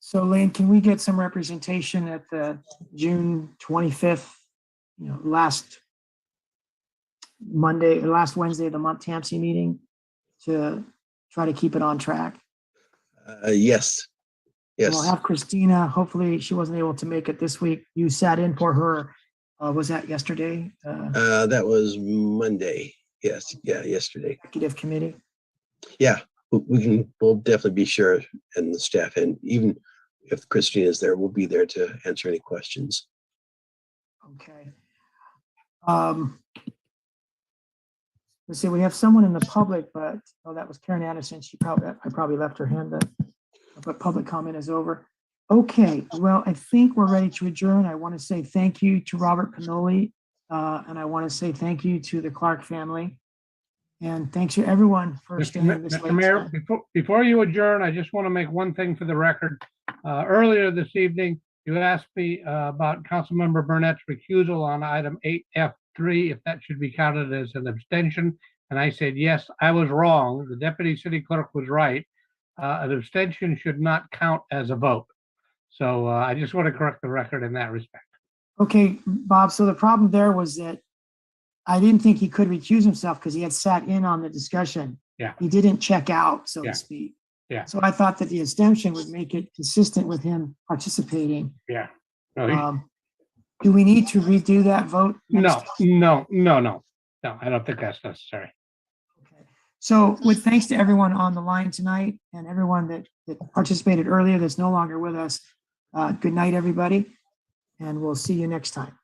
So Lane, can we get some representation at the June 25th, last Wednesday of the month TAMC meeting to try to keep it on track? Yes. And we'll have Christina. Hopefully she wasn't able to make it this week. You sat in for her. Was that yesterday? That was Monday. Yes. Yeah. Yesterday. Executive committee. Yeah. We'll definitely be sure, and the staff, and even if Christina is there, we'll be there to answer any questions. Okay. Let's see, we have someone in the public, but that was Karen Anderson. I probably left her hand up, but public comment is over. Okay, well, I think we're ready to adjourn. I want to say thank you to Robert Pinoli, and I want to say thank you to the Clark family. And thanks to everyone for staying this late. Mr. Mayor, before you adjourn, I just want to make one thing for the record. Earlier this evening, you asked me about Councilmember Burnett's recusal on item 8F3, if that should be counted as an abstention. And I said, yes, I was wrong. The deputy city clerk was right. An abstention should not count as a vote. So I just want to correct the record in that respect. Okay, Bob, so the problem there was that I didn't think he could recuse himself because he had sat in on the discussion. Yeah. He didn't check out, so to speak. Yeah. So I thought that the abstention would make it consistent with him participating. Yeah. No, do we need to redo that vote? No, I don't think that's necessary. So with thanks to everyone on the line tonight and everyone that participated earlier that's no longer with us, good night, everybody, and we'll see you next time.